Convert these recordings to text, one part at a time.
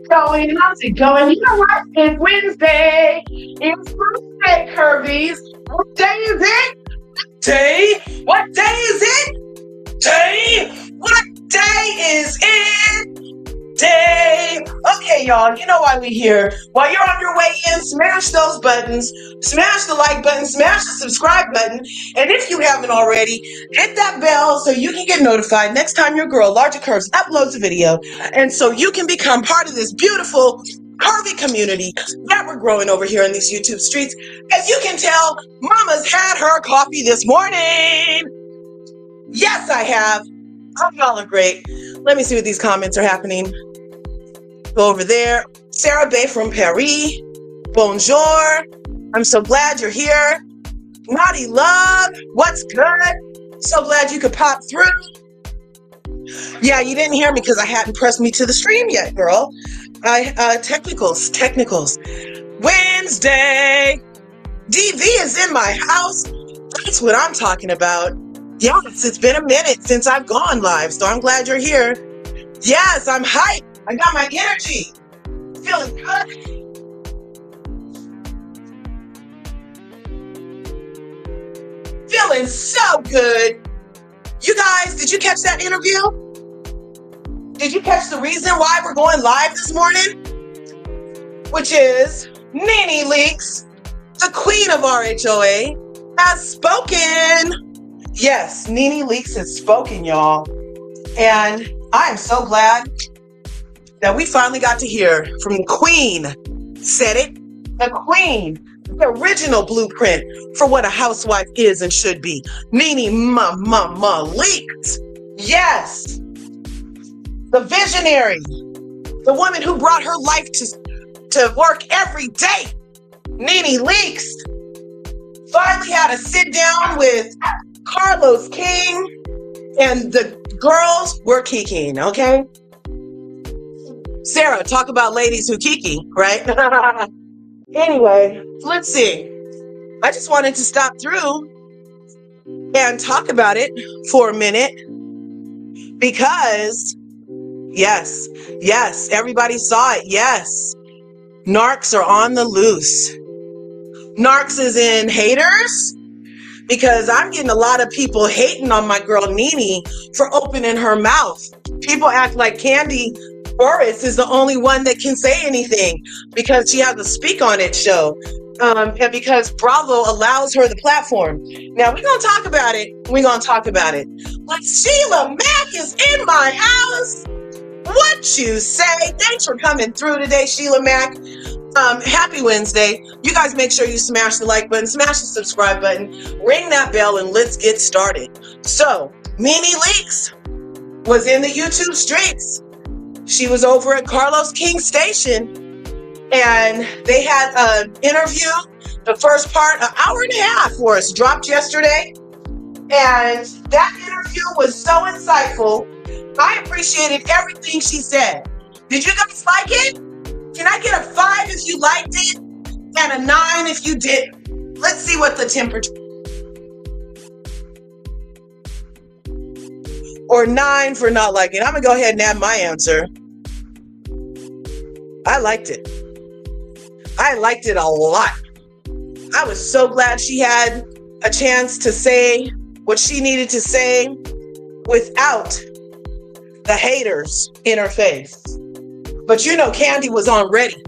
Going? How's it going? You know what? It's Wednesday. It's Wednesday, Curvies. What day is it? Day? What day is it? Day? What day is it? Day. Okay, y'all, you know why we here. While you're on your way in, smash those buttons, smash the like button, smash the subscribe button, and if you haven't already, hit that bell so you can get notified next time your girl, LRGA Curves, uploads a video, and so you can become part of this beautiful curvy community that we're growing over here in these YouTube streets. As you can tell, Mama's had her coffee this morning. Yes, I have. Hope y'all are great. Let me see what these comments are happening. Go over there. Sarah Bay from Paris. Bonjour. I'm so glad you're here. Naughty Love. What's good? So glad you could pop through. Yeah, you didn't hear me because I hadn't pressed me to the stream yet, girl. Technicals. Wednesday. DV is in my house. That's what I'm talking about. Yes, it's been a minute since I've gone live, so I'm glad you're here. Yes, I'm hyped. I got my energy. Feeling good. Feeling so good. You guys, did you catch that interview? Did you catch the reason why we're going live this morning? Which is Nene Leakes, the Queen of RHOA, has spoken. Yes, Nene Leakes has spoken, y'all. And I am so glad that we finally got to hear from the Queen. Said it. The Queen. The original blueprint for what a housewife is and should be. Nene Leakes. Yes. The visionary. The woman who brought her life to work every day. Nene Leakes finally had a sit down with Carlos King, and the girls were kikiing, okay? Sarah, talk about ladies who kiki, right? Anyway, let's see. I just wanted to stop through and talk about it for a minute because, yes, everybody saw it. Yes, narcs are on the loose. Narcs is in haters. Because I'm getting a lot of people hating on my girl Nene for opening her mouth. People act like Candy Burris is the only one that can say anything because she has a Speak On It show. And because Bravo allows her the platform. Now, we're going to talk about it. But Sheila Mack is in my house. What you say? Thanks for coming through today, Sheila Mack. Happy Wednesday. You guys make sure you smash the like button, smash the subscribe button, ring that bell, and let's get started. So, Nene Leakes was in the YouTube streets. She was over at Carlos King's station, and they had an interview. The first part, an hour and a half for us, dropped yesterday. And that interview was so insightful. I appreciated everything she said. Did you guys like it? Can I get a 5 if you liked it and a 9 if you didn't? Let's see what the temperature. Or 9 for not liking it. I'm going to go ahead and add my answer. I liked it. I liked it a lot. I was so glad she had a chance to say what she needed to say without the haters in her face. But you know, Candy was on ready.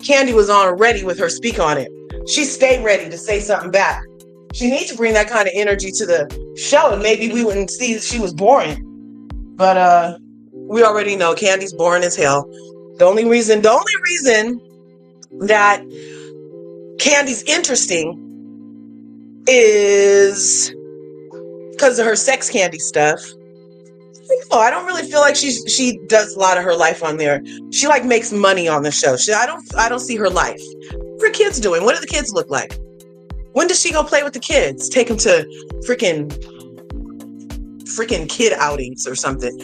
Candy was on ready with her Speak On It. She stayed ready to say something back. She needs to bring that kind of energy to the show, and maybe we wouldn't see she was boring. But we already know Candy's boring as hell. The only reason that Candy's interesting is because of her sex candy stuff. Oh, I don't really feel like she does a lot of her life on there. She like makes money on the show. I don't see her life. What are kids doing? What do the kids look like? When does she go play with the kids? Take them to freaking kid outings or something.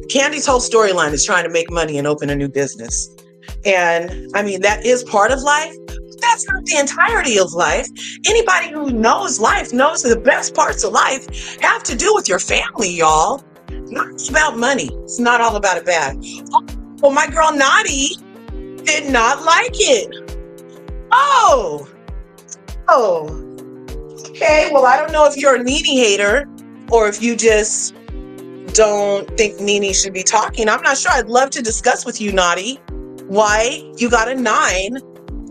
Candy's whole storyline is trying to make money and open a new business. And I mean, that is part of life. But that's not the entirety of life. Anybody who knows life knows that the best parts of life have to do with your family, y'all. Not about money. It's not all about a bag. Well, my girl Nadi did not like it. Oh, okay. Well, I don't know if you're a Nene hater or if you just don't think Nene should be talking. I'm not sure. I'd love to discuss with you, Nadi, why you got a 9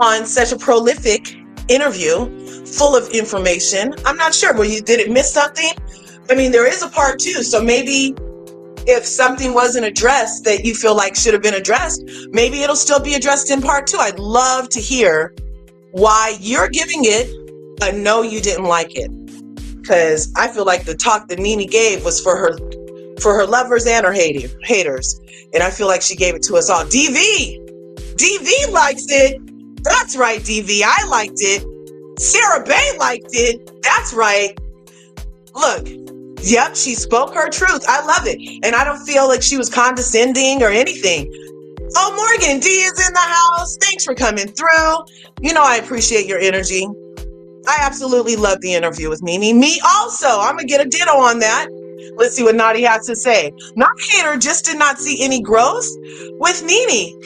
on such a prolific interview full of information. I'm not sure. Did it miss something? I mean, there is a part 2, so maybe if something wasn't addressed that you feel like should have been addressed, maybe it'll still be addressed in part 2. I'd love to hear why you're giving it a no, you didn't like it. Because I feel like the talk that Nene gave was for her lovers and her haters. And I feel like she gave it to us all. DV likes it. That's right, DV. I liked it. Sarah Bay liked it. That's right. Look, yep, she spoke her truth. I love it. And I don't feel like she was condescending or anything. Oh, Morgan D is in the house. Thanks for coming through. You know I appreciate your energy. I absolutely love the interview with Nene. Me also. I'm going to get a ditto on that. Let's see what Nadi has to say. Not hater, just did not see any growth with Nene.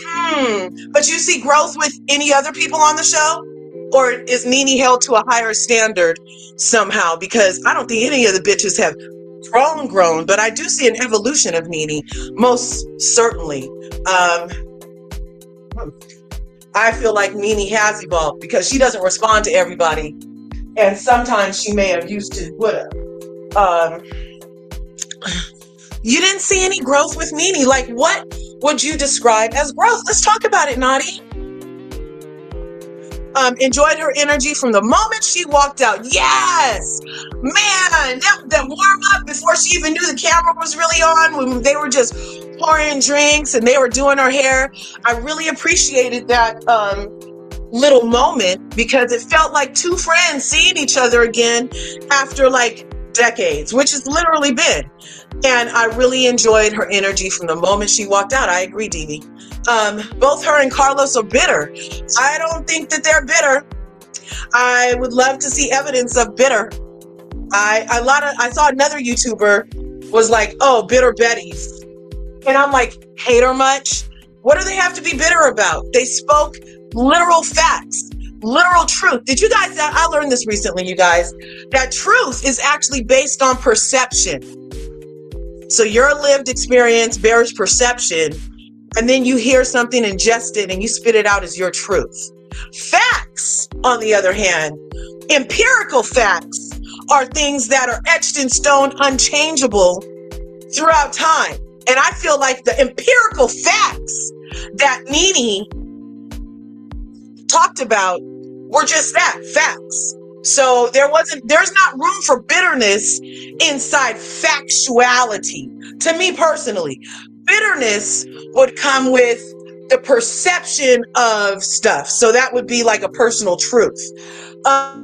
But you see growth with any other people on the show? Or is Nene held to a higher standard somehow? Because I don't think any of the bitches have grown, but I do see an evolution of Nene, most certainly. I feel like Nene has evolved because she doesn't respond to everybody. And sometimes she may have used to, you didn't see any growth with Nene. Like, what would you describe as growth? Let's talk about it, Nadi. Enjoyed her energy from the moment she walked out. Yes! Man, that warm up before she even knew the camera was really on, when they were just pouring drinks and they were doing her hair. I really appreciated that little moment because it felt like two friends seeing each other again after like decades, which has literally been. And I really enjoyed her energy from the moment she walked out. I agree, Dee. Both her and Carlos are bitter. I don't think that they're bitter. I would love to see evidence of bitter. I saw another YouTuber was like, oh, bitter Betties. And I'm like, hate her much? What do they have to be bitter about? They spoke literal facts, literal truth. Did you guys, I learned this recently, you guys, that truth is actually based on perception. So your lived experience bears perception, and then you hear something, ingest it, and you spit it out as your truth. Facts, on the other hand, empirical facts are things that are etched in stone, unchangeable throughout time. And I feel like the empirical facts that Nene talked about were just that, facts. So there's not room for bitterness inside factuality. To me personally, bitterness would come with the perception of stuff. So that would be like a personal truth. A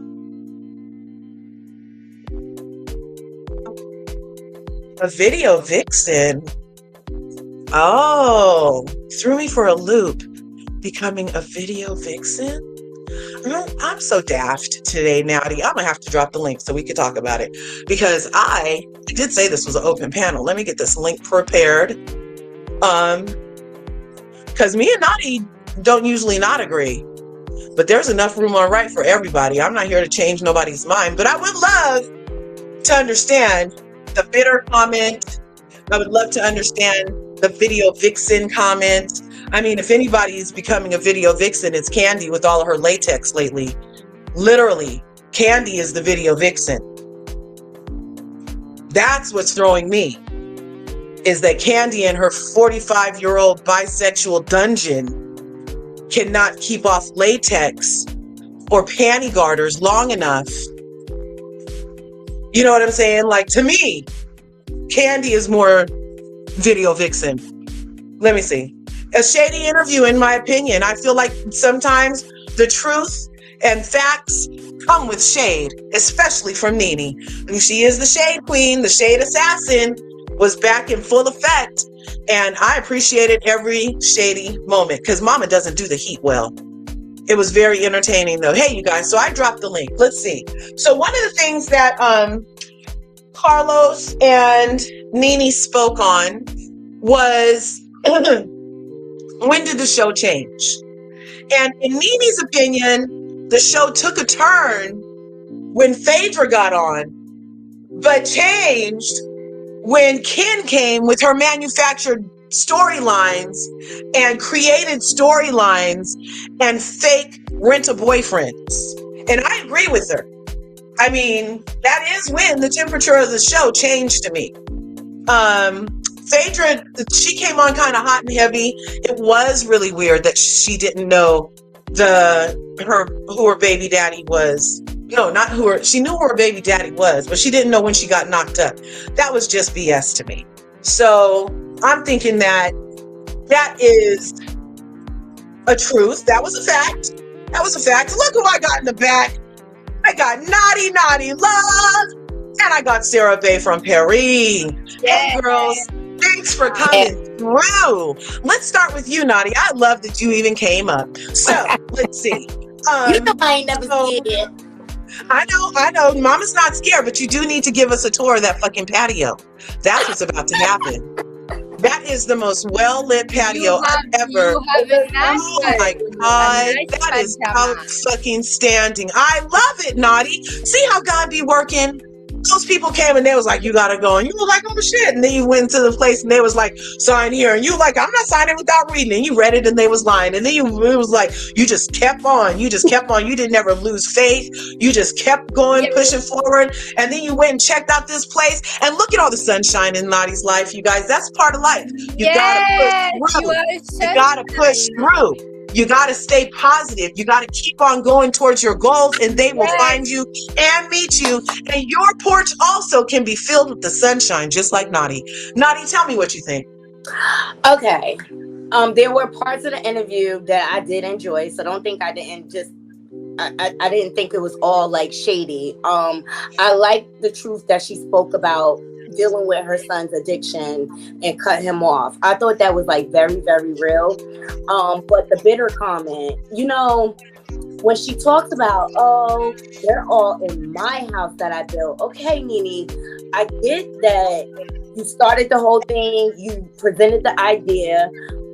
video vixen. Oh, threw me for a loop. Becoming a video vixen? I'm so daft today, Natty. I'm going to have to drop the link so we can talk about it. Because I did say this was an open panel. Let me get this link prepared. Because me and Natty don't usually not agree. But there's enough room on right for everybody. I'm not here to change nobody's mind. But I would love to understand the bitter comment. I would love to understand the video vixen comment. I mean, if anybody's becoming a video vixen, it's Candy with all of her latex lately. Literally, Candy is the video vixen. That's what's throwing me, is that Candy and her 45-year-old bisexual dungeon cannot keep off latex or panty garters long enough. You know what I'm saying? Like, to me, Candy is more video vixen. Let me see. A shady interview, in my opinion. I feel like sometimes the truth and facts come with shade, especially from Nene. And she is the shade queen, the shade assassin was back in full effect. And I appreciated every shady moment because Mama doesn't do the heat well. It was very entertaining though. Hey, you guys, so I dropped the link. Let's see. So one of the things that Carlos and Nene spoke on was When did the show change? And in Nene's opinion, the show took a turn when Phaedra got on, but changed when Ken came with her manufactured storylines and created storylines and fake rent-a-boyfriends. And I agree with her. I mean, that is when the temperature of the show changed to me. Phaedra, she came on kind of hot and heavy. It was really weird that she didn't know who her baby daddy was. No, not who her, she knew who her baby daddy was, but she didn't know when she got knocked up. That was just BS to me. So I'm thinking that is a truth. That was a fact. That was a fact. Look who I got in the back. I got Naughty Love, and I got Sarah Bay from Paris. Hey, girls. Thanks for coming through. Let's start with you, Naughty. I love that you even came up. So, let's see. You know I ain't never scared. I know. Mama's not scared, but you do need to give us a tour of that fucking patio. That's what's about to happen. That is the most well-lit patio I've ever. Oh my God. That is outstanding. I love it, Naughty. See how God be working? Those people came and they was like, you gotta go. And you were like, oh shit. And then you went to the place and they was like, sign here. And you were like, I'm not signing without reading. And you read it and they was lying. And then it was like, you just kept on. You just kept on. You didn't ever lose faith. You just kept going, pushing forward. And then you went and checked out this place. And look at all the sunshine in Naughty's life, you guys. That's part of life. You gotta push through. You gotta push through. You got to stay positive. You got to keep on going towards your goals, and they will find you and meet you. And your porch also can be filled with the sunshine, just like Naughty. Naughty, tell me what you think. Okay. There were parts of the interview that I did enjoy, so don't think I didn't just. I didn't think it was all like shady. I liked the truth that she spoke about dealing with her son's addiction and cut him off. I thought that was like very, very real. But the bitter comment, you know, when she talks about, oh, they're all in my house that I built. Okay, Nene, I get that you started the whole thing, you presented the idea,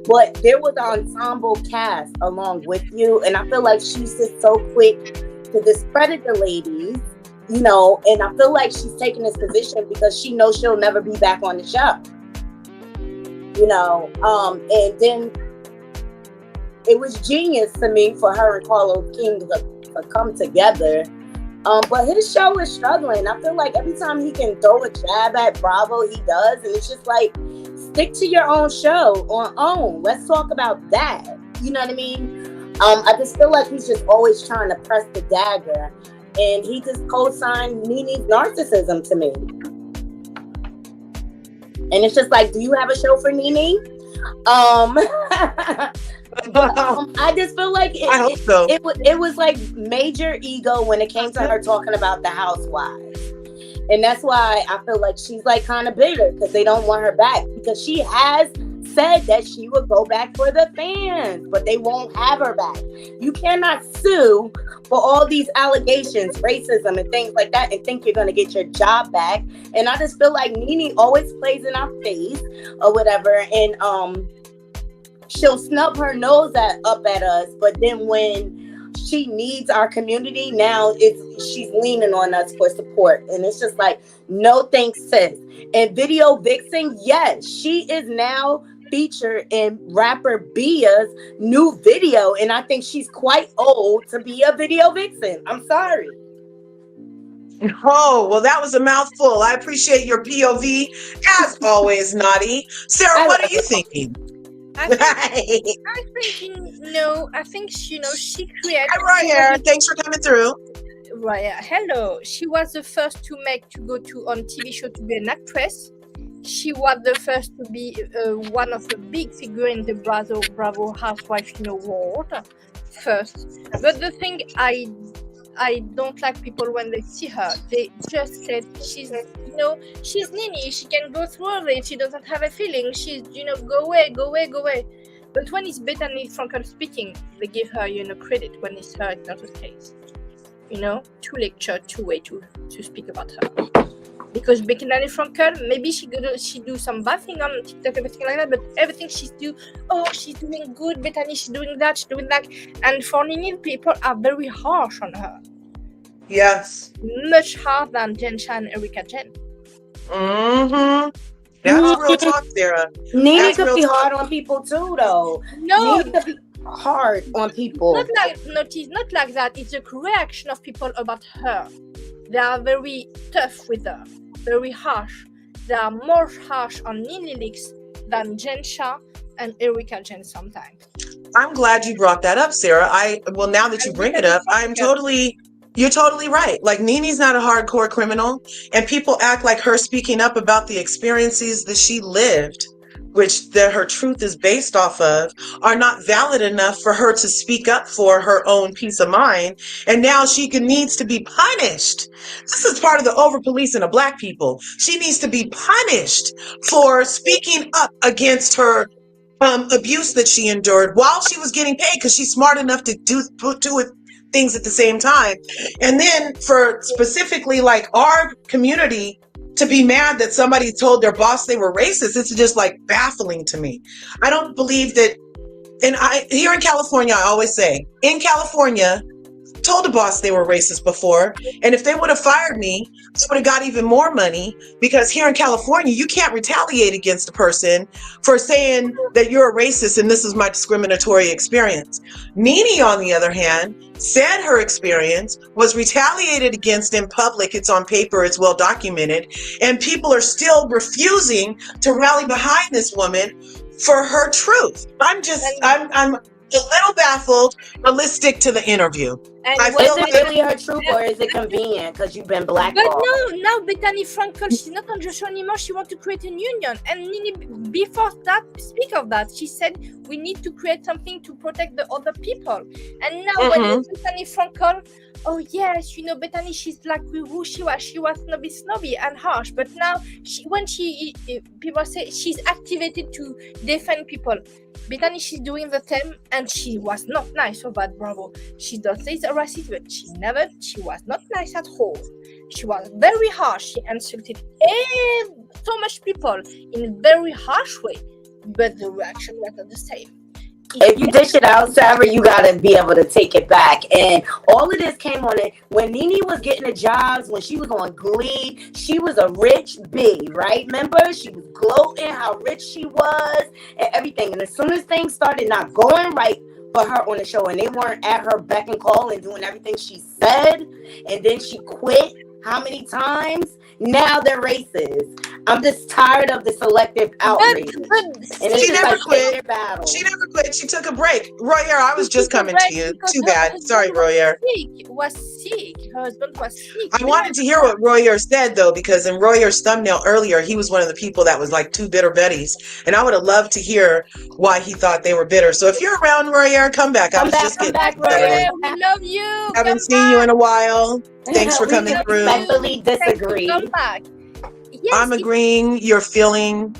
but there was an ensemble cast along with you. And I feel like she's just so quick to discredit the ladies. You know, and I feel like she's taking this position because she knows she'll never be back on the show. You know, and then it was genius to me for her and Carlos King to come together. But his show is struggling. I feel like every time he can throw a jab at Bravo, he does. And it's just like, stick to your own show on OWN. Let's talk about that. You know what I mean? I just feel like he's just always trying to press the dagger. And he just co-signed Nene's narcissism to me. And it's just like, do you have a show for Nene? I just feel like it was like major ego when it came to her talking about the housewives. And that's why I feel like she's like kind of bitter because they don't want her back. Because she has said that she would go back for the fans, but they won't have her back. You cannot sue for all these allegations, racism and things like that, and think you're going to get your job back. And I just feel like Nene always plays in our face or whatever, and she'll snub her nose up at us, but then when she needs our community, now she's leaning on us for support. And it's just like, no thanks, sis. And Video Vixen, yes, she is now featured in rapper Bia's new video, and I think she's quite old to be a video vixen. I'm sorry. Oh, well, that was a mouthful. I appreciate your POV, as always, Naughty. Sarah, what are you thinking? I'm thinking, no, I think, you know, she created... Hi, Roy. Thanks for coming through. Right, hello. She was the first to go on TV show to be an actress. She was the first to be one of the big figure in the Bravo housewife, you know, world first. But the thing I don't like people when they see her, they just said she's, you know, she's Nene, she can go through all it, she doesn't have a feeling, she's, you know, go away. But when it's Bethany Frankel speaking, they give her, you know, credit. When it's her, it's not the case. You know, two way to speak about her. Because Nene Frankel, maybe she do some bad thing on TikTok, everything like that, but everything she's doing good. Bethany, she's doing that, and for Nene, people are very harsh on her. Yes. Much harder than Jen Chan and Erika Jen. Mm-hmm. That's real talk, Sarah. Nene could be hard on people too, though. No, Nene could be hard on people. Not like that. It's a reaction of people about her. They are very tough with her, very harsh. They are more harsh on Nene Leakes than Jen Shah and Erika Jen sometimes. I'm glad you brought that up, Sarah. Now that you bring it up, you're totally right. Like, Nene's not a hardcore criminal, and people act like her speaking up about the experiences that she lived, which her truth is based off of, are not valid enough for her to speak up for her own peace of mind. And now she needs to be punished. This is part of the over-policing of Black people. She needs to be punished for speaking up against her abuse that she endured while she was getting paid, because she's smart enough to do it things at the same time. And then for specifically like our community to be mad that somebody told their boss they were racist, it's just like baffling to me. I don't believe that. And here in California, I always say, in California, told the boss they were racist before, and if they would have fired me, I would have got even more money, because here in California, you can't retaliate against a person for saying that you're a racist and this is my discriminatory experience. Nene, on the other hand, said her experience was retaliated against in public. It's on paper, it's well documented, and people are still refusing to rally behind this woman for her truth. I'm a little baffled, but let's stick to the interview. And is it really her truth, or is it convenient because you've been blackballed? But now Bethany Frankel, she's not on the show anymore. She wants to create a union. And Nene, before that, speak of that, she said we need to create something to protect the other people. And now when Bethany Frankel, oh yes, Bethany, she's like who she was snobby and harsh. But now people say she's activated to defend people. Bethany, she's doing the same, and she was not nice about Bravo. She does say it's a racist, but she was not nice at all. She was very harsh. She insulted so much people in a very harsh way, but the reaction was not the same. If you dish it out, Sarah, you gotta be able to take it back. And all of this came on it when Nene was getting the jobs, when she was on Glee. She was a rich bee, right? Remember, she was gloating how rich she was and everything. And as soon as things started not going right for her on the show, and they weren't at her beck and call and doing everything she said, and then she quit how many times? Now they're racist. I'm just tired of the selective outrage. She never quit. She never quit. She took a break. Royer, I was just coming to you. Too bad. Sorry, Royer. Was sick. Her husband was sick. I wanted to hear what Royer said, though, because in Royer's thumbnail earlier, he was one of the people that was like two bitter Bettys. And I would have loved to hear why he thought they were bitter. So if you're around, Royer, come back. I was just getting back, Royer. We love you. Haven't seen you in a while. Thanks for coming through. Respectfully disagree. Come back. Yes, I'm agreeing. Your feelings,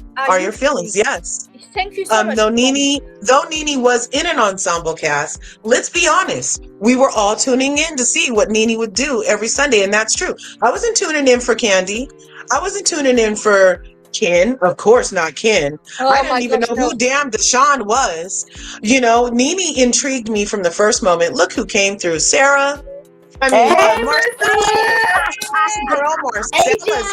yes. Thank you so much. Though Nene was in an ensemble cast, let's be honest, we were all tuning in to see what Nene would do every Sunday, and that's true. I wasn't tuning in for Candy. I wasn't tuning in for Ken. Of course not Ken. I didn't even know who damn Deshaun was. Nene intrigued me from the first moment. Look who came through. Sarah. I mean, Marcella's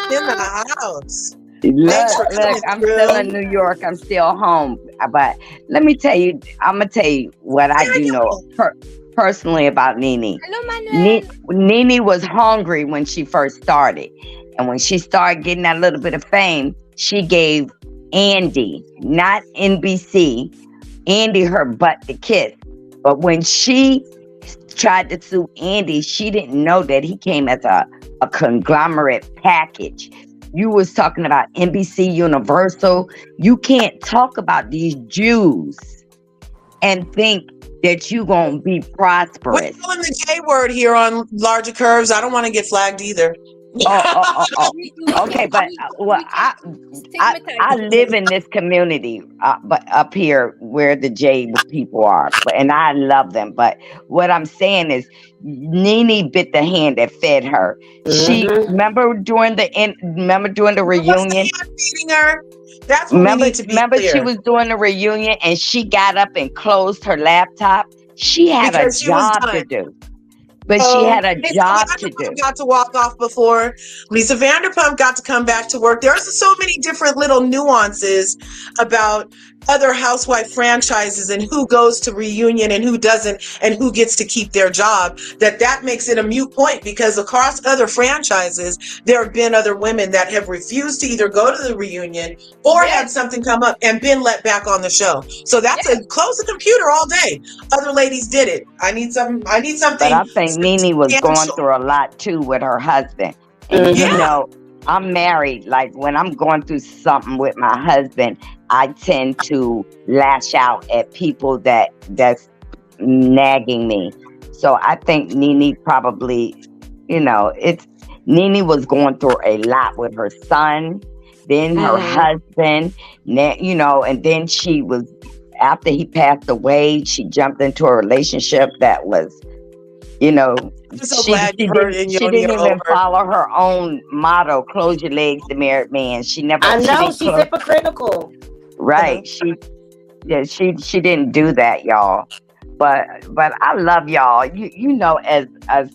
in the house. Look, I'm still in New York. I'm still home. But let me tell you, I'm going to tell you what I do know personally about Nene. Hello, Manuel. Nene was hungry when she first started. And when she started getting that little bit of fame, she gave Andy, not NBC, Andy her butt to kiss. But when she tried to sue Andy, she didn't know that he came as a conglomerate package. You was talking about NBC Universal. You can't talk about these Jews and think that you're going to be prosperous. We're calling the J word here on LRGA Curves. I don't want to get flagged either. Okay, but I live in this community, but up here where the J people are, and I love them. But what I'm saying is, Nene bit the hand that fed her. She remember during the reunion. Hand feeding her. That's what we need to be Remember, clear. she was doing the reunion and she got up and closed her laptop. She had Because a she was job done. to do. But she had a Lisa job to do. Vanderpump got to walk off before. Lisa Vanderpump got to come back to work. There's so many different little nuances about other housewife franchises and who goes to reunion and who doesn't and who gets to keep their job, that makes it a moot point, because across other franchises, there have been other women that have refused to either go to the reunion or had something come up and been let back on the show. So that's a close the computer all day. Other ladies did it. I need something. But I think Nene was going through a lot too with her husband. And you know, I'm married. Like when I'm going through something with my husband, I tend to lash out at people that's nagging me. So I think Nene probably, you know, Nene was going through a lot with her son, then her husband, you know, and then she was, after he passed away, she jumped into a relationship that was, you know, I'm so glad you heard it. She didn't even follow her own motto, close your legs to married man. She never. I know she's hypocritical. Right. She didn't do that, y'all. But I love y'all. You know, as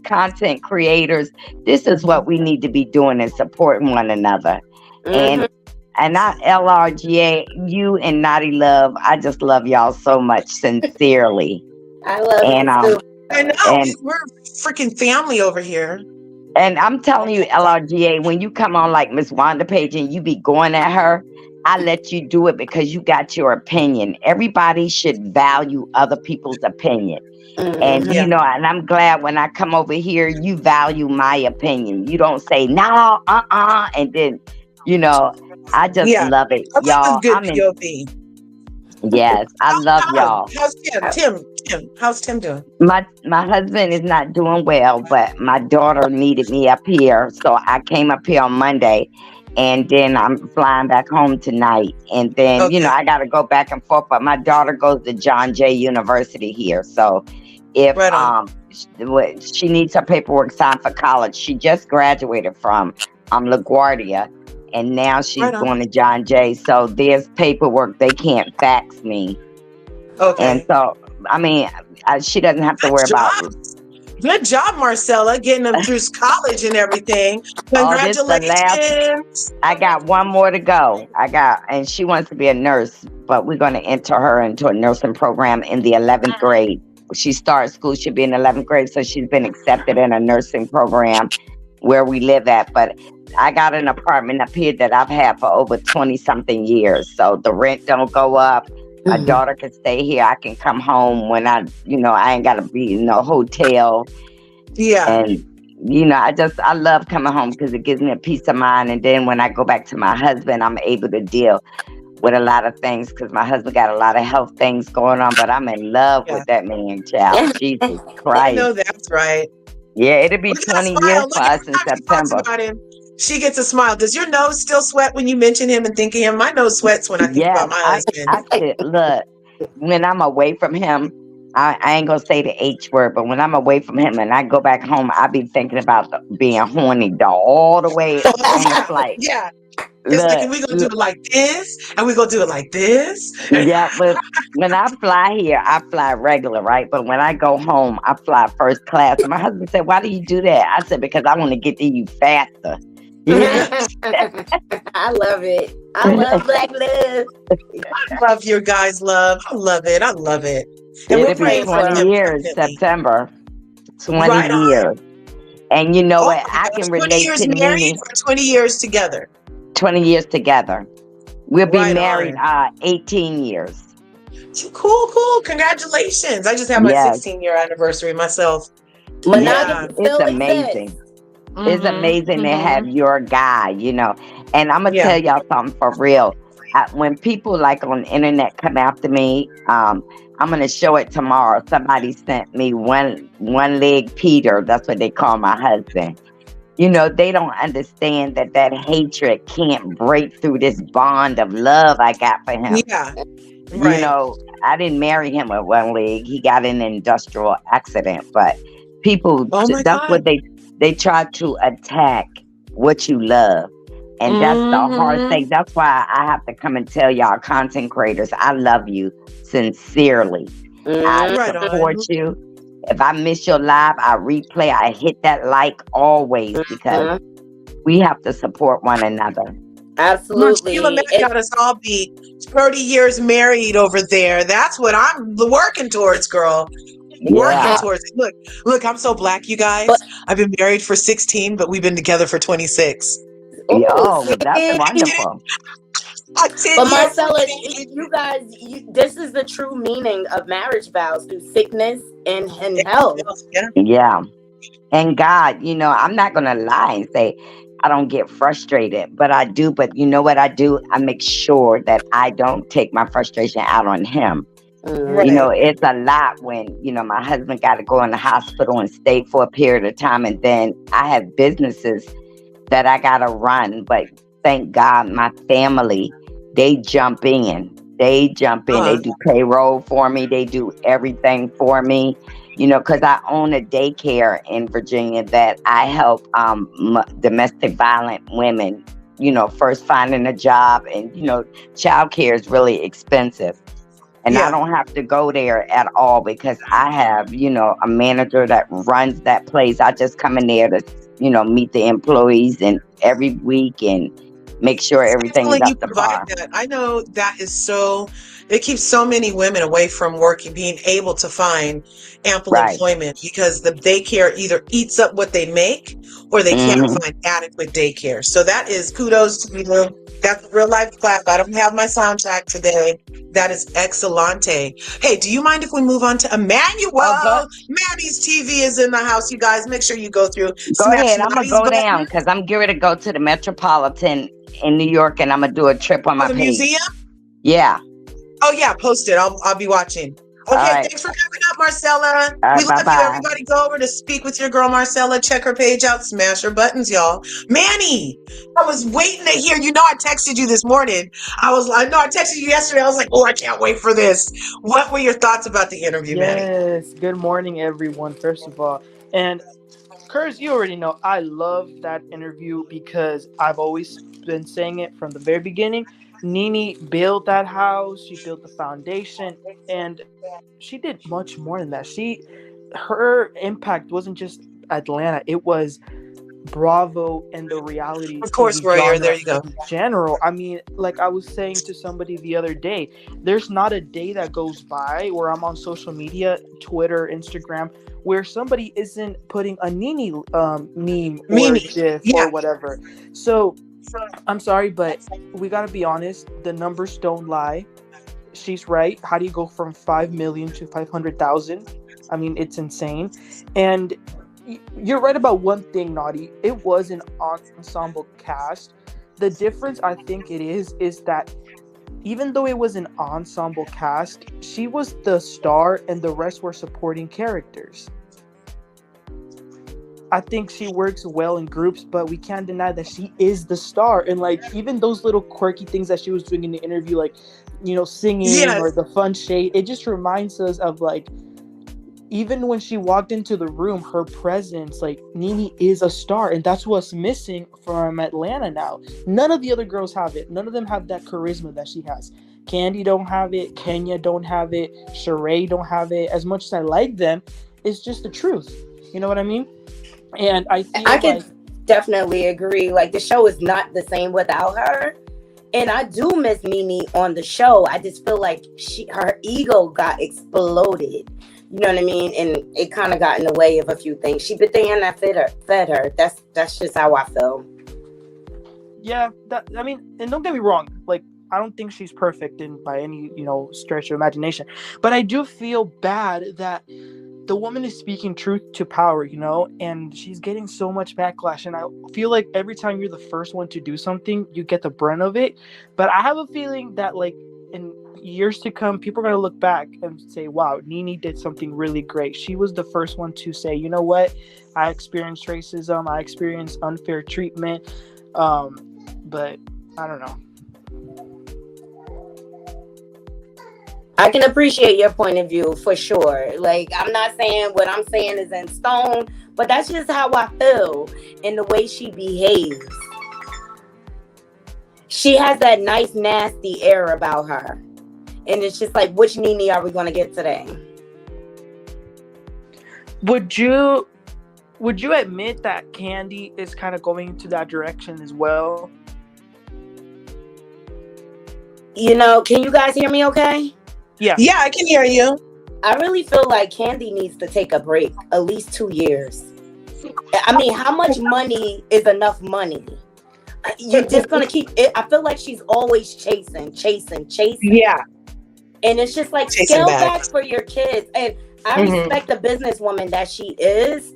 content creators, this is what we need to be doing and supporting one another. And I LRGA, you and Naughty Love, I just love y'all so much, sincerely. I love you too. I know, we're freaking family over here. And I'm telling you, LRGA, when you come on like Miss Wanda Page and you be going at her, I let you do it because you got your opinion. Everybody should value other people's opinion. And, you know, and I'm glad when I come over here, you value my opinion. You don't say, no, and then, you know, I just love it. Y'all, good POV. Yes, I love y'all. How's Tim? How's Tim doing? My husband is not doing well, but my daughter needed me up here, so I came up here on Monday, and then I'm flying back home tonight. And then you know I got to go back and forth. But my daughter goes to John Jay University here, so if she needs her paperwork signed for college, she just graduated from LaGuardia. And now she's going to John Jay. So there's paperwork they can't fax me. Okay. And so, I mean, she doesn't have to worry about it. Good job, Marcella, getting them through college and everything. Congratulations. I got one more to go. And she wants to be a nurse, but we're going to enter her into a nursing program in the 11th grade. She starts school, she'll be in 11th grade. So she's been accepted in a nursing program where we live at. But I got an apartment up here that I've had for over 20 something years. So the rent don't go up. My daughter can stay here. I can come home when I ain't got to be in no hotel. Yeah. And, you know, I love coming home because it gives me a peace of mind. And then when I go back to my husband, I'm able to deal with a lot of things because my husband got a lot of health things going on, but I'm in love with that man, child. Jesus Christ. I know that's right. Yeah, it'll be 20 years for us in September. She gets a smile. Does your nose still sweat when you mention him and think of him? My nose sweats when I think about my husband. Look, when I'm away from him, I ain't gonna say the H word, but when I'm away from him and I go back home, I be thinking about being horny all the way on the flight. Yeah. It's like, we're going to do it like this, and we're going to do it like this. Yeah, but when I fly here, I fly regular, right? But when I go home, I fly first class. And my husband said, why do you do that? I said, because I want to get to you faster. I love it. I love Black love. I love your guys' love. I love it. I love it. And we're praying for 20 years, September. 20 years. And you know what? I can relate to 20 years married or 20 years together? 20 years together. We'll be married 18 years. Cool. Congratulations. I just had my 16-year anniversary myself. It's amazing. It's amazing to have your guy, you know. And I'm going to tell y'all something for real. When people like on the internet come after me, I'm going to show it tomorrow. Somebody sent me one leg Peter. That's what they call my husband. They don't understand that hatred can't break through this bond of love I got for him. Yeah. You Right. know, I didn't marry him with one leg. He got in an industrial accident, but people, Oh my that's God. what they try to attack what you love. And that's the hard Mm-hmm. thing. That's why I have to come and tell y'all content creators, I love you sincerely. I Mm, Right support on. you. If I miss your live, I replay, I hit that like always because mhm. we have to support one another. Sheila Mack Absolutely. And got us all beat. 30 years married over there. That's what I'm working towards, girl. Working Yeah. towards it. Look, I'm so black, you but guys. I've been married for 16, but we've been together for 26. oh, Oh, well, that's see, wonderful. A 10 but year Marcella, you engagement. guys, this is the true meaning of marriage vows through sickness and health. Yeah. Yeah. And God, I'm not going to lie and say I don't get frustrated, but I do. But you know what I do? I make sure that I don't take my frustration out on him. Mm, Right. It's a lot when, my husband got to go in the hospital and stay for a period of time. And then I have businesses that I got to run. But thank God my family, they jump in. They jump in. They Uh, do payroll for me. They do everything for me. Because I own a daycare in Virginia that I help domestic violent women, first finding a job. And, child care is really expensive. And I yeah. don't have to go there at all because I have, a manager that runs that place. I just come in there to, meet the employees and every week and make sure everything is Excellent, you up to provide par. that. I know that is so, it keeps so many women away from working, being able to find ample Right. employment because the daycare either eats up what they make or they can't Hmm. find adequate daycare. So that is kudos to you. That's a real life clap. I don't have my soundtrack today. That is excellente. Hey, do you mind if we move on to Oh, Emmanuel? Manny's TV is in the house, you guys. Make sure you go through, go smash ahead. I'm going to Maddie's go down button because I'm getting to go to the Metropolitan in New York and I'm going to do a trip on for my the page. museum. Yeah. Oh yeah, post it. I'll be watching. All Okay, right. thanks for coming up, Marcella. All We right. love you. Bye-bye. Everybody go over to speak with your girl Marcella. Check her page out. Smash her buttons, y'all. Manny, I was waiting to hear. I texted you this morning. I know I texted you yesterday. I was like, oh, I can't wait for this. What were your thoughts about the interview, Manny? Yes, good morning, everyone, first of all. And Curse, you already know I love that interview because I've always been saying it from the very beginning. Nene built that house, she built the foundation, and she did much more than that. Her impact wasn't just Atlanta, it was Bravo and the reality Of course, TV Warrior. There genre you go. in general. I mean, like I was saying to somebody the other day, there's not a day that goes by where I'm on social media, Twitter, Instagram, where somebody isn't putting a Nene meme or Mimi. GIF Yeah. or whatever. So I'm sorry, but we gotta be honest. The numbers don't lie. She's right. How do you go from 5 million to 500,000? I mean, it's insane. And you're right about one thing, Naughty. It was an ensemble cast. The difference I think it is that even though it was an ensemble cast, she was the star and the rest were supporting characters. I think she works well in groups, but we can't deny that she is the star. And like even those little quirky things that she was doing in the interview, like singing or Yes. the fun shade, it just reminds us of like even when she walked into the room, her presence, like Nene is a star, and that's what's missing from Atlanta now. None of the other girls have it. None of them have that charisma that she has. Candy don't have it. Kenya don't have it. Sheree don't have it. As much as I like them, it's just the truth. You know what I mean? And I I feel can like definitely agree. Like the show is not the same without her. And I do miss Nene on the show. I just feel like her ego got exploded. You know what I mean? And it kind of got in the way of a few things. But then I fed her. That's just how I feel. yeah, I mean, and don't get me wrong, like I don't think she's perfect by any stretch of imagination, but I do feel bad that the woman is speaking truth to power, and she's getting so much backlash. And I feel like every time you're the first one to do something, you get the brunt of it. But I have a feeling that, like, and years to come, people are going to look back and say, wow, Nene did something really great. She was the first one to say, you know what? I experienced racism. I experienced unfair treatment. But I don't know. I can appreciate your point of view for sure. Like, I'm not saying what I'm saying is in stone, but that's just how I feel in the way she behaves. She has that nice, nasty air about her. And it's just like, which Nene are we going to get today? Would you admit that Candy is kind of going into that direction as well? You know, can you guys hear me okay? Yeah. Yeah, I can hear you. I really feel like Candy needs to take a break, at least 2 years. I mean, how much money is enough money? You're just going to keep it. I feel like she's always chasing. Yeah. And it's just like, Chasing scale back. back for your kids. And I respect the businesswoman that she is.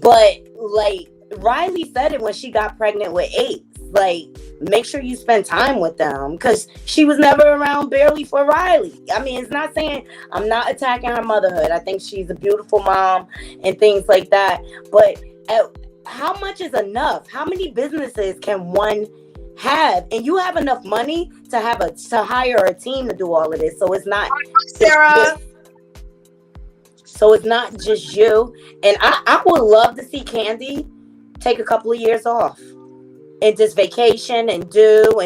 But like Riley said it when she got pregnant with Ace. Like, make sure you spend time with them, because she was never around barely for Riley. I mean, it's not saying I'm not attacking her motherhood. I think she's a beautiful mom and things like that. But how much is enough? How many businesses can one have? And you have enough money to hire a team to do all of this. So it's not Sarah. So it's not just you. And I would love to see Candy take a couple of years off and just vacation and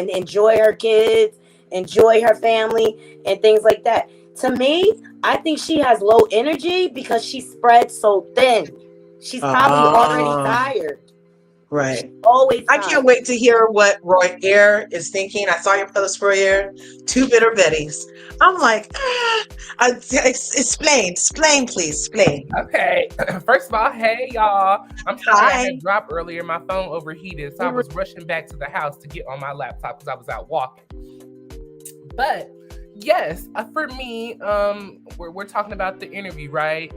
enjoy her kids, enjoy her family and things like that. To me, I think she has low energy because she spread so thin. She's probably already tired. Right. Always I tired. can't wait to hear what Roy Air is thinking. I saw your post for Air. 2 bitter Bettys. I'm like, explain, please, explain. Okay. First of all, hey y'all. I'm sorry I Hi. had dropped earlier. My phone overheated, so I was rushing back to the house to get on my laptop because I was out walking. But yes, for me, we're talking about the interview, right?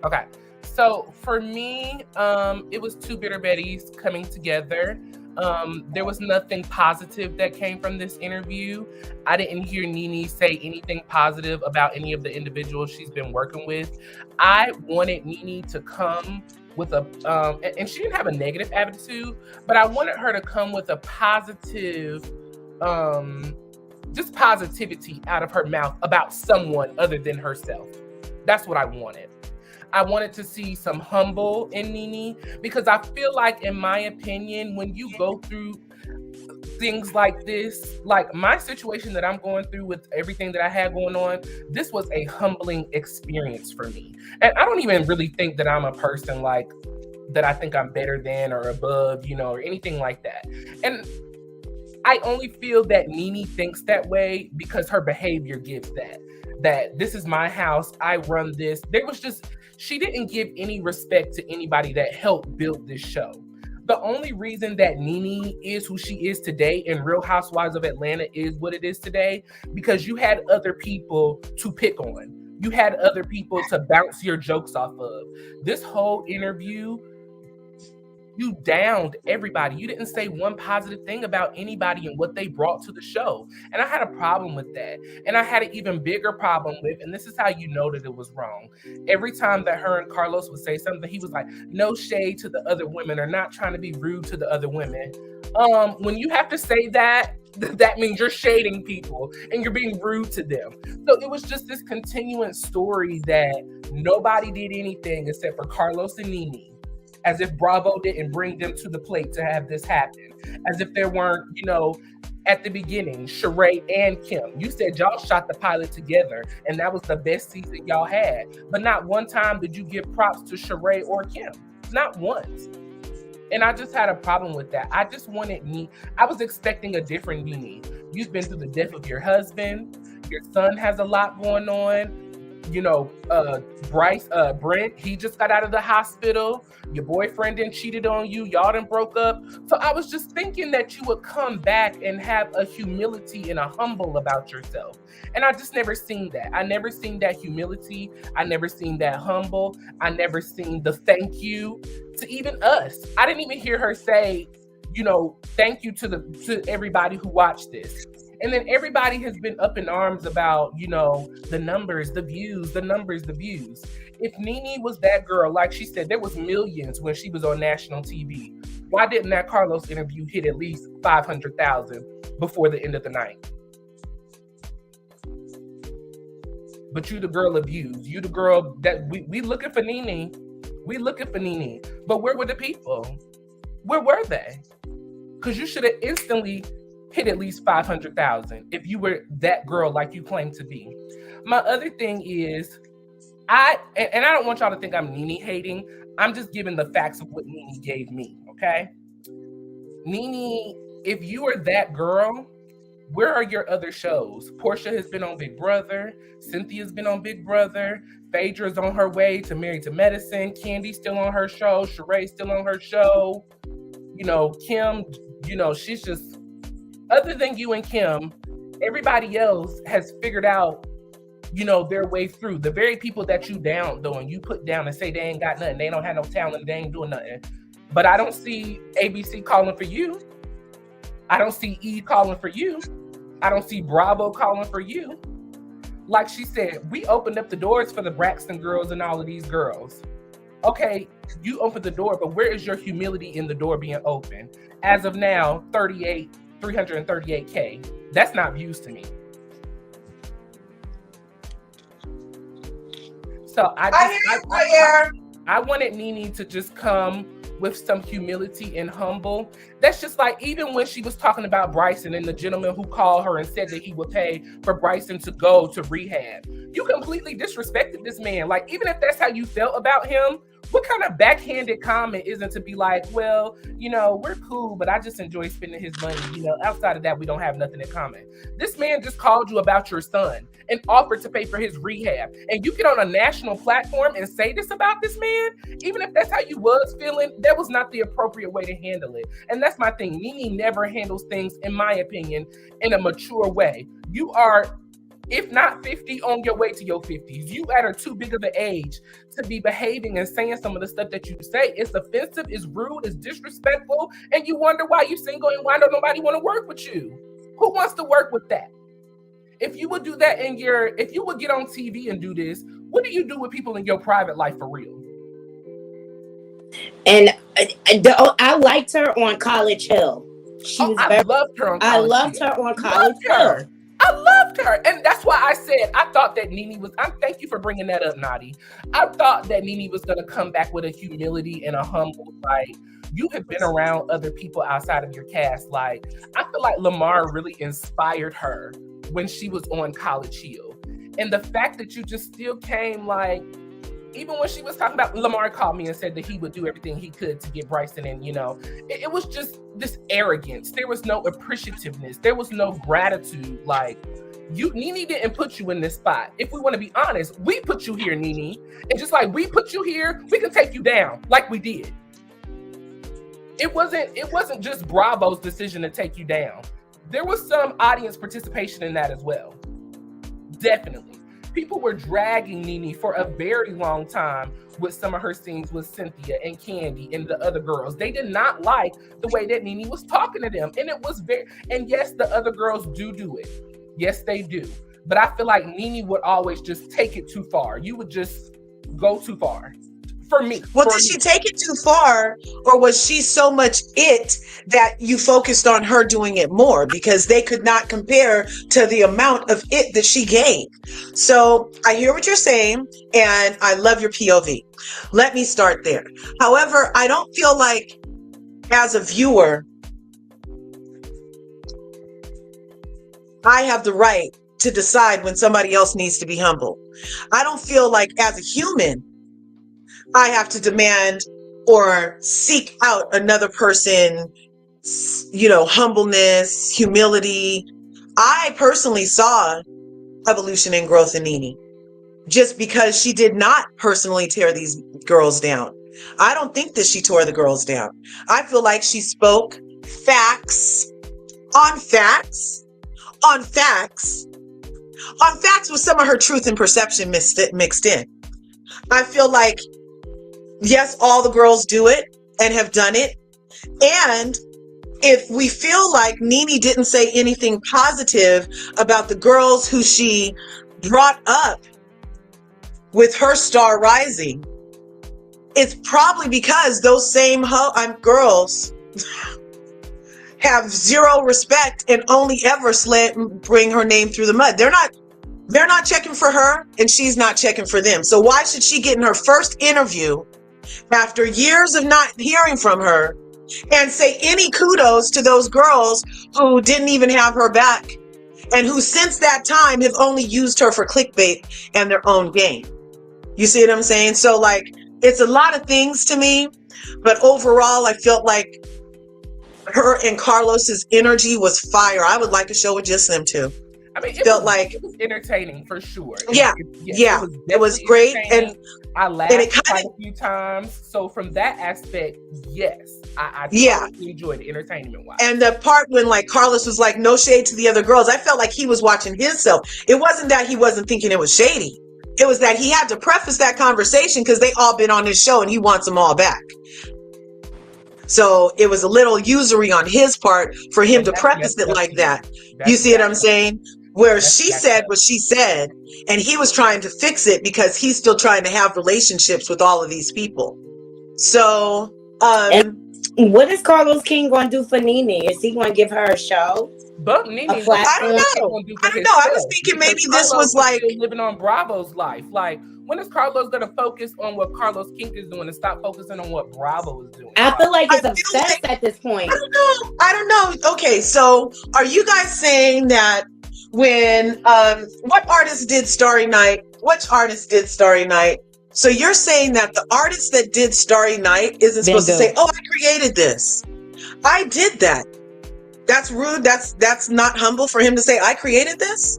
Okay. So for me, it was 2 bitter Bettys coming together. There was nothing positive that came from this interview. I didn't hear Nene say anything positive about any of the individuals she's been working with. I wanted Nene to come with and she didn't have a negative attitude, but I wanted her to come with a positive, just positivity out of her mouth about someone other than herself. That's what I wanted. I wanted to see some humble in Nene, because I feel like, in my opinion, when you go through things like this, like my situation that I'm going through with everything that I had going on, this was a humbling experience for me. And I don't even really think that I'm a person like that I think I'm better than or above, or anything like that. And I only feel that Nene thinks that way because her behavior gives that this is my house, I run this. She didn't give any respect to anybody that helped build this show. The only reason that Nene is who she is today and Real Housewives of Atlanta is what it is today, because you had other people to pick on. You had other people to bounce your jokes off of. This whole interview, you downed everybody. You didn't say one positive thing about anybody and what they brought to the show. And I had a problem with that. And I had an even bigger problem with, and this is how you know that it was wrong. Every time that her and Carlos would say something, he was like, no shade to the other women, or not trying to be rude to the other women. When you have to say that means you're shading people and you're being rude to them. So it was just this continuing story that nobody did anything except for Carlos and Nene. As if Bravo didn't bring them to the plate to have this happen. As if there weren't, at the beginning, Sheree and Kim. You said y'all shot the pilot together, and that was the best season y'all had. But not one time did you give props to Sheree or Kim. Not once. And I just had a problem with that. I just wanted I was expecting a different Nene. You've been through the death of your husband. Your son has a lot going on. Brent, he just got out of the hospital. Your boyfriend done cheated on you. Y'all done broke up. So I was just thinking that you would come back and have a humility and a humble about yourself. And I just never seen that. I never seen that humility. I never seen that humble. I never seen the thank you to even us. I didn't even hear her say, thank you to everybody who watched this. And then everybody has been up in arms about, you know, the numbers, the views, the numbers, the views. If Nene was that girl, like she said, there was millions when she was on national TV. Why didn't that Carlos interview hit at least 500,000 before the end of the night? But you the girl abused. You the girl that we looking for Nene. We looking for Nene. But where were the people? Where were they? Because you should have instantly hit at least 500,000 if you were that girl like you claim to be. My other thing is, I don't want y'all to think I'm Nene hating. I'm just giving the facts of what Nene gave me, okay? Nene, if you are that girl, where are your other shows? Portia has been on Big Brother. Cynthia's been on Big Brother. Phaedra's on her way to Married to Medicine. Candy's still on her show. Sheree's still on her show. You know, Kim, you know, she's just, other than you and Kim, everybody else has figured out, you know, their way through. The very people that you down, though, and you put down and say they ain't got nothing, they don't have no talent, they ain't doing nothing. But I don't see ABC calling for you. I don't see E calling for you. I don't see Bravo calling for you. Like she said, we opened up the doors for the Braxton girls and all of these girls. Okay, you opened the door, but where is your humility in the door being open? As of now, 338K. That's not views to me. So I wanted Nene to just come with some humility and humble. That's just like, even when she was talking about Bryson and the gentleman who called her and said that he would pay for Bryson to go to rehab. You completely disrespected this man. Like, even if that's how you felt about him, what kind of backhanded comment isn't to be like, well, you know, we're cool, but I just enjoy spending his money. You know, outside of that, we don't have nothing in common. This man just called you about your son and offered to pay for his rehab. And you get on a national platform and say this about this man, even if that's how you was feeling, that was not the appropriate way to handle it. And that's my thing. Nene never handles things, in my opinion, in a mature way. You are, if not 50, on your way to your 50s. You at a too big of an age to be behaving and saying some of the stuff that you say. It's offensive, it's rude, it's disrespectful, and you wonder why you single and why don't nobody want to work with you. Who wants to work with that? If you would do that if you would get on TV and do this, what do you do with people in your private life for real? And I liked her on College Hill. I loved her on College Hill. I loved her. And that's why I said, I thought that Nene was, thank you for bringing that up, Nadi. I thought that Nene was going to come back with a humility and a humble, like, you have been around other people outside of your cast. Like, I feel like Lamar really inspired her when she was on College Hill. And the fact that you just still came, like, even when she was talking about, Lamar called me and said that he would do everything he could to get Bryson, and, you know, it was just this arrogance. There was no appreciativeness. There was no gratitude. Like, Nene didn't put you in this spot. If we want to be honest, we put you here, Nene. And just like we put you here, we can take you down like we did. It wasn't just Bravo's decision to take you down. There was some audience participation in that as well. Definitely. People were dragging Nene for a very long time with some of her scenes with Cynthia and Candy and the other girls. They did not like the way that Nene was talking to them. And it was and yes, the other girls do it. Yes, they do. But I feel like Nene would always just take it too far. You would just go too far. For me. Well, did she take it too far, or was she so much it that you focused on her doing it more? Because they could not compare to the amount of it that she gave. So I hear what you're saying, and I love your POV. Let me start there. However, I don't feel like, as a viewer, I have the right to decide when somebody else needs to be humble. I don't feel like, as a human, I have to demand or seek out another person, you know, humbleness, humility. I personally saw evolution and growth in Nene just because she did not personally tear these girls down. I don't think that she tore the girls down. I feel like she spoke facts on facts on facts on facts with some of her truth and perception mixed in. I feel like, yes, all the girls do it and have done it. And if we feel like Nene didn't say anything positive about the girls who she brought up with her star rising, it's probably because those same girls have zero respect and only ever bring her name through the mud. They're not checking for her, and she's not checking for them. So why should she get in her first interview after years of not hearing from her and say any kudos to those girls who didn't even have her back and who since that time have only used her for clickbait and their own game? You see what I'm saying? So like, it's a lot of things to me, but overall I felt like her and Carlos's energy was fire. I would like a show with just them two. I mean, it was entertaining for sure. It was great, and I laughed quite a few times. So from that aspect, yes, I totally enjoyed it entertainment wise. And the part when like Carlos was like, no shade to the other girls, I felt like he was watching himself. It wasn't that he wasn't thinking it was shady. It was that he had to preface that conversation because they all been on his show and he wants them all back. So it was a little usury on his part for him to preface it like that. You see what I'm saying? Where she said what she said, and he was trying to fix it because he's still trying to have relationships with all of these people. So, what is Carlos King going to do for Nene? Is he going to give her a show? But Nene, I don't know. I was thinking maybe this was like living on Bravo's life. Like, when is Carlos going to focus on what Carlos King is doing and stop focusing on what Bravo is doing? I feel like it's obsessed at this point. I don't know. Okay, so are you guys saying that when what artist did Starry Night? Which artist did Starry Night? So you're saying that the artist that did Starry Night isn't supposed to say, "Oh, I created this. I did that." That's rude. That's not humble for him to say, "I created this,"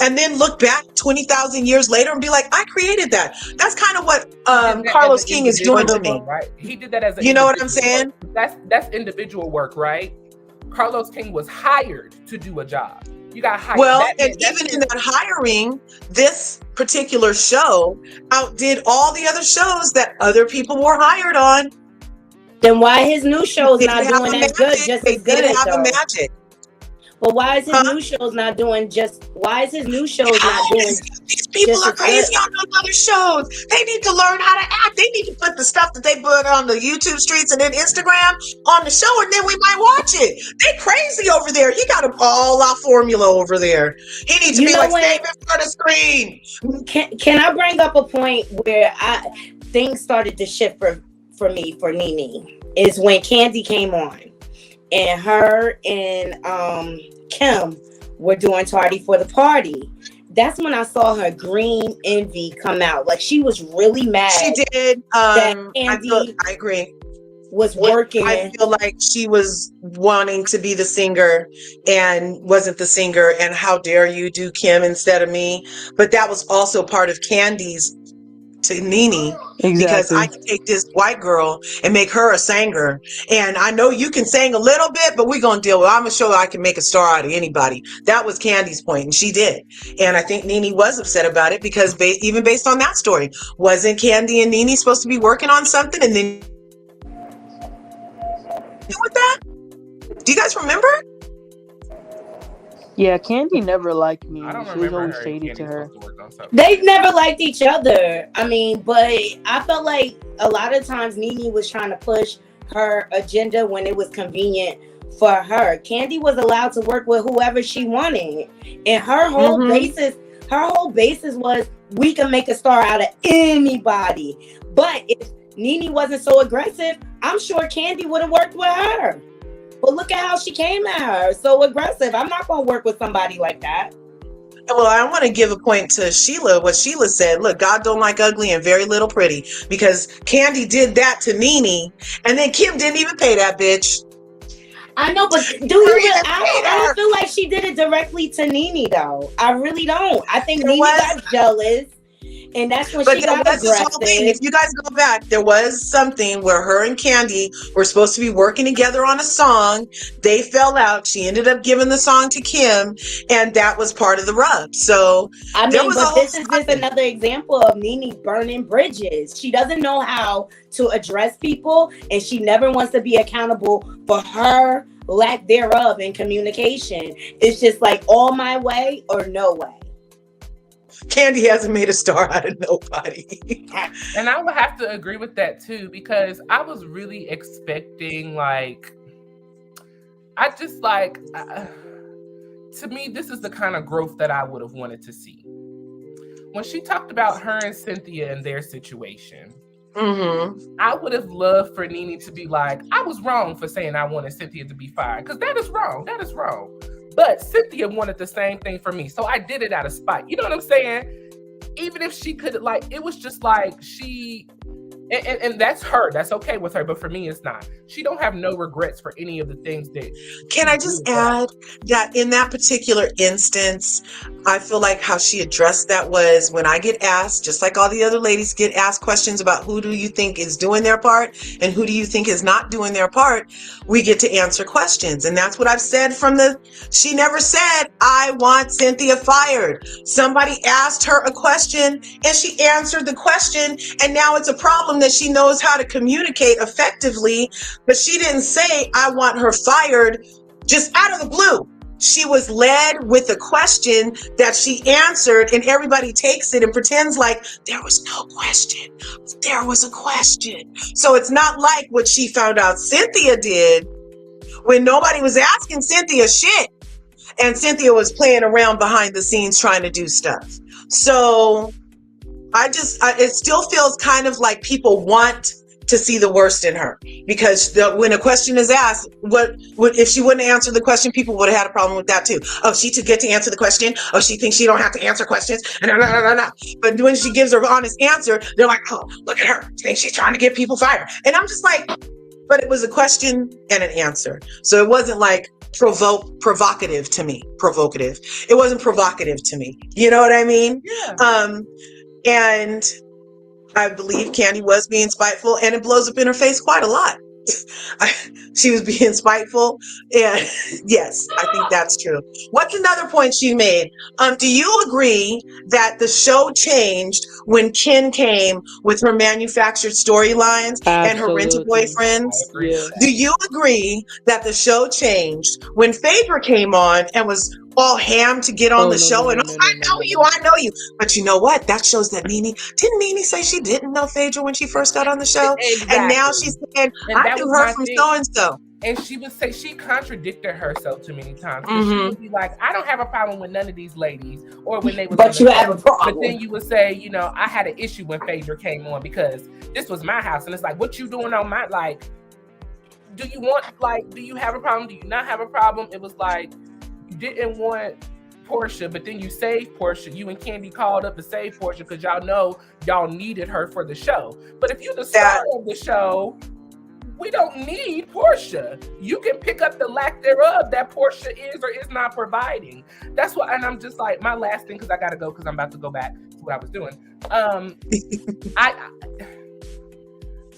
and then look back 20,000 years later and be like, "I created that." That's kind of what Carlos King is doing to me. Right? He did that as a you know what I'm saying? That's individual work, right? Carlos King was hired to do a job. You got hired. Well, and even in that hiring, this particular show outdid all the other shows that other people were hired on. Then why his new show's not doing as good? Just as good as a magic. But why is his new shows not doing just? Why is his new shows not doing? These people are crazy on those other shows. They need to learn how to act. They need to put the stuff that they put on the YouTube streets and then Instagram on the show, and then we might watch it. They crazy over there. He got all our formula over there. He needs to be like, save it for the screen. Can I bring up a point where things started to shift for me for Nene is when Candy came on. And her and Kim were doing Tardy for the Party. That's when I saw her green envy come out. Like, she was really mad. She did. That Candy I agree. Was working. I feel like she was wanting to be the singer and wasn't the singer. And how dare you do Kim instead of me? But that was also part of Candy's to Nene, because I can take this white girl and make her a singer, and I know you can sing a little bit, but we're gonna deal with. I'm gonna show I can make a star out of anybody. That was Candy's point, and she did. And I think Nene was upset about it because even based on that story, wasn't Candy and Nene supposed to be working on something, and then with that? Do you guys remember? Yeah, Candy never liked me. I don't she was always her shady to her. They've never liked each other. I mean, but I felt like a lot of times Nene was trying to push her agenda when it was convenient for her. Candy was allowed to work with whoever she wanted. And her whole basis was, we can make a star out of anybody. But if Nene wasn't so aggressive, I'm sure Candy would have worked with her. But look at how she came at her, so aggressive. I'm not going to work with somebody like that. Well, I want to give a point to Sheila. What Sheila said, look, God don't like ugly and very little pretty, because Candy did that to Nene, and then Kim didn't even pay that bitch. I know, but I don't feel like she did it directly to Nene, though. I really don't. I think Nene got jealous. And that's when she got aggressive. This whole thing. If you guys go back, there was something where her and Candy were supposed to be working together on a song. They fell out. She ended up giving the song to Kim, and that was part of the rub. So I mean, but this is just another example of Nene burning bridges. She doesn't know how to address people, and she never wants to be accountable for her lack thereof in communication. It's just like all my way or no way. Candy hasn't made a star out of nobody. And I would have to agree with that too, because I was really expecting, like, to me, this is the kind of growth that I would have wanted to see. When she talked about her and Cynthia and their situation, I would have loved for Nene to be like, I was wrong for saying I wanted Cynthia to be fired, because that is wrong. That is wrong. But Cynthia wanted the same thing for me, so I did it out of spite. You know what I'm saying? Even if she could, like, it was just like she, and that's her. That's okay with her, but for me, it's not. She don't have no regrets for any of the things that. Can I just add that in that particular instance, I feel like how she addressed that was, when I get asked, just like all the other ladies get asked questions about who do you think is doing their part and who do you think is not doing their part, we get to answer questions. And that's what I've said she never said, I want Cynthia fired. Somebody asked her a question and she answered the question, and now it's a problem that she knows how to communicate effectively, but she didn't say, I want her fired just out of the blue. She was led with a question that she answered, and everybody takes it and pretends like there was no question. There was a question. So it's not like what she found out Cynthia did when nobody was asking Cynthia shit, and Cynthia was playing around behind the scenes trying to do stuff. So it still feels kind of like people want to see the worst in her, because when a question is asked, what if she wouldn't answer the question, people would have had a problem with that too. Oh, she to get to answer the question. Oh, she thinks she don't have to answer questions. But when she gives her honest answer, they're like, oh, look at her. She thinks she's trying to get people fired. And I'm just like, but it was a question and an answer. So it wasn't like provocative to me. It wasn't provocative to me. You know what I mean? Yeah. And I believe Candy was being spiteful, and it blows up in her face quite a lot. She was being spiteful, and yes, I think that's true. What's another point she made? Do you agree that the show changed when Ken came with her manufactured storylines and her rented boyfriends? Yeah. Do you agree that the show changed when Phaedra came on and was all ham to get on the show? I know you. But you know what? That shows that didn't Nene say she didn't know Phaedra when she first got on the show? Exactly. And now she's saying, I knew her from so-and-so. And she would say, she contradicted herself too many times. She would be like, I don't have a problem with none of these ladies, or when they were. But you have a problem. But then you would say, you know, I had an issue when Phaedra came on because this was my house, and it's like, what you doing on my, like, do you have a problem? Do you not have a problem? It was like, you didn't want Portia, but then you saved Portia. You and Candy called up to save Portia because y'all know y'all needed her for the show. But if you're the star of the show, we don't need Portia. You can pick up the lack thereof that Portia is or is not providing. That's what, and I'm just like, my last thing, because I gotta go, because I'm about to go back to what I was doing.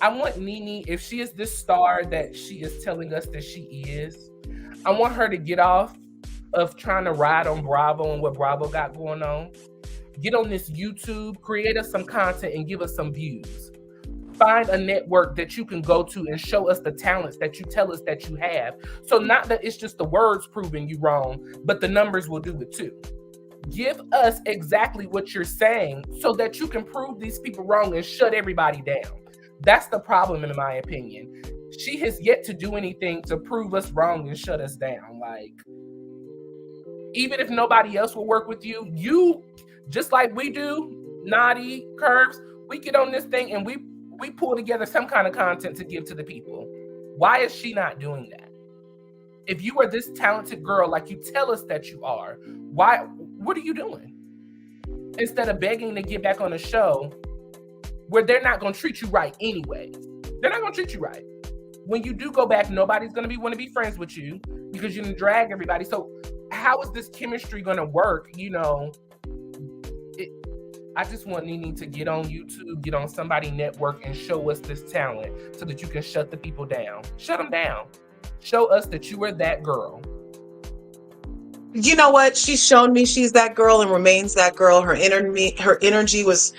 I want Nene, if she is this star that she is telling us that she is, I want her to get off of trying to ride on Bravo and what Bravo got going on. Get on this YouTube, create us some content, and give us some views. Find a network that you can go to and show us the talents that you tell us that you have. So not that it's just the words proving you wrong, but the numbers will do it too. Give us exactly what you're saying so that you can prove these people wrong and shut everybody down. That's the problem, in my opinion. She has yet to do anything to prove us wrong and shut us down. Like, even if nobody else will work with you, just like we do, Naughty, Curves, we get on this thing and we pull together some kind of content to give to the people. Why is she not doing that? If you are this talented girl, like you tell us that you are, what are you doing? Instead of begging to get back on a show where they're not going to treat you right anyway. They're not going to treat you right. When you do go back, nobody's going to want to be friends with you because you're going to drag everybody. So how is this chemistry going to work? You know, I just want Nene to get on YouTube, get on somebody network, and show us this talent so that you can shut the people down. Shut them down. Show us that you are that girl. You know what? She's shown me she's that girl and remains that girl. Her energy was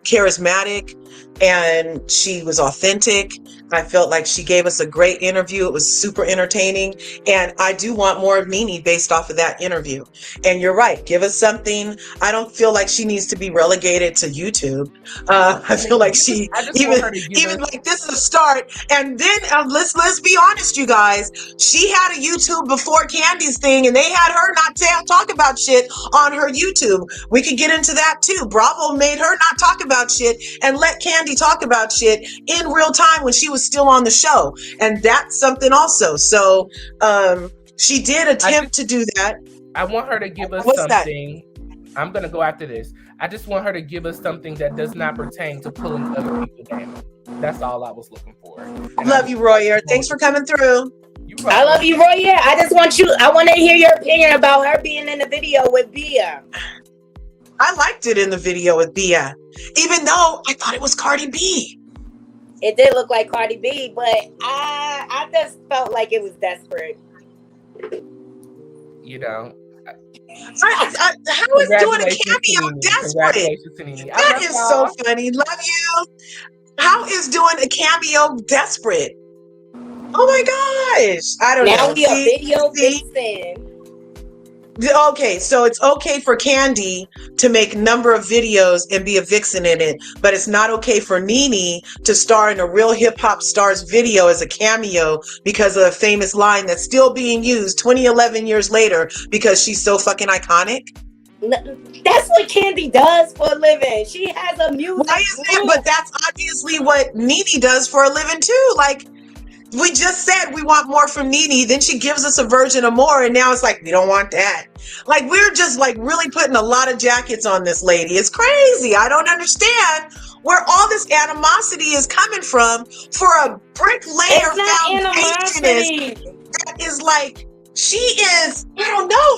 charismatic. and she was authentic. I felt like she gave us a great interview. It was super entertaining. And I do want more of Nene based off of that interview. And you're right. Give us something. I don't feel like she needs to be relegated to YouTube. I feel like she, I just even want her to give us- like this is a start. And then let's be honest, you guys. She had a YouTube before Candy's thing, and they had her not talk about shit on her YouTube. We could get into that too. Bravo made her not talk about shit and let Candy talk about shit in real time when she was still on the show. And that's something also. So she did attempt to do that. I want her to give us What's something. I'm going to go after this. I just want her to give us something that does not pertain to pulling other people down. That's all I was looking for. And love you, Royer. Thanks for coming through. I love you, Royer. I want to hear your opinion about her being in the video with Bia. I liked it in the video with Bia, even though I thought it was Cardi B. It did look like Cardi B, but I just felt like it was desperate. You know. How is doing a cameo desperate? That is so funny. Love you. How is doing a cameo desperate? Oh my gosh. I don't know. Now we are video vixen. Okay, so it's okay for Candy to make a number of videos and be a vixen in it, but it's not okay for Nene to star in a real hip-hop star's video as a cameo because of a famous line that's still being used 11 years later because she's so fucking iconic. That's what Candy does for a living. She has a music group. But that's obviously what Nene does for a living too. Like, we just said we want more from Nene, then she gives us a version of more, and now it's like, we don't want that. Like, we're just like really putting a lot of jackets on this lady. It's crazy. I don't understand where all this animosity is coming from for a bricklayer foundationist that is like, she is, I don't know,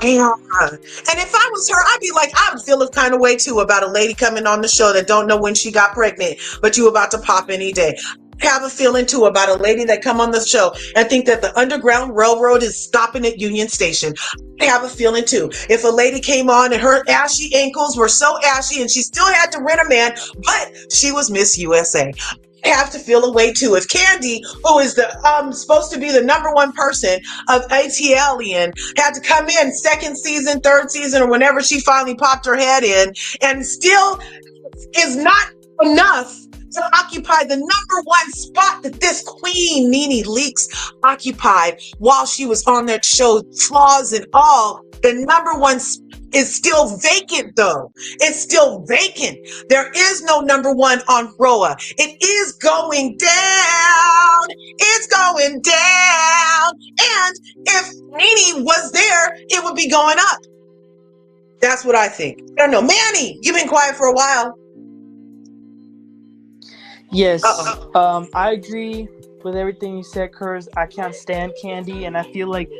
and if I was her, I'd be like, I would feel a kind of way too about a lady coming on the show that don't know when she got pregnant, but you about to pop any day. Have a feeling too about a lady that come on the show and think that the Underground Railroad is stopping at Union Station. I have a feeling too. If a lady came on and her ashy ankles were so ashy and she still had to rent a man, but she was Miss USA. I have to feel a way too. If Candy, who is the supposed to be the number one person of ATLian, had to come in second season, third season, or whenever she finally popped her head in, and still is not enough to occupy the number one spot that this queen, Nene Leakes, occupied while she was on that show, flaws and all. The number one is still vacant, though. It's still vacant. There is no number one on RHOA. It is going down. It's going down. And if Nene was there, it would be going up. That's what I think. I don't know. Manny, you've been quiet for a while. Yes, I agree with everything you said, Curves. I can't stand Candy, and I feel like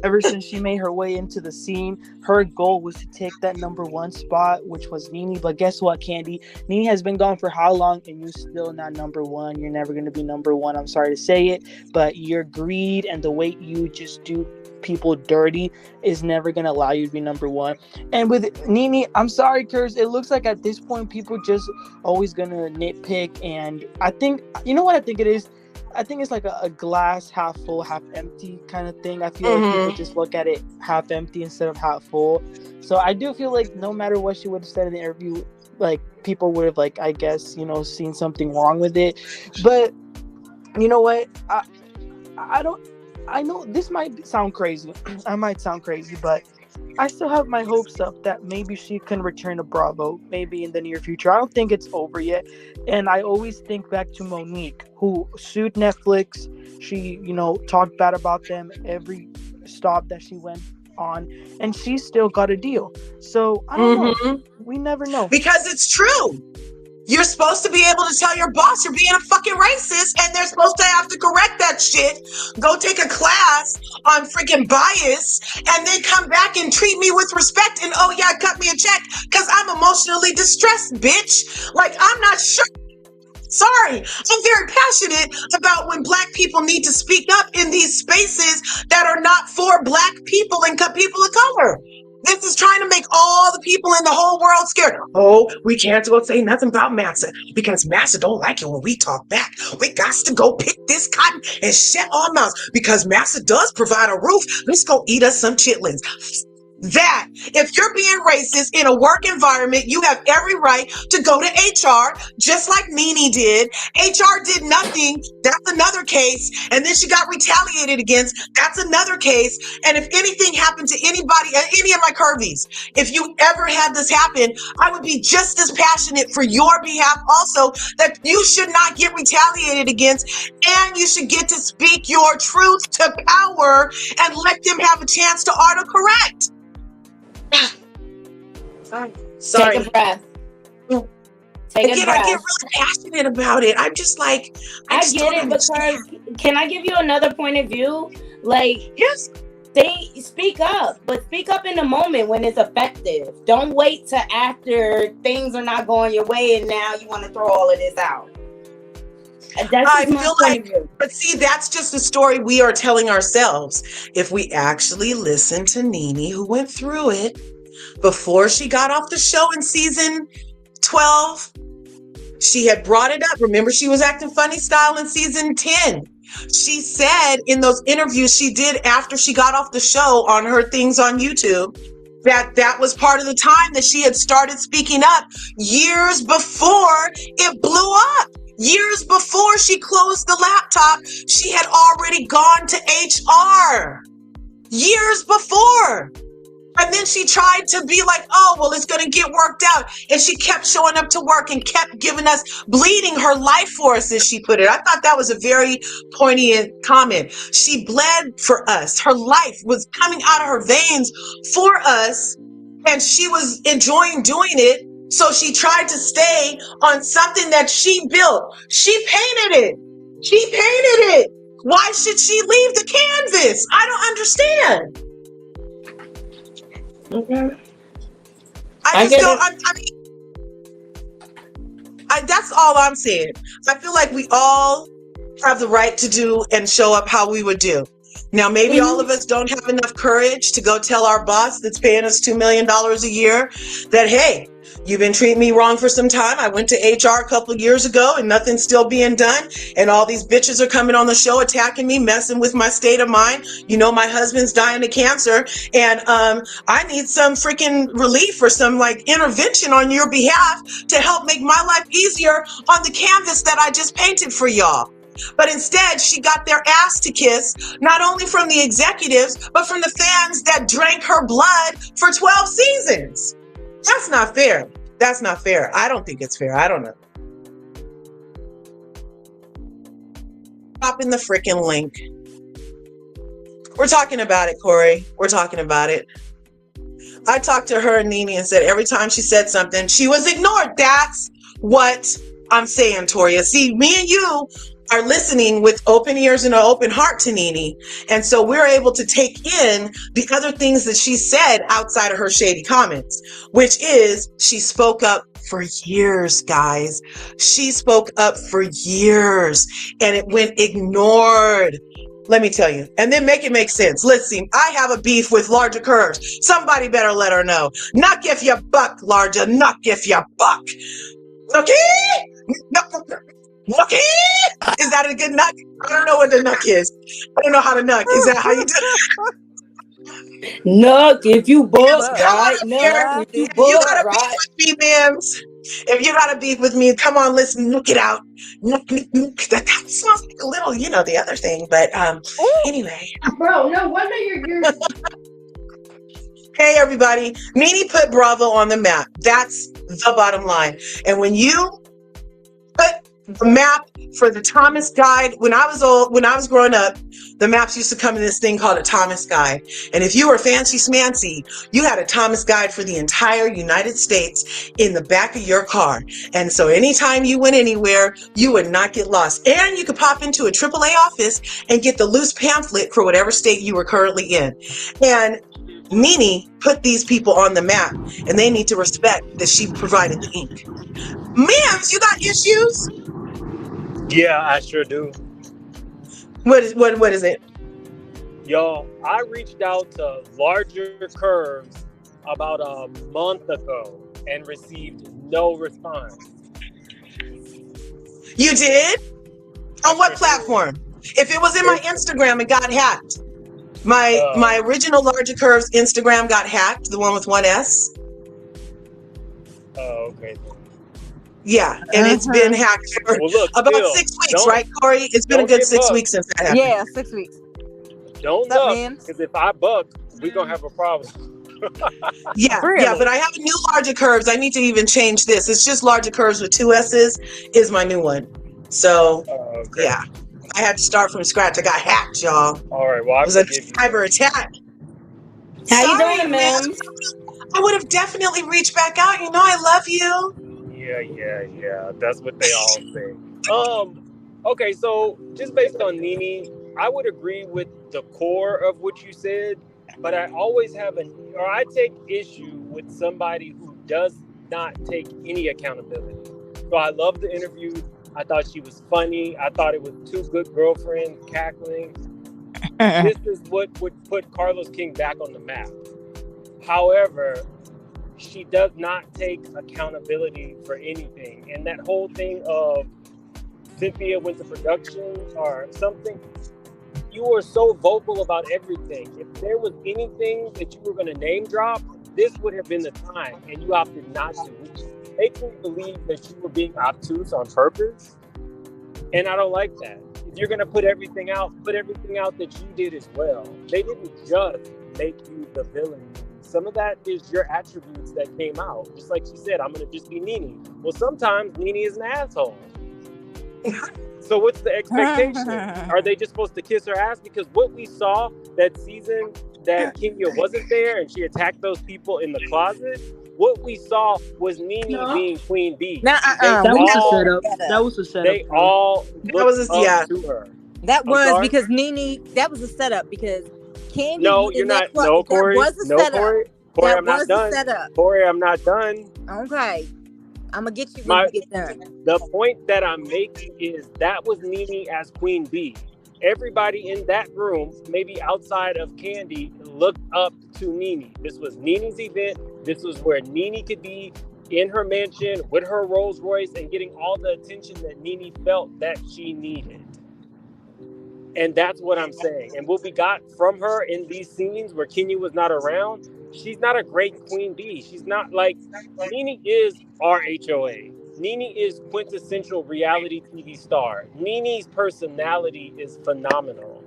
ever since she made her way into the scene, her goal was to take that number one spot, which was Nene. But guess what, Candy? Nene has been gone for how long, and you're still not number one. You're never going to be number one. I'm sorry to say it, but your greed and the way you just do people dirty is never going to allow you to be number one. And with Nene, I'm sorry, Curves, it looks like at this point people just always going to nitpick. And I think, you know what I think it is? I think it's like a glass half full, half empty kind of thing. I feel like people just look at it half empty instead of half full. So I do feel like no matter what she would have said in the interview, like people would have, like, I guess, you know, seen something wrong with it. But you know what? I know this might sound crazy. I might sound crazy, but I still have my hopes up that maybe she can return to Bravo, maybe in the near future. I don't think it's over yet. And I always think back to Monique, who sued Netflix. She, you know, talked bad about them every stop that she went on, and she still got a deal. So I don't know. We never know. Because it's true. You're supposed to be able to tell your boss you're being a fucking racist, and they're supposed to have to correct that shit, go take a class on freaking bias, and then come back and treat me with respect and, oh yeah, cut me a check because I'm emotionally distressed, bitch. Like, I'm not sure. Sorry, I'm very passionate about when Black people need to speak up in these spaces that are not for Black people and people of color. This is trying to make all the people in the whole world scared. Oh, we can't go say nothing about Massa because Massa don't like it when we talk back. We got to go pick this cotton and shut our mouths because Massa does provide a roof. Let's go eat us some chitlins. That if you're being racist in a work environment, you have every right to go to HR, just like Nene did. HR did nothing. That's another case. And then she got retaliated against. That's another case. And if anything happened to anybody, any of my curvies, if you ever had this happen, I would be just as passionate for your behalf also, that you should not get retaliated against, and you should get to speak your truth to power and let them have a chance to autocorrect. Sorry. Take a breath. Again, I get really passionate about it. I'm just like, I get it because can I give you another point of view? Like, yes, they speak up, but speak up in the moment when it's effective. Don't wait till after things are not going your way and now you want to throw all of this out. That's I feel like, but see, that's just a story we are telling ourselves. If we actually listen to Nene, who went through it before she got off the show in season 12, she had brought it up. Remember, she was acting funny style in season 10. She said in those interviews she did after she got off the show on her things on YouTube, that was part of the time that she had started speaking up years before it blew up. Years before she closed the laptop, she had already gone to HR. Years before. And then she tried to be like, oh, well, it's going to get worked out. And she kept showing up to work and kept giving us, bleeding her life force, as she put it. I thought that was a very poignant comment. She bled for us. Her life was coming out of her veins for us. And she was enjoying doing it. So she tried to stay on something that she built. She painted it. She painted it. Why should she leave the canvas? I don't understand. Mm-hmm. I just don't. That's all I'm saying. I feel like we all have the right to do and show up how we would do. Now, maybe all of us don't have enough courage to go tell our boss that's paying us $2 million a year that, hey, you've been treating me wrong for some time. I went to HR a couple of years ago and nothing's still being done. And all these bitches are coming on the show attacking me, messing with my state of mind. You know, my husband's dying of cancer and I need some freaking relief or some like intervention on your behalf to help make my life easier on the canvas that I just painted for y'all. But instead, she got their ass to kiss, not only from the executives, but from the fans that drank her blood for 12 seasons. That's not fair. That's not fair. I don't think it's fair. I don't know. Pop in the freaking link. We're talking about it, Corey. We're talking about it. I talked to her and Nene and said every time she said something, she was ignored. That's what I'm saying, Toria. See, me and you are listening with open ears and an open heart to Nene. And so we're able to take in the other things that she said outside of her shady comments, which is she spoke up for years, guys. She spoke up for years and it went ignored. Let me tell you, and then make it make sense. Let's see. I have a beef with LRGA Curves. Somebody better let her know. Knock if you buck, LRGA. Knock if you buck. Okay? Nucky? Is that a good nuck? I don't know what the nuck is. I don't know how to nuck. Is that how you do it? Nuck if you buck, right? Nuck if you If buck, you got a right? beef with me, ma'ams. If you got a beef with me, come on, let's nuke it out. Nuck, nuck, nuck. That sounds like a little, you know, the other thing. But anyway. Bro, no wonder you're Hey, everybody. Nene put Bravo on the map. That's the bottom line. And when you put the map for the Thomas Guide, when I was growing up, the maps used to come in this thing called a Thomas Guide. And if you were fancy smancy, you had a Thomas Guide for the entire United States in the back of your car. And so anytime you went anywhere, you would not get lost. And you could pop into a AAA office and get the loose pamphlet for whatever state you were currently in. And Nene put these people on the map, and they need to respect that she provided the ink. Ma'ams, you got issues? Yeah, I sure do. What is it? Yo, I reached out to LRGA Curves about a month ago and received no response. You did? On what sure did. platform? If it was in my Instagram, it got hacked. My original LRGA Curves Instagram got hacked, the one with one S. Oh, okay. Yeah, and it's been hacked for about still, 6 weeks, right, Corey? It's been a good 6 weeks since that happened. Yeah, 6 weeks. Don't What's up, buck, man? because if I buck, we're going to have a problem. Yeah, Really? yeah, but I have a new LRGA Curves. I need to even change this. It's just LRGA Curves with 2 S's is my new one. So, Okay. yeah, I had to start from scratch. I got hacked, y'all. All right, well, It was a cyber attack. How you Sorry, doing, man. Mims? I would have definitely reached back out. You know, I love you. Yeah. That's what they all say. Okay, so just based on Nene, I would agree with the core of what you said, but I always I take issue with somebody who does not take any accountability. So I love the interview. I thought she was funny. I thought it was two good girlfriends cackling. This is what would put Carlos King back on the map. However, she does not take accountability for anything. And that whole thing of Cynthia went to production or something, you were so vocal about everything. If there was anything that you were going to name drop, this would have been the time, and you opted not to, which makes me believe that you were being obtuse on purpose. And I don't like that. If you're going to put everything out that you did as well. They didn't just make you the villain. Some of that is your attributes that came out. Just like she said, I'm going to just be Nene. Well, sometimes Nene is an asshole. So what's the expectation? Are they just supposed to kiss her ass? Because what we saw that season that Kenya wasn't there and she attacked those people in the closet, what we saw was Nene being Queen Bee. That was a setup. That was a setup. They all looked up to her. That was because Nene, that was a setup because Candy. No, you're not. No, Corey. Corey, I'm not done. Corey, I'm not done. Okay. I'm going to get you when you get done. The point that I'm making is that was Nene as Queen Bee. Everybody in that room, maybe outside of Candy, looked up to Nene. This was Nene's event. This was where Nene could be in her mansion with her Rolls Royce and getting all the attention that Nene felt that she needed. And that's what I'm saying. And what we got from her in these scenes where Kenya was not around, she's not a great Queen Bee. She's not like, Nene is RHOA. Nene is quintessential reality TV star. Nene's personality is phenomenal.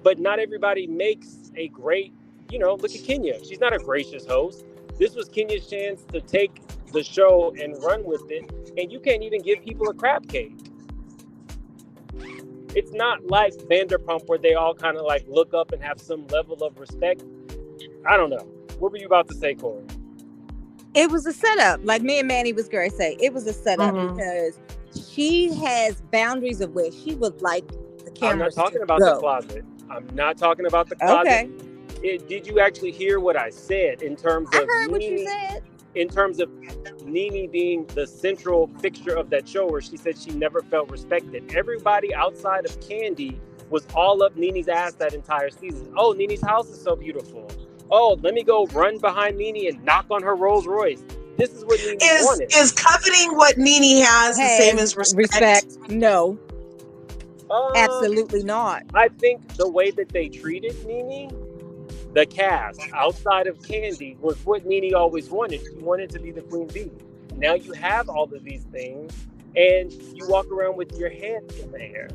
But not everybody makes a great, look at Kenya. She's not a gracious host. This was Kenya's chance to take the show and run with it. And you can't even give people a crab cake. It's not like Vanderpump where they all kind of like look up and have some level of respect. I don't know. What were you about to say, Corey? It was a setup. Like me and Manny was going to say, it was a setup because she has boundaries of where she would like the camera. I'm not talking about the closet. I'm not talking about the closet. Okay. Did you actually hear what I said in terms of I heard what you said. In terms of Nene being the central fixture of that show where she said she never felt respected. Everybody outside of Candy was all up Nene's ass that entire season. Oh, Nene's house is so beautiful. Oh, let me go run behind Nene and knock on her Rolls Royce. This is what Nene wanted. Is coveting what Nene has the same as respect? No. Absolutely not. I think the way that they treated Nene, the cast outside of Candy, was what Nene always wanted. She wanted to be the Queen Bee. Now you have all of these things and you walk around with your hands in the air.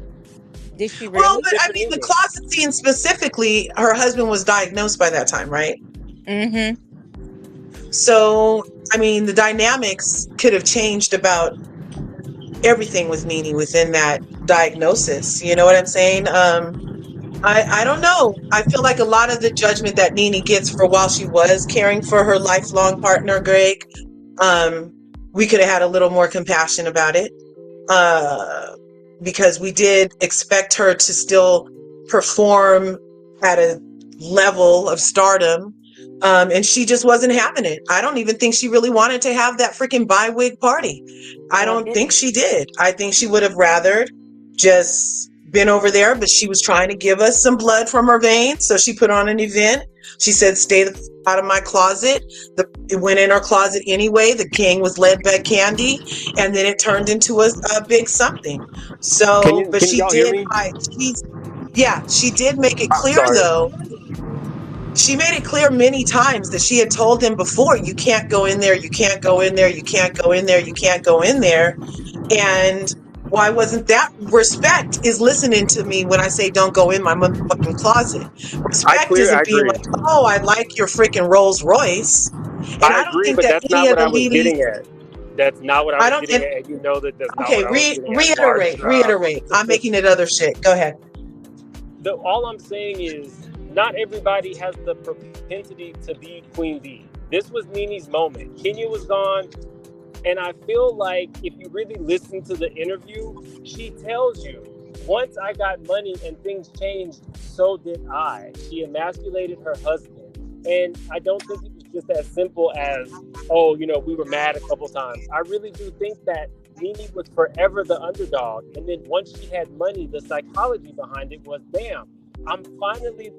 Did she really? Well, but I mean, the closet scene specifically, her husband was diagnosed by that time, right? Mm-hmm. So, I mean, the dynamics could have changed about everything with Nene within that diagnosis. You know what I'm saying? I don't know. I feel like a lot of the judgment that Nene gets for while she was caring for her lifelong partner, Greg, we could have had a little more compassion about it. Because we did expect her to still perform at a level of stardom. And she just wasn't having it. I don't even think she really wanted to have that freaking bi-wig party. I don't think she did. I think she would have rather just been over there, but she was trying to give us some blood from her veins. So she put on an event She said, stay out of my closet. It went in her closet anyway. The king was led by Candy, and then it turned into a big something. So, but Can she y'all hear did me? she did make it I'm clear sorry. though. She made it clear many times that she had told him before, you can't go in there, you can't go in there, you can't go in there, you can't go in there. And why wasn't that? Respect is listening to me when I say don't go in my motherfucking closet. Respect I isn't being agree. like, oh, I like your freaking Rolls Royce. And I I don't agree, think but that that's any not of what the I was ladies, getting at. That's not what I I was don't, getting and at, and you know that that's not okay, what I was getting at, reiterate, Large. I'm making it other shit. Go ahead. All I'm saying is not everybody has the propensity to be Queen Bee. This was Nene's moment. Kenya was gone. And I feel like if you really listen to the interview, she tells you, once I got money and things changed, so did I. She emasculated her husband. And I don't think it was just as simple as, oh, you know, we were mad a couple times. I really do think that Nene was forever the underdog. And then once she had money, the psychology behind it was, damn, I'm finally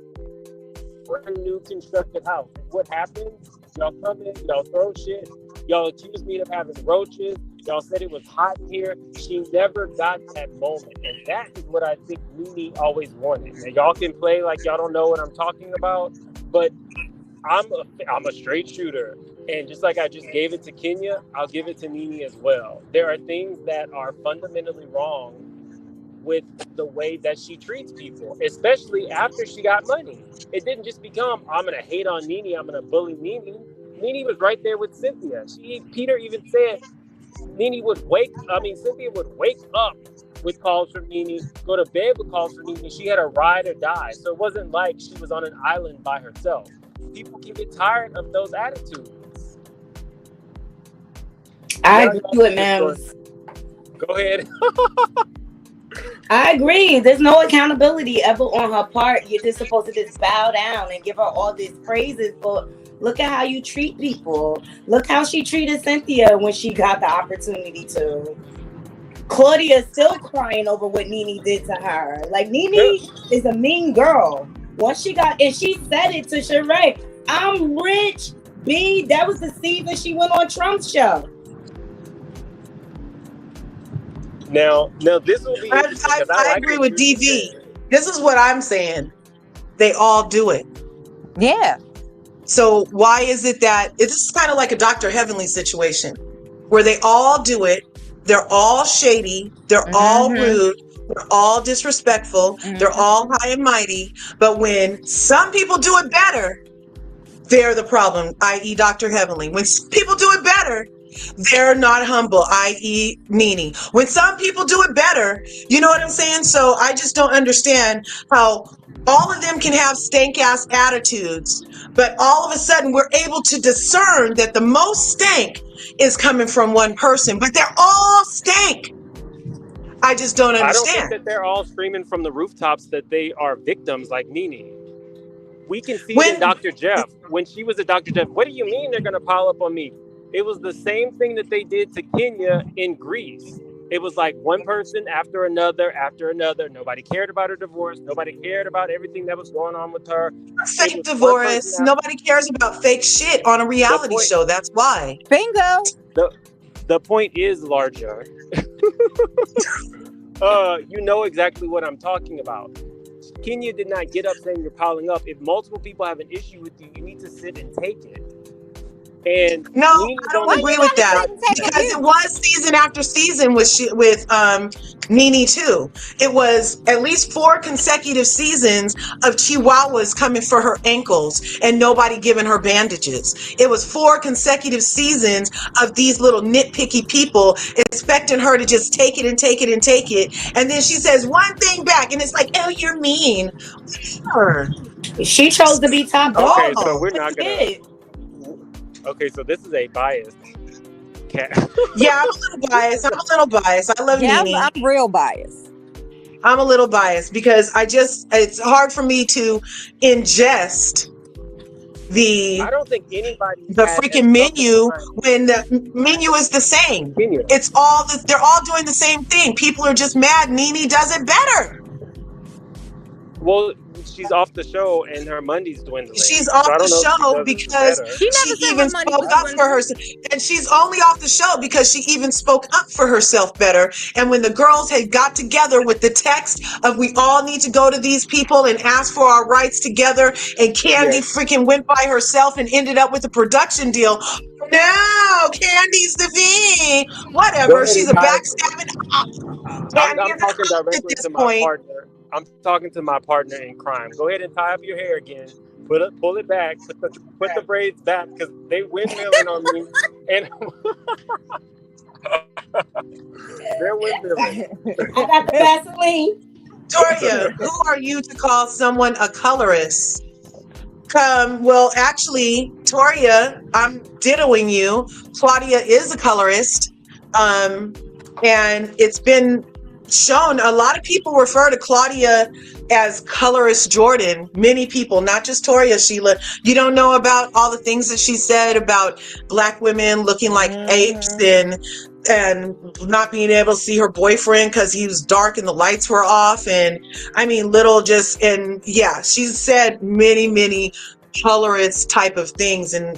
brand new constructed house. And what happens? Y'all come in, y'all throw shit. Y'all accused me of having roaches. Y'all said it was hot in here. She never got that moment. And that is what I think Nene always wanted. Now, y'all can play like y'all don't know what I'm talking about, but I'm a straight shooter. And just like I just gave it to Kenya, I'll give it to Nene as well. There are things that are fundamentally wrong with the way that she treats people, especially after she got money. It didn't just become, I'm going to hate on Nene, I'm going to bully Nene. Nene was right there with Cynthia. Peter even said Cynthia would wake up with calls from Nene, go to bed with calls from Nene. She had a ride or die. So it wasn't like she was on an island by herself. People can get tired of those attitudes. I agree with Mims. Go ahead. I agree. There's no accountability ever on her part. You're just supposed to just bow down and give her all these praises, but look at how you treat people. Look how she treated Cynthia when she got the opportunity to. Claudia is still crying over what Nene did to her. Like, Nene is a mean girl. Once she got, and she said it to Sheree, I'm rich, B. That was the season she went on Trump's show. Now this will be interesting because I like agree with DV. This is what I'm saying. They all do it. Yeah. So why is it that it's kind of like a Dr. Heavenly situation where they all do it? They're all shady. They're all rude. They're all disrespectful. They're all high and mighty. But when some people do it better, they're the problem, i.e. Dr. Heavenly. When people do it better, they're not humble, i.e. Nene. When some people do it better, you know what I'm saying? So I just don't understand how all of them can have stank-ass attitudes, but all of a sudden we're able to discern that the most stank is coming from one person, but they're all stank. I just don't understand. I don't think that they're all screaming from the rooftops that they are victims like Nene. We can see it in Dr. Jeff. When she was at Dr. Jeff, what do you mean they're going to pile up on me? It was the same thing that they did to Kenya in Greece. It was like one person after another. Nobody cared about her divorce. Nobody cared about everything that was going on with her. Fake divorce. Nobody cares about fake shit on a reality show. That's why. Bingo. The point is, Larja, you know exactly what I'm talking about. Kenya did not get up saying you're piling up. If multiple people have an issue with you, you need to sit and take it. And no, I don't agree with that because it was season after season with Nene too. It was at least 4 consecutive seasons of Chihuahuas coming for her ankles and nobody giving her bandages. It was 4 consecutive seasons of these little nitpicky people expecting her to just take it and take it and take it. And then she says one thing back and it's like, oh, you're mean. Sure. She chose to be top dog. Okay, so we're not gonna. Okay, so this is a biased cat. Yeah, I'm a little biased. I love Nene. I'm real biased. I'm a little biased because it's hard for me to ingest I don't think anybody the freaking menu when the menu is the same. It's they're all doing the same thing. People are just mad. Nene does it better. Well, she's off the show and her money's dwindling. She's off so I the don't know if she show does it because better. She she never said even her money spoke was up for dwindling. herself. And she's only off the show because she even spoke up for herself better. And when the girls had got together with the text of we all need to go to these people and ask for our rights together, and Candy Yes. freaking went by herself and ended up with a production deal. No, Candy's the V. Go Whatever. ahead She's and a type. backstabbing op. Candy I'm is an talking op at directly this to my point. partner. I'm talking to my partner in crime. Go ahead and tie up your hair again. Pull it back. Put the braids back because they windmilling on me, and they're windmilling. I got the Vaseline. Toria, who are you to call someone a colorist? Well, actually, Toria, I'm dittoing you. Claudia is a colorist. And it's been shown, a lot of people refer to Claudia as colorist Jordan. Many people, not just Toria, Sheila. You don't know about all the things that she said about Black women looking like apes and not being able to see her boyfriend because he was dark and the lights were off. And I mean, she said many colorist type of things. And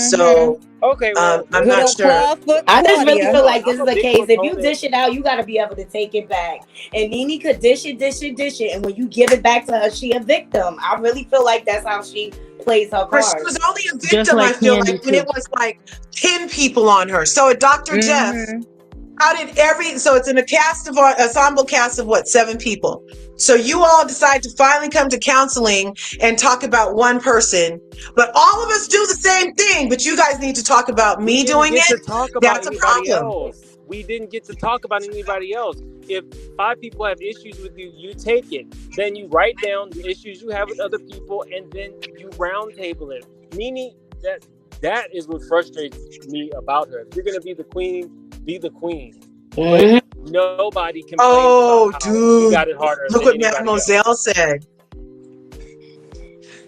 so Okay, well, I'm Good not old sure. Clubfoot I just really Claudia. feel like this I'm is a a big case. If you proponent. dish it out, you got to be able to take it back. And Nene could dish it. And when you give it back to her, she a victim. I really feel like that's how she plays her But she cards. was only a Just victim, like I feel Candy, like, when too. it was like 10 people on her. So at Dr. Jeff, how did so it's in a ensemble cast of what, 7 people. So you all decide to finally come to counseling and talk about one person, but all of us do the same thing, but you guys need to talk about We me didn't doing get to it. talk about That's a anybody problem. else. We didn't get to talk about anybody else. If 5 people have issues with you, you take it. Then you write down the issues you have with other people, and then you round table it. Nene, that is what frustrates me about her. If you're gonna be the queen, be the queen. Mhm. But nobody complains Oh, about how dude. she got it harder Look than what anybody else. Mademoiselle said.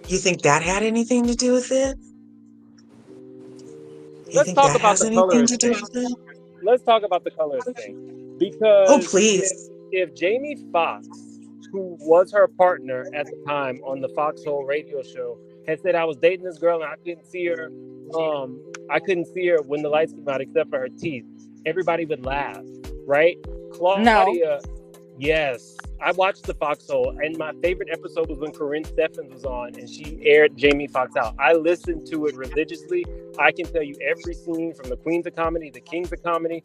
You think that had anything to do with it? You Let's think talk that about has the anything colors to do thing. with it? Let's talk about the colors thing. Oh, Because please. if Jamie Foxx, who was her partner at the time on the Foxhole radio show, had said I was dating this girl and I couldn't see her when the lights came out except for her teeth, everybody would laugh, right? Claudia, yes. I watched the Foxhole, and my favorite episode was when Corinne Steffens was on and she aired Jamie Foxx out. I listened to it religiously. I can tell you every scene from the Queens of Comedy, the Kings of Comedy.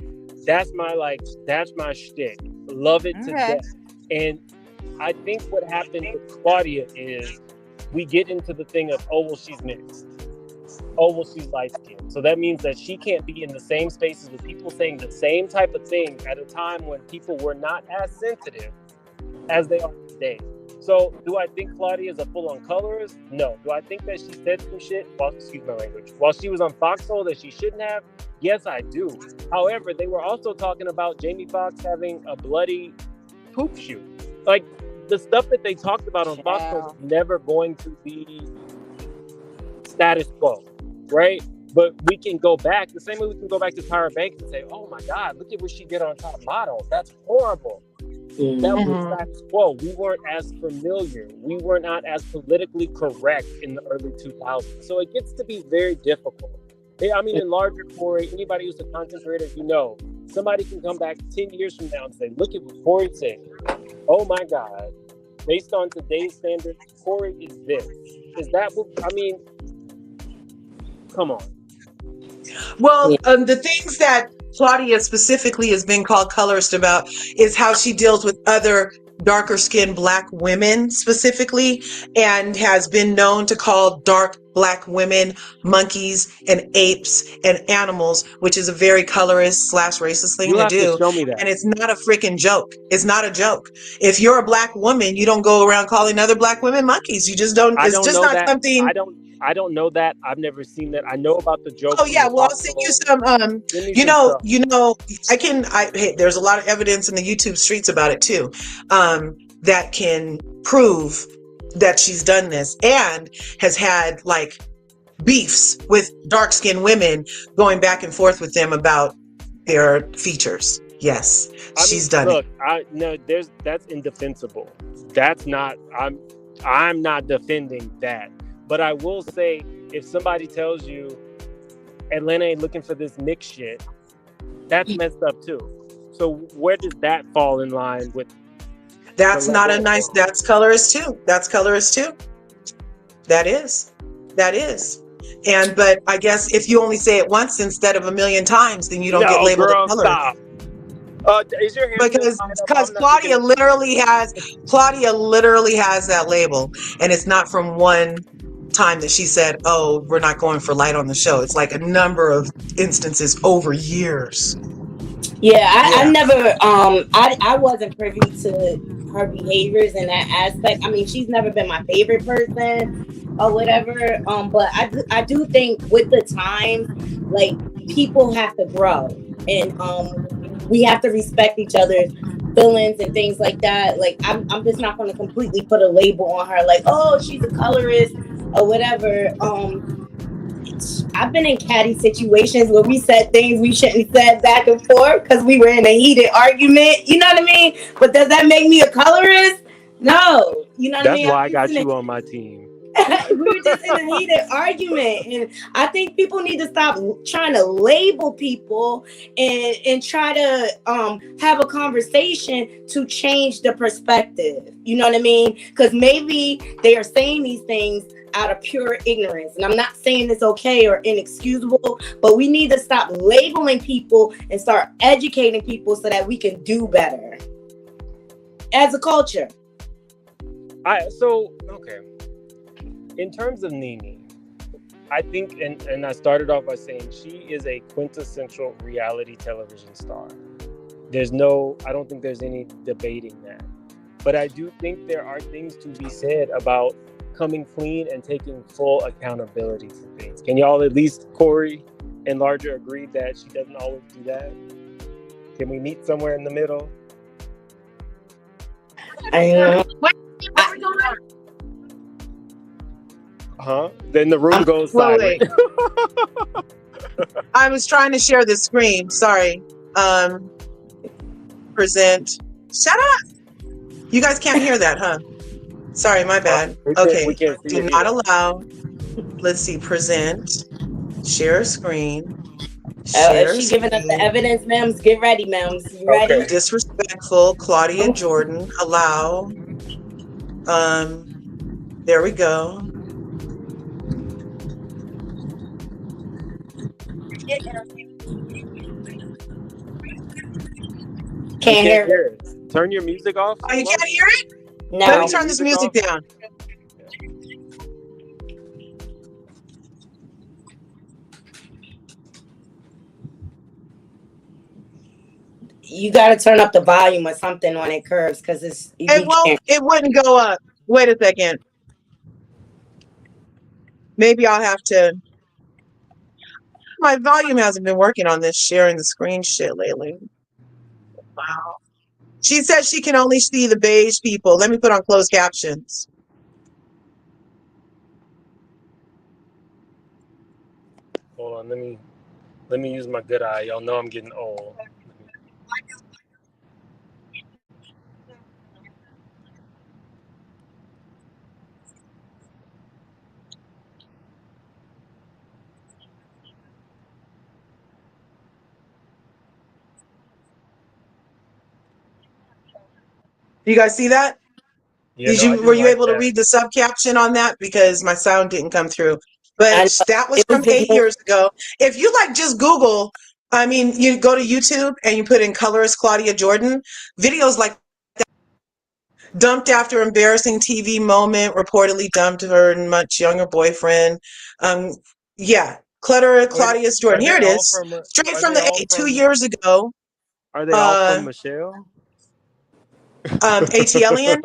That's my shtick. Love it to death. And I think what happened with Claudia is we get into the thing of, oh, well, she's mixed. Oh, well, she's light-skinned. So that means that she can't be in the same spaces with people saying the same type of thing at a time when people were not as sensitive as they are today. So do I think Claudia is a full-on colorist? No. Do I think that she said some shit, excuse my language, while she was on Foxhole that she shouldn't have? Yes, I do. However, they were also talking about Jamie Foxx having a bloody poop shoot. Like, the stuff that they talked about on Foxhole is never going to be status quo, right? But we can go back, the same way we can go back to Tyra Banks and say, oh my God, look at what she did on Top Model. That's horrible. That was status quo. We weren't as familiar. We were not as politically correct in the early 2000s. So it gets to be very difficult. I mean, in larger Corey, anybody who's a content creator, somebody can come back 10 years from now and say, look at what Corey said. Oh my God. Based on today's standards, Corey is this. Is that what, come on. Well, the things that Claudia specifically has been called colorist about is how she deals with other darker skinned Black women specifically, and has been known to call dark Black women monkeys and apes and animals, which is a very colorist / racist thing to do. Show me that. And it's not a freaking joke. It's not a joke. If you're a Black woman, you don't go around calling other Black women monkeys. You just don't. It's just not something. I don't know that. I've never seen that. I know about the joke. Oh yeah, well I'll send you some. There's a lot of evidence in the YouTube streets about it too, that can prove that she's done this and has had like beefs with dark-skinned women, going back and forth with them about their features. Yes, she's done it. Look, that's indefensible. That's not. I'm not defending that. But I will say, if somebody tells you Atlanta ain't looking for this Nick shit, that's messed up too. So where does that fall in line with? That's not a nice. That's colorist too. That's colorist too. That is. That is. But I guess if you only say it once instead of a million times, then you don't get No, labeled girl, a colorist. stop. Is your hair still tied up? Because I'm not Claudia looking literally has that label, and it's not from one time that she said, "Oh, we're not going for light on the show." It's like a number of instances over years. Yeah, I never I wasn't privy to her behaviors in that aspect. I mean, she's never been my favorite person or whatever. But I do think with the times, like, people have to grow, and we have to respect each other's feelings and things like that. Like, I'm just not going to completely put a label on her, like, oh, she's a colorist or whatever. I've been in catty situations where we said things we shouldn't said back and forth because we were in a heated argument. You know what I mean? But does that make me a colorist? No. You know what I That's mean? why I got you on my team. We were just in a heated argument, and I think people need to stop trying to label people and try to have a conversation to change the perspective. You know what I mean? Because maybe they are saying these things out of pure ignorance, and I'm not saying it's okay or inexcusable, but we need to stop labeling people and start educating people so that we can do better as a culture. Okay. In terms of Nene, I think, and I started off by saying she is a quintessential reality television star. I don't think there's any debating that. But I do think there are things to be said about coming clean and taking full accountability for things. Can y'all, at least Corey and Larger, agree that she doesn't always do that? Can we meet somewhere in the middle? Then the room goes silent. Wait. I was trying to share the screen. Sorry. Present. Shut up. You guys can't hear that, huh? Sorry, my bad. Okay. We can't see Do it not either. allow. Let's see. Present. Share screen. Share She giving us the screen. evidence, Mems. Get ready, Mems. You ready? Okay. Disrespectful. Claudia Jordan. Allow. There we go. Can't hear it. Turn your music off. Oh, you can't hear it? No. Let me turn this music down. You got to turn up the volume or something on it, Curves, because it wouldn't go up. Wait a second. Maybe I'll have to. My volume hasn't been working on this sharing the screen shit lately. Wow. She says she can only see the beige people. Let me put on closed captions. Hold on, let me use my good eye. Y'all know I'm getting old. Do you guys see that? Yeah, Were you able to read the sub caption on that? Because my sound didn't come through. But that was from 8 years ago. If you just Google, you go to YouTube and you put in colorist Claudia Jordan, videos like that. Dumped after embarrassing TV moment, reportedly dumped her much younger boyfriend. Claudia Jordan. Here it is. Straight from the 8, 2 years ago. Are they all from Michelle? ATLian?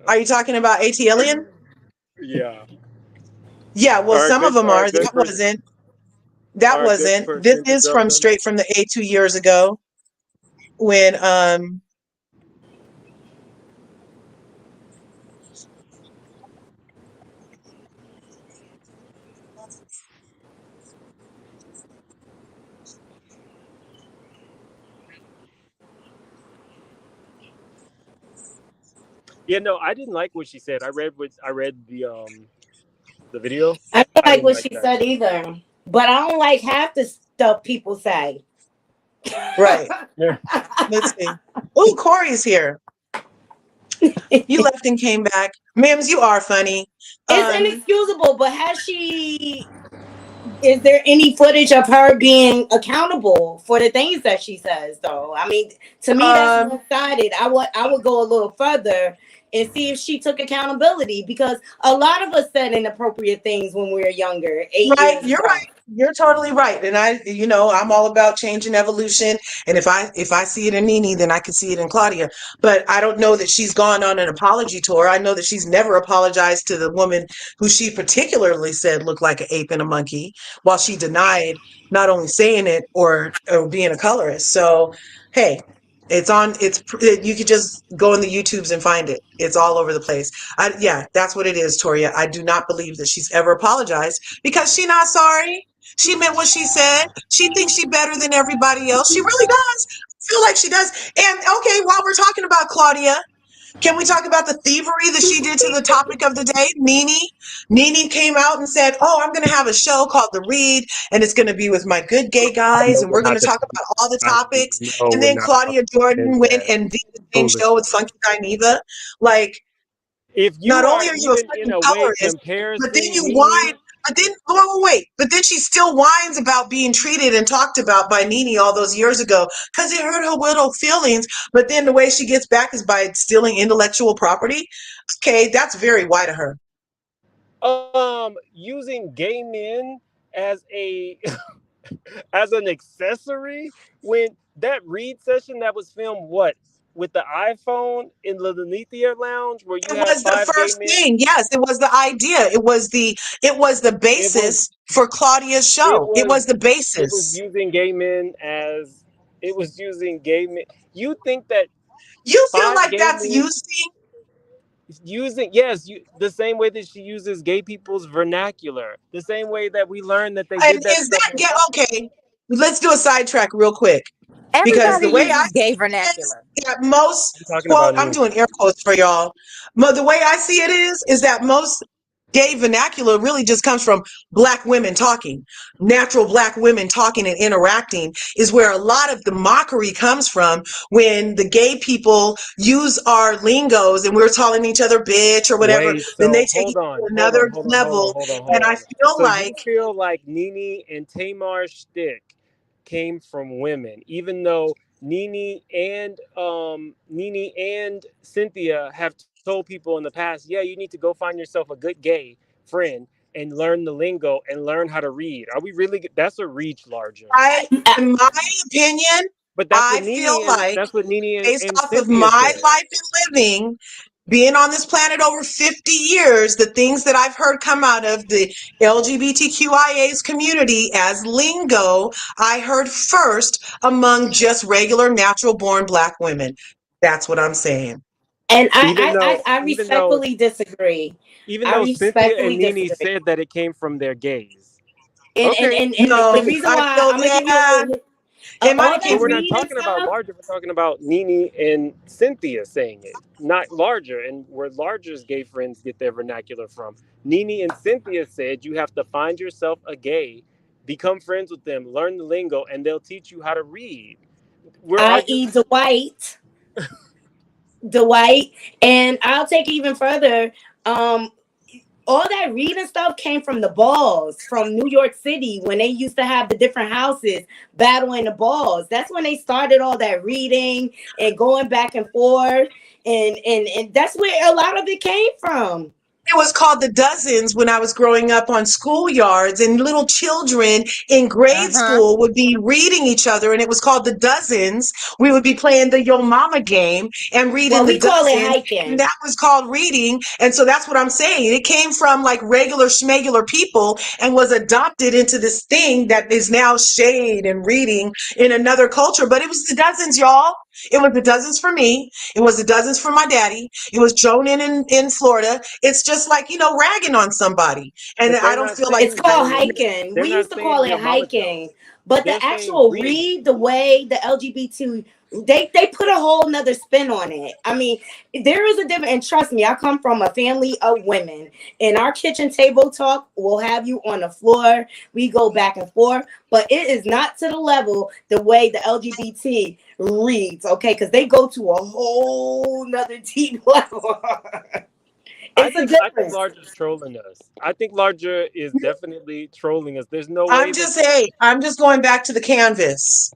Are you talking about ATLian? Yeah. Yeah, well, some of them are. That wasn't. This is from straight from the 8, 2 years ago when Yeah, no, I didn't like what she said. I read the video. I don't I like didn't what like she that. said either. But I don't like half the stuff people say. Right. Yeah. Let's see. Oh, Corey's here. You left and came back. Mims, you are funny. It's Um, inexcusable, but is there any footage of her being accountable for the things that she says though? I mean, to me that's um, one-sided. I would go a little further and see if she took accountability, because a lot of us said inappropriate things when we were younger, 8 right. years You're ago. right. You're totally right. And I'm all about change and evolution. And if I see it in Nene, then I can see it in Claudia. But I don't know that she's gone on an apology tour. I know that she's never apologized to the woman who she particularly said looked like an ape and a monkey, while she denied not only saying it or being a colorist. So, hey, you could just go in the YouTubes and find it. It's all over the place. Yeah, that's what it is, Toria. I do not believe that she's ever apologized because she's not sorry. She meant what she said. She thinks she's better than everybody else. She really does. I feel like she does. And okay, while we're talking about Claudia, can we talk about the thievery that she did to the topic of the day? Nene came out and said, "Oh, I'm going to have a show called The Read, and it's going to be with my good gay I guys, know and we're we're going not to to talk talk. about all the I topics." know And we're then not Claudia talking Jordan about went that and did the same show with foolishness. Funky Dineva. Like, If not you only are are you a even in fucking a way colorist, but then comparison, you whine. Nene, But then, wait. But then she still whines about being treated and talked about by Nene all those years ago because it hurt her little feelings. But then the way she gets back is by stealing intellectual property. Okay, that's very white of her. using gay men as a as an accessory when that read session that was filmed what with the iPhone in the Lenithia Lounge where you It had was the 5 gay first men. thing. Yes, it was the idea. It was the It was basis for Claudia's it show. It was was the it was basis. using gay men as it was using gay men. You think that You feel five like gay that's men using. using yes the same way that she uses gay people's vernacular, the same way that we learned that they And did that is stuff that in get college. okay? Let's do a sidetrack real quick. Because Everybody the way I uses gay see it is vernacular. that most I'm talking quote, about I'm Nene. doing air quotes for y'all. The way I see it is that most gay vernacular really just comes from black women talking. Natural black women talking and interacting is where a lot of the mockery comes from when the gay people use our lingos and we're calling each other bitch or whatever, Wait, then they so take hold it on, to hold on, another hold on, hold on, level. hold on, And hold I on. feel So you like feel like Nene and Tamar's shtick came from women, even though Nene and Cynthia have told people in the past, yeah, you need to go find yourself a good gay friend and learn the lingo and learn how to read. Are we really? That's a reach, larger. in my opinion, But I feel like That's what Nene based and off of Cynthia my said. life and living, being on this planet over 50 years, the things that I've heard come out of the LGBTQIA's community as lingo, I heard first among just regular natural born black women. That's what I'm saying. And Even I even though respectfully disagree. even I though Cynthia respectfully and Nene disagree. said that it came from their gaze. And and Okay. and, and the No, reason I why feel, I'm gonna give you a yeah, little in my all But that we're opinion, not reading talking about stuff. larger. We're talking about Nene and Cynthia saying it, not larger. And where larger's gay friends get their vernacular from. Nene and Cynthia said you have to find yourself a gay, become friends with them, learn the lingo, and they'll teach you how to read. We're I.e. arguing. Dwight, and I'll take it even further. Um, all that reading stuff came from the balls from New York City when they used to have the different houses battling the balls. That's when they started all that reading and going back and forth, and that's where a lot of it came from. it was called the dozens when I was growing up on schoolyards, and little children in grade Uh-huh. school would be reading each other, and it was called the dozens. We would be playing the Yo Mama game and Well, reading the we call it dozens, and hiking. that was called reading. And so that's what I'm saying. It came from like regular schmegular people and was adopted into this thing that is now shade and reading in another culture. But it was the dozens, y'all. It was the dozens for me. It was the dozens for my daddy. It was Joan in Florida. It's just like, ragging on somebody. And But I they're don't not feel like It's saying that. called Joan. hiking. They're We used not to call saying it your mama Joan. hiking. But They're the saying actual read. read, the way the LGBT, they put a whole nother spin on it. I mean, there is a difference, and trust me, I come from a family of women. In our kitchen table talk, we'll have you on the floor. We go back and forth, but it is not to the level the way the LGBT reads, okay? Because they go to a whole nother deep level. It's a I think difference. Larger's trolling us. I think Larger is definitely trolling us. There's no way I'm that just hey, I'm just going back to the canvas.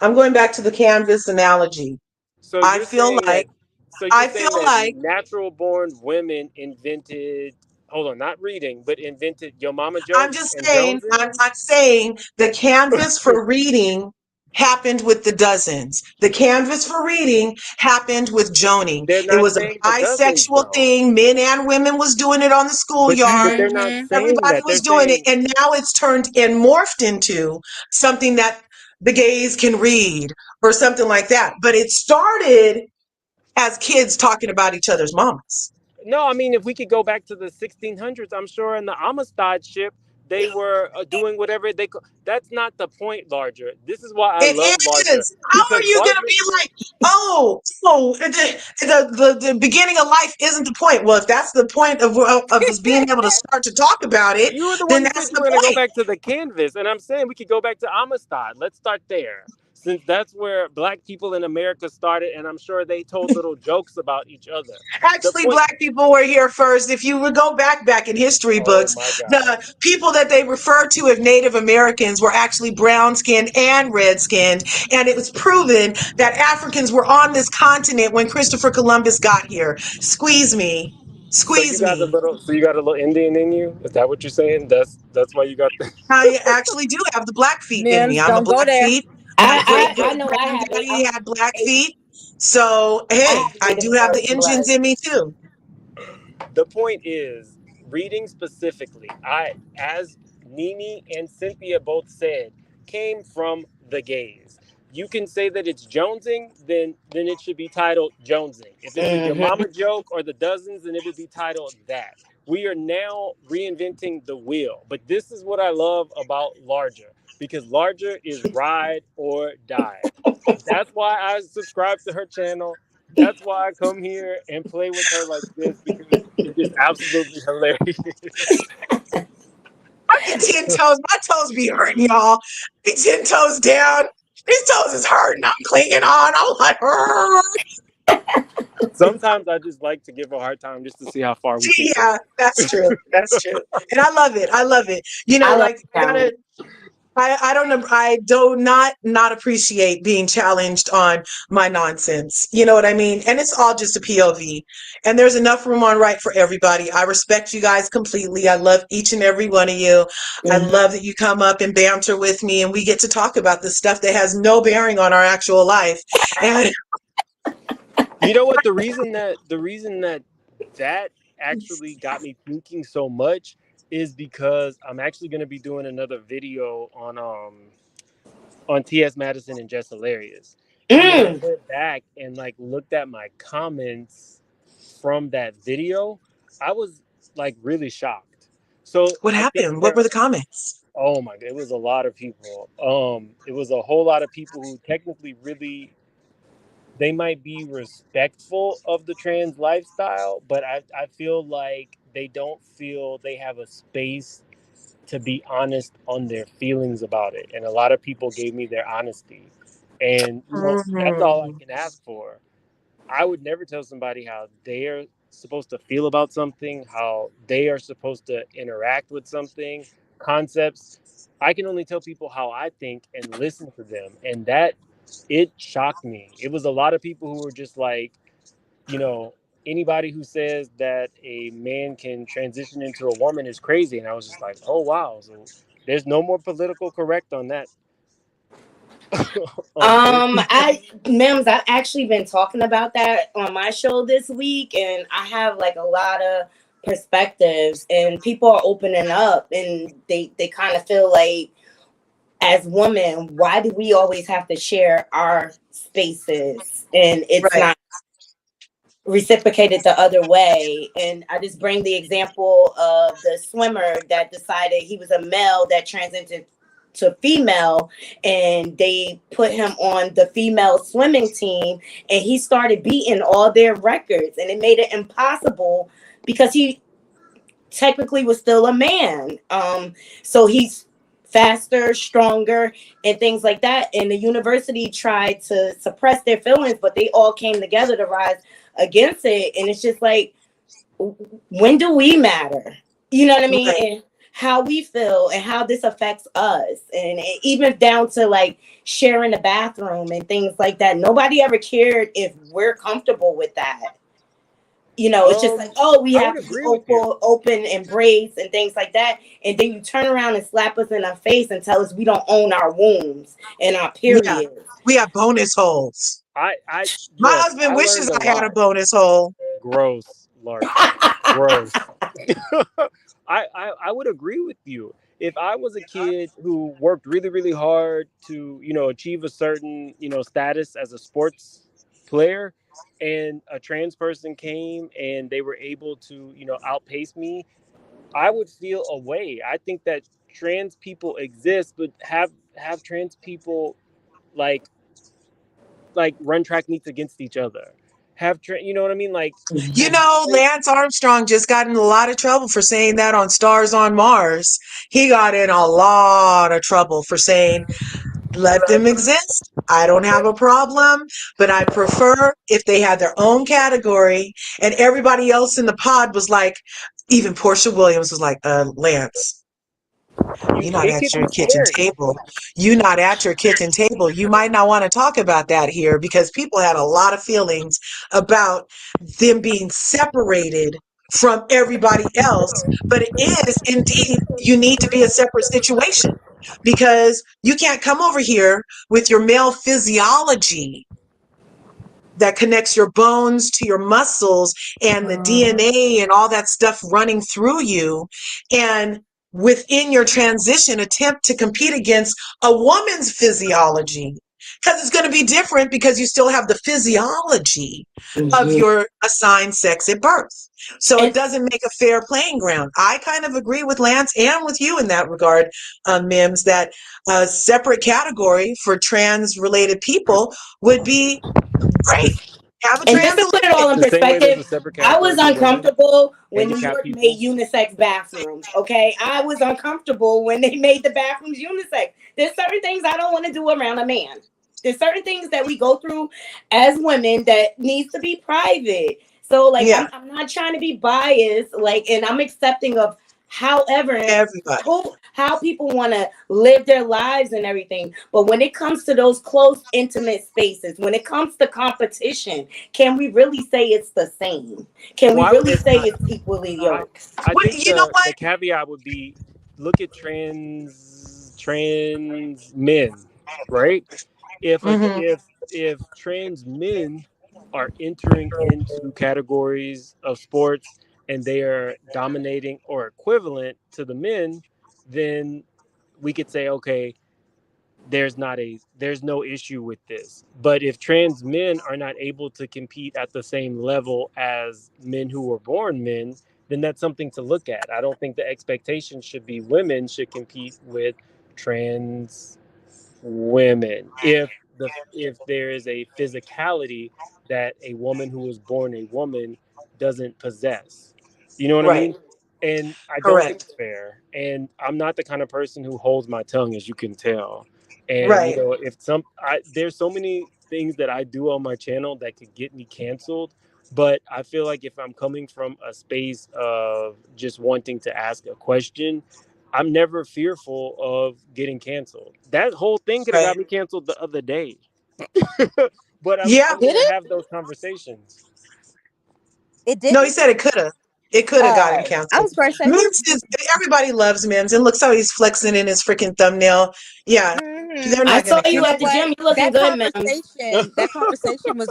I'm going back to the canvas analogy. so I you're feel saying that like so you're I saying feel that like natural born women invented hold on, not reading, but invented your mama I'm jokes just and saying, I'm Jonesing? not saying the canvas for reading happened with the dozens. The canvas for reading happened with joning. They're It not was a saying the dozens bisexual though. thing. Men and women was doing it on the But schoolyard. they're not Mm-hmm. saying Everybody that. They're was doing it. saying And now it's turned and morphed into something that the gays can read or something like that. But it started as kids talking about each other's mamas. no, I mean, if we could go back to the 1600s, I'm sure in the Amistad ship, they were doing whatever they could. That's not the point, Larger. This is why I It love Larger. is. How are Because you going to Larger be is. like, the beginning of life isn't the point? Well, if that's the point of us being able to start to talk about it, You were the then one who that's said you the were going to go point. back to the canvas. And I'm saying we could go back to Amistad. Let's start there. Since that's where black people in America started. And I'm sure they told little jokes about each other. The Actually, point. black people were here first. If you would go back in history Oh books, my God. the people that they refer to as Native Americans were actually brown skinned and red skinned, and it was proven that Africans were on this continent when Christopher Columbus got here. Squeeze me, So you squeeze got a me. little. So you got a little Indian in you. Is that what you're saying? That's why you got the. I actually do have the black feet in me. Mims, I'm a don't go there. Blackfeet. My great I great know I have it. granddaddy had black feet. So, I hey, have I Native do have the American blood. engines in me too. The point is, reading specifically, I, as Nene and Cynthia both said, came from the gays. You can say that it's jonesing, then it should be titled jonesing. If it's a your Mm-hmm. mama joke or the dozens, then it would be titled that. We are now reinventing the wheel. But this is what I love about Larger, because Larger is ride or die. That's why I subscribe to her channel. That's why I come here and play with her like this, because it is absolutely hilarious. I be 10 toes. My toes be hurting, y'all. Be 10 toes down. These toes is hurting. I'm clinging on. I'm like, "Arr." Sometimes I just like to give her a hard time just to see how far we can take Yeah, that's true. That's true. And I love it. I love it. You know, I love like the challenge. I don't know. I do not appreciate being challenged on my nonsense. You know what I mean? And it's all just a POV. And there's enough room on right for everybody. I respect you guys completely. I love each and every one of you. I Mm-hmm. love that you come up and banter with me and we get to talk about this stuff that has no bearing on our actual life. And You know what? The reason that that actually got me thinking so much is because I'm actually going to be doing another video on T.S. Madison and Just Hilarious. And when I Mm. went back and like looked at my comments from that video, I was like really shocked. So what I think happened? What were the comments? oh my god, it was a lot of people. It was a whole lot of people who technically really they might be respectful of the trans lifestyle, but I feel like they don't feel they have a space to be honest on their feelings about it. And a lot of people gave me their honesty. And, that's all I Mhm. can ask for. I would never tell somebody how they're supposed to feel about something, how they are supposed to interact with something, concepts. I can only tell people how I think and listen to them. And that, it shocked me. It was a lot of people who were just like, you know, anybody who says that a man can transition into a woman is crazy. And I was just like, oh, wow. So there's no more political correct on that. on Facebook. I've actually been talking about that on my show this week, and I have like a lot of perspectives, and people are opening up, and they kind of feel like, as women, why do we always have to share our spaces, and it's Right. not reciprocated the other way? And I just bring the example of the swimmer that decided he was a male that transitioned to female, and they put him on the female swimming team, and he started beating all their records, and it made it impossible because he technically was still a man. So he's faster, stronger, and things like that. And the university tried to suppress their feelings, but they all came together to rise against it. And it's just like, when do we matter? You know what I mean? Right. And how we feel and how this affects us. And even down to like sharing the bathroom and things like that. Nobody ever cared if we're comfortable with that. You know, it's just like, oh, we I would have to be agree with you. open, embrace, and things like that. And then you turn around and slap us in our face and tell us we don't own our wombs and our Yeah. periods. We have bonus holes. I My look. husband I wishes learned a I had a lot. bonus hole. Gross, Lark. Gross. I would agree with you. If I was a kid who worked really, really hard to, achieve a certain, status as a sports player, and a trans person came and they were able to, outpace me, I would feel a way. I think that trans people exist, but have trans people like run track meets against each other. You know what I mean? Like, You have know, Lance Armstrong just got in a lot of trouble for saying that on Stars on Mars. He got in a lot of trouble for saying, let them exist. I don't have a problem, but I prefer if they had their own category. And everybody else in the pod was like, even Portia Williams was like, Lance, you're not they at could your be kitchen scary. table. You're not at your kitchen table. You might not want to talk about that here because people had a lot of feelings about them being separated from everybody else. But it is indeed, you need to be a separate situation because you can't come over here with your male physiology that connects your bones to your muscles and the DNA and all that stuff running through you. And within your transition, attempt to compete against a woman's physiology. Because it's going to be different because you still have the physiology of Mhm. your assigned sex at birth. So it And doesn't make a fair playing ground. I kind of agree with Lance and with you in that regard, Mims, that a separate category for trans related people would be great. Have a And just trans to put it all in The same way there's a perspective, separate I category was for women, uncomfortable when New handicapped York made people. unisex bathrooms. Okay, I was uncomfortable when they made the bathrooms unisex. There's certain things I don't want to do around a man. There's certain things that we go through as women that needs to be private. So like Yeah, I'm not trying to be biased, like, and I'm accepting of however everybody. how people want to live their lives and everything. But when it comes to those close, intimate spaces, when it comes to competition, can we really say it's the same? Can we Well, really say it's equally I, yoked? I What, think you know the caveat would be, look at trans men, right? If what? a, if trans men are entering into categories of sports and they are dominating or equivalent to the men, then we could say, okay, there's no issue with this. But if trans men are not able to compete at the same level as men who were born men, then that's something to look at. I don't think the expectation should be women should compete with trans women. If there is a physicality that a woman who was born a woman doesn't possess, you know what I Right, mean? And I don't think correct. it's fair. And I'm not the kind of person who holds my tongue, as you can tell. And Right, if there's so many things that I do on my channel that could get me canceled. But I feel like if I'm coming from a space of just wanting to ask a question, I'm never fearful of getting canceled. That whole thing could have right. got me canceled the other day. But Yeah. I'm Did gonna it? have those conversations. It No, he didn't. said it could have. It could have gotten I canceled. was going to say Mims is, everybody loves Mims. And looks how he's flexing in his freaking thumbnail. Yeah, they're I not saw going to you you know cancel at the him. what? gym. You looking good, man. That conversation was,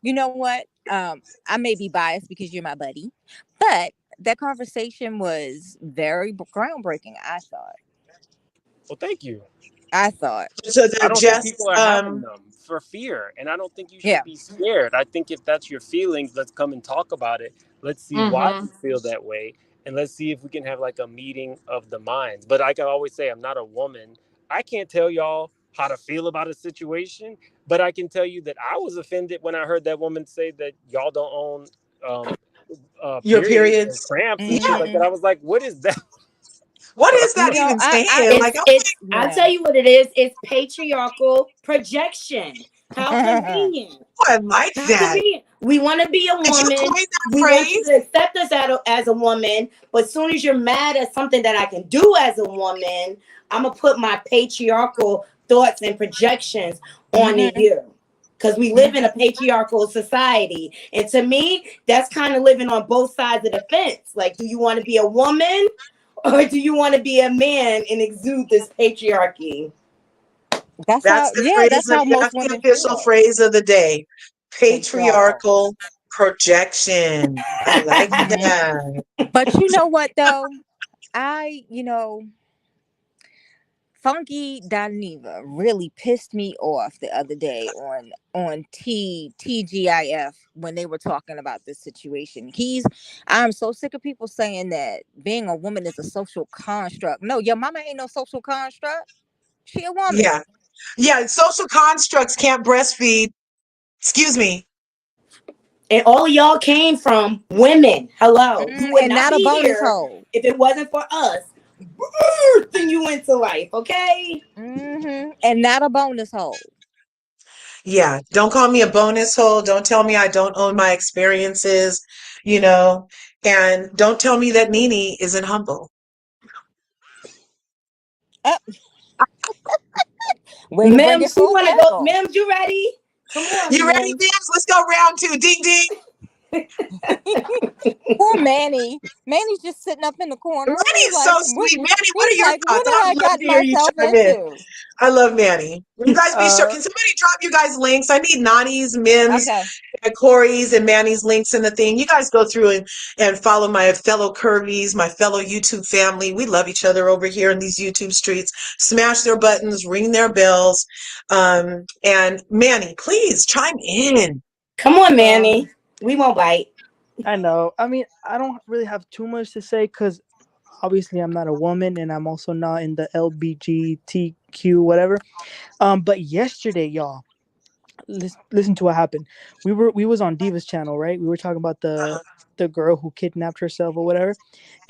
you know what? I may be biased because you're my buddy, but that conversation was very groundbreaking. Well, thank you. I thought, So I they're don't think just, people are having them for fear, and I don't think you should yeah. be scared. I think if that's your feelings, let's come and talk about it. Let's see why mm-hmm. you feel that way, and let's see if we can have like a meeting of the minds. But like I always say, I'm not a woman. I can't tell y'all how to feel about a situation, but I can tell you that I was offended when I heard that woman say that y'all don't own um, Your periods and periods. cramps and Yeah. shit like that. Mhm. I was like, what is that? What is You that know, even I saying? Like, It's I'll yeah. tell you what it is. It's patriarchal projection. How convenient. I like How that. convenient. We want to be a Did you woman. coin that We want you phrase? to accept us as a woman. But as soon as you're mad at something that I can do as a woman, I'm going to put my patriarchal thoughts and projections on Mhm. you. Because we live in a Mhm. patriarchal society. And to me, that's kind of living on both sides of the fence. Like, do you want to be a woman or do you want to be a man and exude this patriarchy? That's That's how, the yeah, phrase that's of how most that's the women official feel. phrase of the day. Patriarchal. Patriarchal projection. I like Mhm. that. But you know what though? I, Funky Dineva really pissed me off the other day on TGIF when they were talking about this situation. I'm so sick of people saying that being a woman is a social construct. No, your mama ain't no social construct. She a woman. Yeah. Yeah. Social constructs can't breastfeed. Excuse me. And all of y'all came from women. Hello. You would And not not a be bonus here hole. if it wasn't for us birthing you into life, okay? And not a bonus hole. Yeah. Don't call me a bonus hole. Don't tell me I don't own my experiences, you know, and don't tell me that Nene isn't humble. Uh, Way to bring it Mims, you full want to go? circle. Mims, you ready? Come on, You ready, Mims. Bibbs? Let's go round two. Ding ding. Poor Manny. Manny's just sitting up in the corner. Manny He's is so like, sweet. Manny, what are he's your like, thoughts? what I have I would love to gotten hear you myself chime in. into? I love Manny. You guys be sure. Uh, Can somebody drop you guys links? I need Nani's, Mims, Okay. and Corey's, and Manny's links in the thing. You guys go through and follow my fellow Curvies, my fellow YouTube family. We love each other over here in these YouTube streets. Smash their buttons, ring their bells. And Manny, please chime in. Come on, um, Manny. We won't bite. I know. I mean, I don't really have too much to say because obviously I'm not a woman and I'm also not in the LBGTQ whatever. But yesterday, y'all, listen to what happened. We was on Diva's channel, right? We were talking about the girl who kidnapped herself or whatever,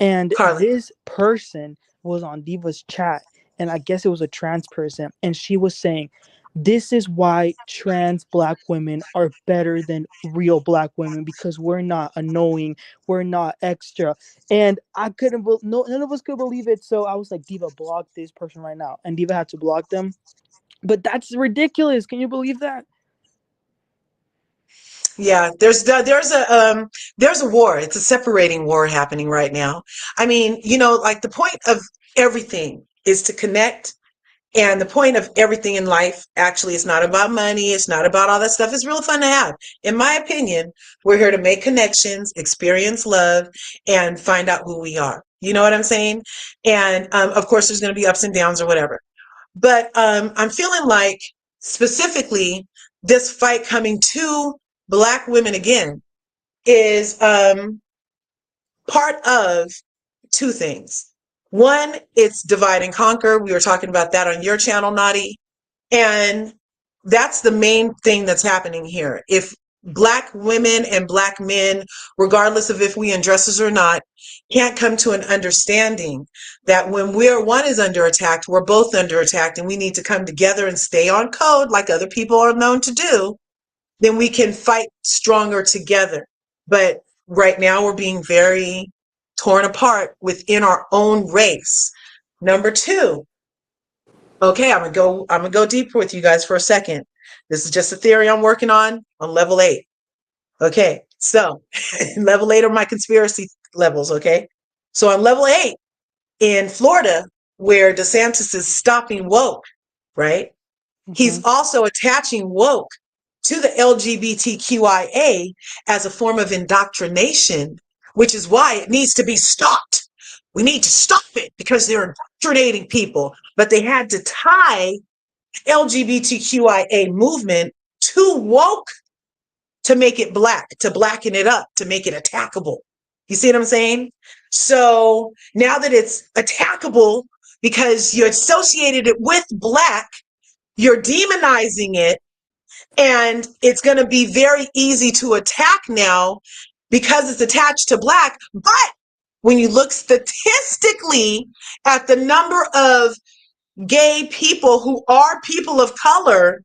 and Carly. this person was on Diva's chat, and I guess it was a trans person, and she was saying, "This is why trans black women are better than real black women because we're not annoying, we're not extra." And I couldn't, no, none of us could believe it. So I was like, "Diva, block this person right now," and Diva had to block them. But that's ridiculous. Can you believe that? Yeah, there's a war. It's a separating war happening right now. I mean, like the point of everything is to connect, and the point of everything in life actually is not about money. It's not about all that stuff. It's real fun to have. In my opinion, we're here to make connections, experience love, and find out who we are. You know what I'm saying? And of course, there's going to be ups and downs or whatever. But I'm feeling like specifically this fight coming to Black women again is part of two things. One, it's divide and conquer. We were talking about that on your channel, Nadi. And that's the main thing that's happening here. If Black women and Black men, regardless of if we undresses or not, can't come to an understanding that when one is under attack, we're both under attack, and we need to come together and stay on code like other people are known to do, then we can fight stronger together. But right now we're being very torn apart within our own race. Number two, okay, I'm gonna go deeper with you guys for a second. This is just a theory I'm working on level 8. Okay, so level 8 are my conspiracy levels, okay? So on level 8 in Florida, where DeSantis is stopping woke, right? Mm-hmm. He's also attaching woke to the LGBTQIA as a form of indoctrination, which is why it needs to be stopped. We need to stop it because they're indoctrinating people. But they had to tie LGBTQIA movement to woke to make it black, to blacken it up, to make it attackable. You see what I'm saying? So now that it's attackable, because you associated it with Black, you're demonizing it, and it's going to be very easy to attack now because it's attached to Black. But when you look statistically at the number of gay people who are people of color,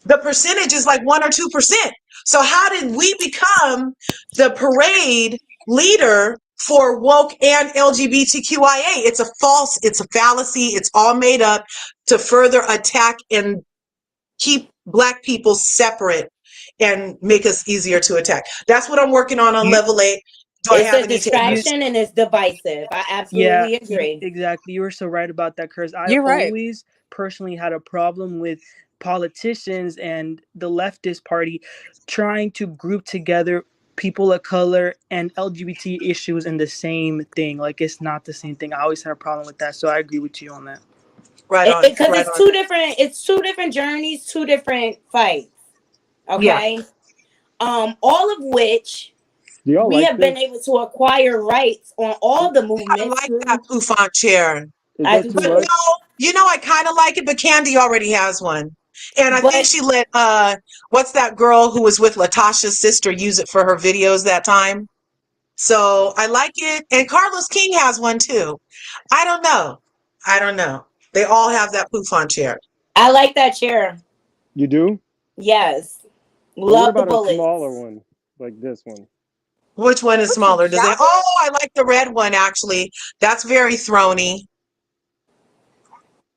the percentage is like 1 or 2%. So how did we become the parade leader for woke and LGBTQIA? It's a false, it's a fallacy, it's all made up to further attack and keep Black people separate and make us easier to attack. That's what I'm working on level 8. Do I It's have a any takers? distraction and it's divisive. I Yeah, absolutely agree. exactly. You were so right about that, Curse. I You're right. always personally had a problem with politicians and the leftist party trying to group together people of color and LGBT issues in the same thing. Like, it's not the same thing. I always had a problem with that. So I agree with you on that. Right on. Because Right it's on. it's two different journeys, two different fights. Yeah. Okay. All of which Do y'all we like have this? been able to acquire rights on all the I movements. like that bouffant chair. Is I that do too But much? no, I kind of like it, but Candy already has one. And I think But she let, what's that girl who was with Latasha's sister use it for her videos that time? So I like it. And Carlos King has one too. I don't know. I don't know. They all have that bouffant chair. I like that chair. You do? Yes. But what Love the about a smaller bullets. one, like this one? Which one is What you smaller? Does it? shopping? Oh, I like the red one actually. That's very throny.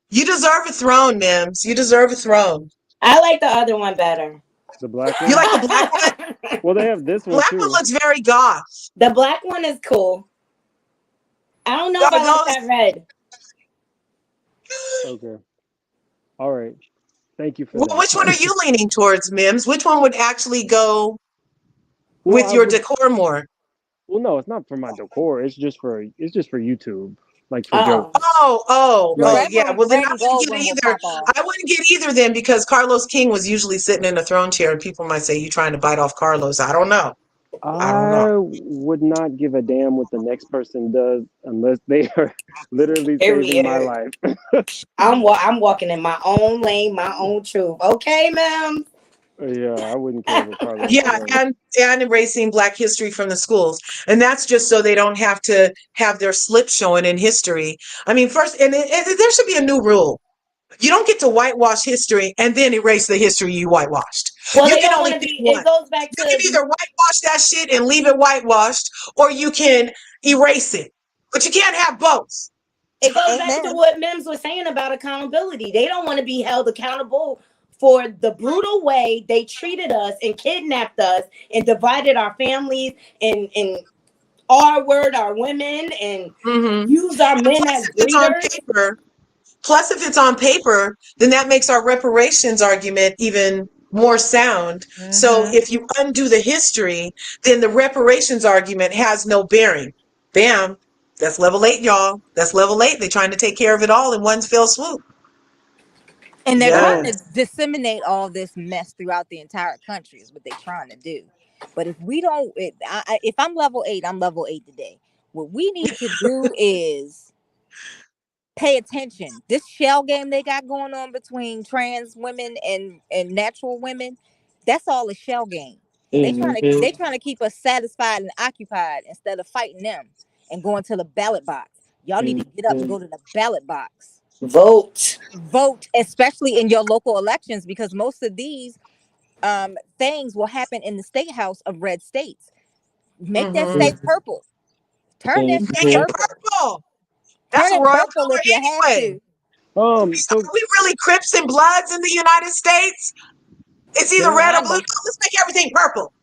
You deserve a throne, Mims. You deserve a throne. I like the other one better. The black You one? like the black one? Well, they have this one Black one too. looks very goth. The black one is cool. I don't know if Are I like those? that red. Okay. All right. Thank you for Well, that. which one are you leaning towards, Mims? Which one would actually go Well, with I your would. decor more? Well, no, it's not for my decor. It's just for YouTube, like for Oh. jokes. The Like, Yeah. Well, then red I and wouldn't gold get one will either. pop off. I wouldn't get either then because Carlos King was usually sitting in a throne chair, and people might say you trying to bite off Carlos. I don't know. I don't know. I would not give a damn what the next person does unless they are literally saving my Period. life. I'm walking in my own lane, my own truth. Okay, ma'am. Yeah, I wouldn't care what Carlos Yeah, does. and erasing Black history from the schools, and that's just so they don't have to have their slip showing in history. I mean, first, and there should be a new rule. You don't get to whitewash history and then erase the history you whitewashed. Well, You they can don't only want to pick be. one. It goes back You can to either whitewash that shit and leave it whitewashed, or you can erase it. But you can't have both. it goes back to Amen. what Mims was saying about accountability. They don't want to be held accountable for the brutal way they treated us and kidnapped us and divided our families and our word our women and Mm-hmm. used our And men plus, as if it's on breeders. paper, then that makes our reparations argument even more sound. So Mm-hmm. if you undo the history, then the reparations argument has no bearing. Bam. That's level 8, y'all. That's level 8. They're trying to take care of it all in one fell swoop. And they're trying Yeah. to disseminate all this mess throughout the entire country is what they're trying to do. But if we don't, if I'm level 8, I'm level 8 today. What we need to do is pay attention. This shell game they got going on between trans women and natural women, that's all a shell game. They trying to keep us satisfied and occupied instead of fighting them and going to the ballot box. Y'all need to get up and go to the ballot box. Vote. Vote, especially in your local elections, because most of these things will happen in the state house of red states. Make that Mm-hmm. state purple. Turn that shit Make it purple. purple. That's Turn a it royal purple color if you have anyway. to. So Are we really Crips and Bloods in the United States? It's either can I red or blue. Kinda. Let's make everything purple.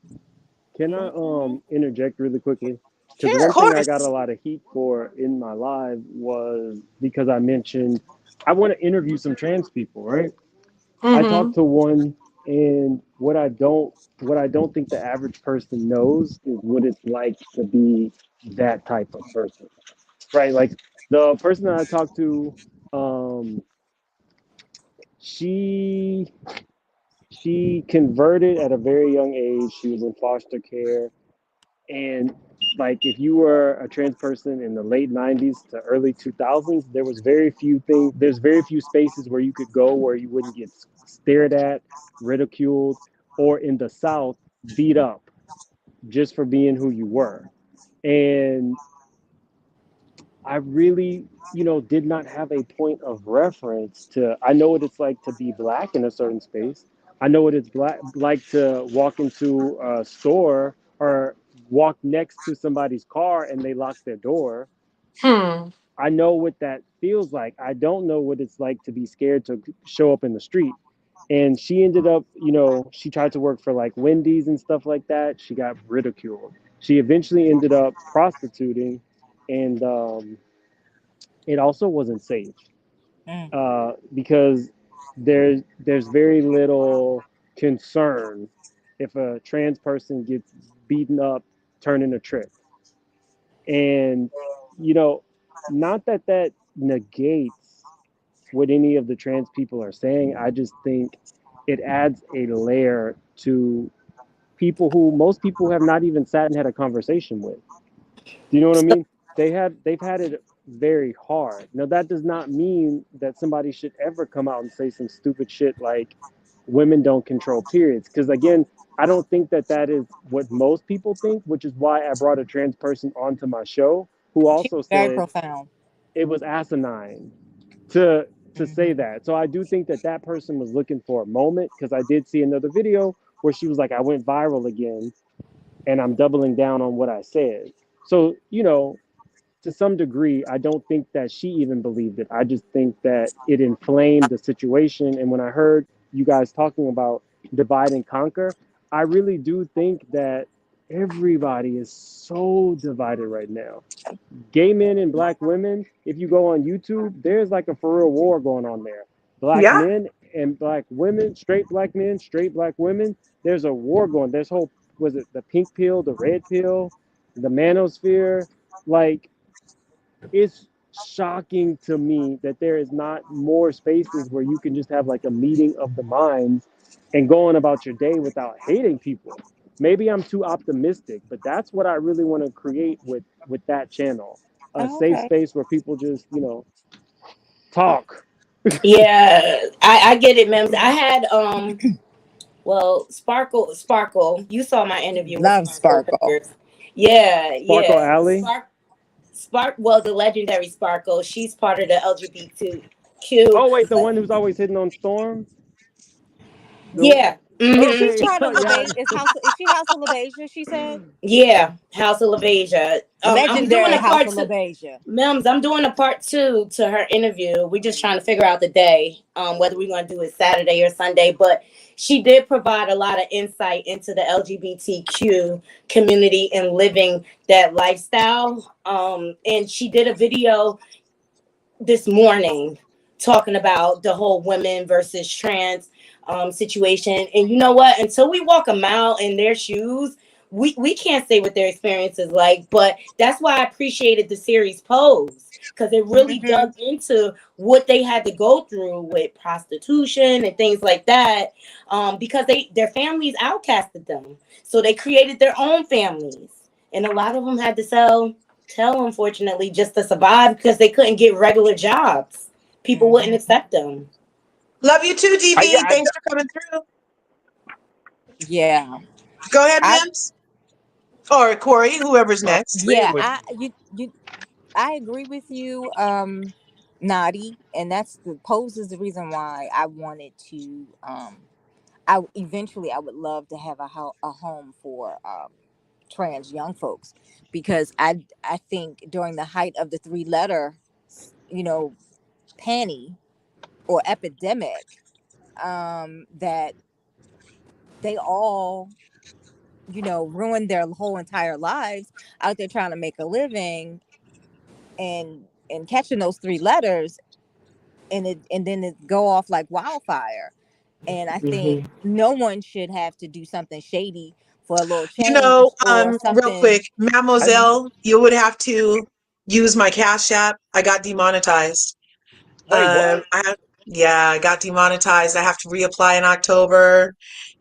can I interject really quickly? Because Of Sure. one thing I got course. a lot of heat for in my live was because I mentioned I want to interview some trans people, right? I Mm-hmm. talked to one, and what I don't think the average person knows is what it's like to be that type of person, right? Like the person that I talked to, um, she she converted at a very young age. She was in foster care, and like if you were a trans person in the late 90s to early 2000s, there was very few things, there's very few spaces where you could go where you wouldn't get stared at, ridiculed, or in the South, beat up just for being who you were. And I really, did not have a point of reference to. I know what it's like to be black in a certain space. I know what it's like to walk into a store or walk next to somebody's car and they lock their door. Hmm. I know what that feels like. I don't know what it's like to be scared to show up in the street. And she ended up, she tried to work for like Wendy's and stuff like that. She got ridiculed. She eventually ended up prostituting, and it also wasn't safe Mm. because there's very little concern if a trans person gets beaten up turning a trick. And you know not that that negates what any of the trans people are saying. I just think it adds a layer to people who most people have not even sat and had a conversation with. Do you know what I So, mean? They've had it very hard. Now that does not mean that somebody should ever come out and say some stupid shit like women don't control periods. Because again, I don't think that that is what most people think, which is why I brought a trans person onto my show who She's also very said profound. it was asinine to say Hmm. that. So I do think that that person was looking for a moment, because I did see another video where she was like, I went viral again and I'm doubling down on what I said. So, to some degree, I don't think that she even believed it. I just think that it inflamed the situation. And when I heard you guys talking about divide and conquer, I really do think that everybody is so divided right now. Gay men and black women, if you go on YouTube, there's like a for real war going on there. Black Yeah. men and black women, straight black men, straight black women, there's a war going. There's whole, was it the pink pill, the red pill, the manosphere? Like, it's shocking to me that there is not more spaces where you can just have like a meeting of the minds and going about your day without hating people. Maybe I'm too optimistic, but that's what I really want to create with that channel. A Oh, safe okay. space where people just, talk. yeah, I get it, Mims. I had well, Sparkle. You saw my interview with Love Sparkle Sparkle. Curves. Yeah, Sparkle yeah. Alley. Spark. Well, the legendary Sparkle. She's part of the LGBTQ. Oh wait, the one who's always hitting on Storm. The Yeah. Is she Mm-hmm. okay, part of yeah. LaBeija? Is she House of LaBeija? She said Yeah. House of LaBeija. I'm doing legendary a House part of two. LaBeija. Mims, I'm doing a part two to her interview. We're just trying to figure out the day, whether we're going to do it Saturday or Sunday. But she did provide a lot of insight into the LGBTQ community and living that lifestyle. And she did a video this morning talking about the whole women versus trans situation. And you know what? Until we walk a mile in their shoes, we can't say what their experience is like. But that's why I appreciated the series Pose, because it really Hmm. dug into what they had to go through with prostitution and things like that. Because their families outcasted them, so they created their own families, and a lot of them had to tell, unfortunately, just to survive because they couldn't get regular jobs. People wouldn't Hmm. accept them. Love you too, Yeah, DV. Thanks for coming through. Yeah. Go ahead, I Mims. Or Corey, whoever's I next. agree yeah, with I agree with you, Nadi, and that's the pose is the reason why I wanted to I eventually I would love to have a home for trans young folks, because I think during the height of the three letter, you know, panty or epidemic, that they all, ruined their whole entire lives out there trying to make a living, and catching those three letters, and then it go off like wildfire. And I think Hmm. no one should have to do something shady for a little You know, change or real quick, something. I Mademoiselle, you would have to use my Cash App. I got demonetized. wait, what? I have, yeah, I got demonetized. I have to reapply in October.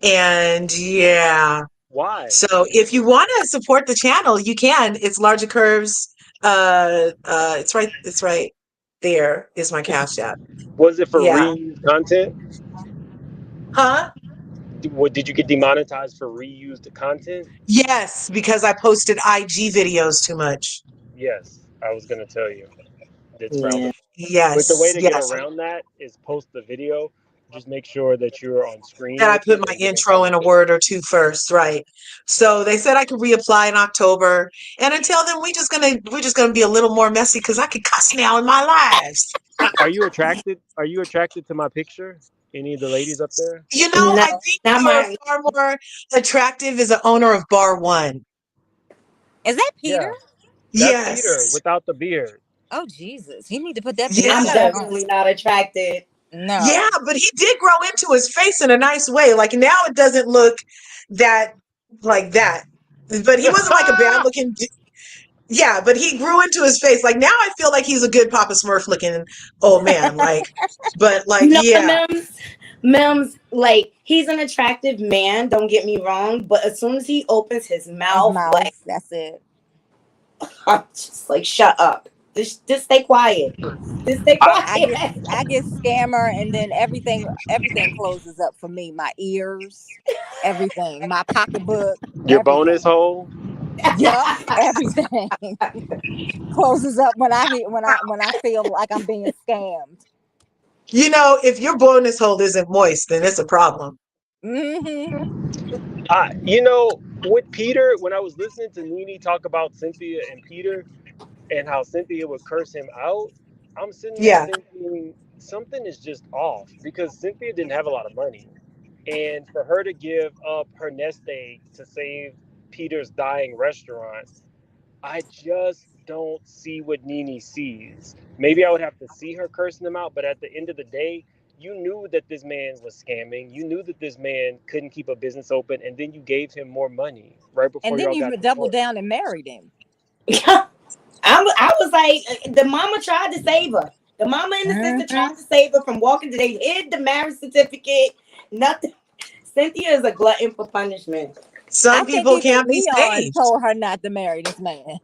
And yeah. Why? So if you want to support the channel, you can. It's LRGA Curves. It's right there is my Cash App. Was it for Yeah. reused content? Huh? Did you get demonetized for reused content? Yes, because I posted IG videos too much. Yes, I was gonna tell you. It's frowned Yeah. upon. But the way Yes, to get yes. around that is post the video. Just make sure that you're on screen That I with put it my and get in intro in a conversation. word or two first, right? So they said I could reapply in October, and until then, we're just gonna be a little more messy because I can cuss now in my lives. Are you attracted? Are you attracted to my picture? Any of the ladies up there? You know, No, I think not you're mine. far more attractive as an owner of Bar One. Is that Peter? Yeah, that's Peter Yes, without the beard. Oh Jesus, you need to put that beard I'm back yes. on. definitely not attracted. No. Yeah, but he did grow into his face in a nice way. Like now it doesn't look that like that. But he wasn't like a bad looking yeah, but he grew into his face. Like now I feel like he's a good Papa Smurf looking old man. Like but like You know what, yeah. Mims? Mims, like, he's an attractive man, don't get me wrong, but as soon as he opens his His mouth, like, mouth. That's it. I'm just like, shut up. Just stay quiet. Just stay I, quiet. I get scammer, and then everything closes up for me. My ears, everything, my pocketbook, your bonus everything. hole. Yup, everything closes up when I feel like I'm being scammed. You know, if your bonus hole isn't moist, then it's a problem. Hmm. With Peter, when I was listening to Nene talk about Cynthia and Peter and how Cynthia would curse him out, I'm sitting there Yeah. thinking something is just off because Cynthia didn't have a lot of money. And for her to give up her nest egg to save Peter's dying restaurant, I just don't see what Nene sees. Maybe I would have to see her cursing him out, but at the end of the day, you knew that this man was scamming. You knew that this man couldn't keep a business open, and then you gave him more money right And before then y'all you got doubled divorced. down and married him. I was like, the mama tried to save her. The mama and the sister Hmm. tried to save her from walking. They hid the marriage certificate. Nothing. Cynthia is a glutton for punishment. I Some think people even can't be Leon saved. told her not to marry this man.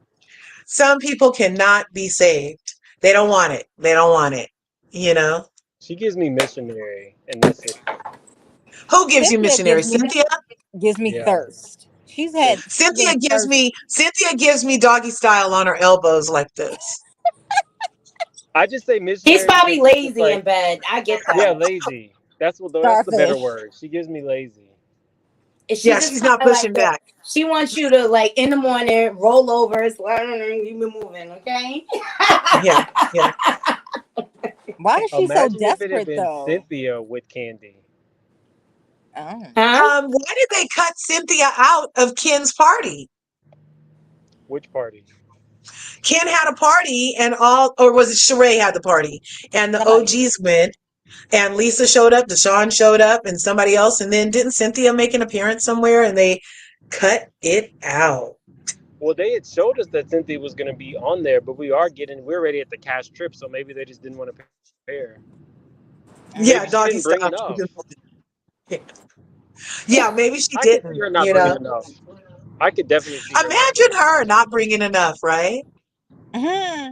Some people cannot be saved. They don't want it. They don't want it. You know? She gives me missionary, and that's it. Who gives you Cynthia missionary? gives me Cynthia? Yeah, thirst. She's been thirst. Cynthia gives me doggy style on her elbows like this. I just say He's missionary probably because it's just lazy like, in bed. I get yeah, that. lazy. That's the better Starfish. word. She gives me lazy. And she Yeah, just she's kind not of like pushing back. she wants you to like in the morning roll over, so I don't know, keep it moving, okay? Yeah, yeah. Why is she so Imagine if it had desperate been though? Cynthia with Candy. Oh. Huh? Why did they cut Cynthia out of Ken's party? Which party? Ken had a party and all, or was it Sheree had the party? And the Somebody. OGs went, and Lisa showed up, Deshaun showed up, and somebody else. And then didn't Cynthia make an appearance somewhere and they cut it out? Well, they had showed us that Cynthia was going to be on there, but we're already at the cash trip, so maybe they just didn't want to pair. Yeah, Maybe she doggy didn't bring style. enough. Yeah, maybe she I could see didn't, her not you bringing know. enough. I could definitely see her not Imagine bringing enough. her not bringing enough, right? Hmm.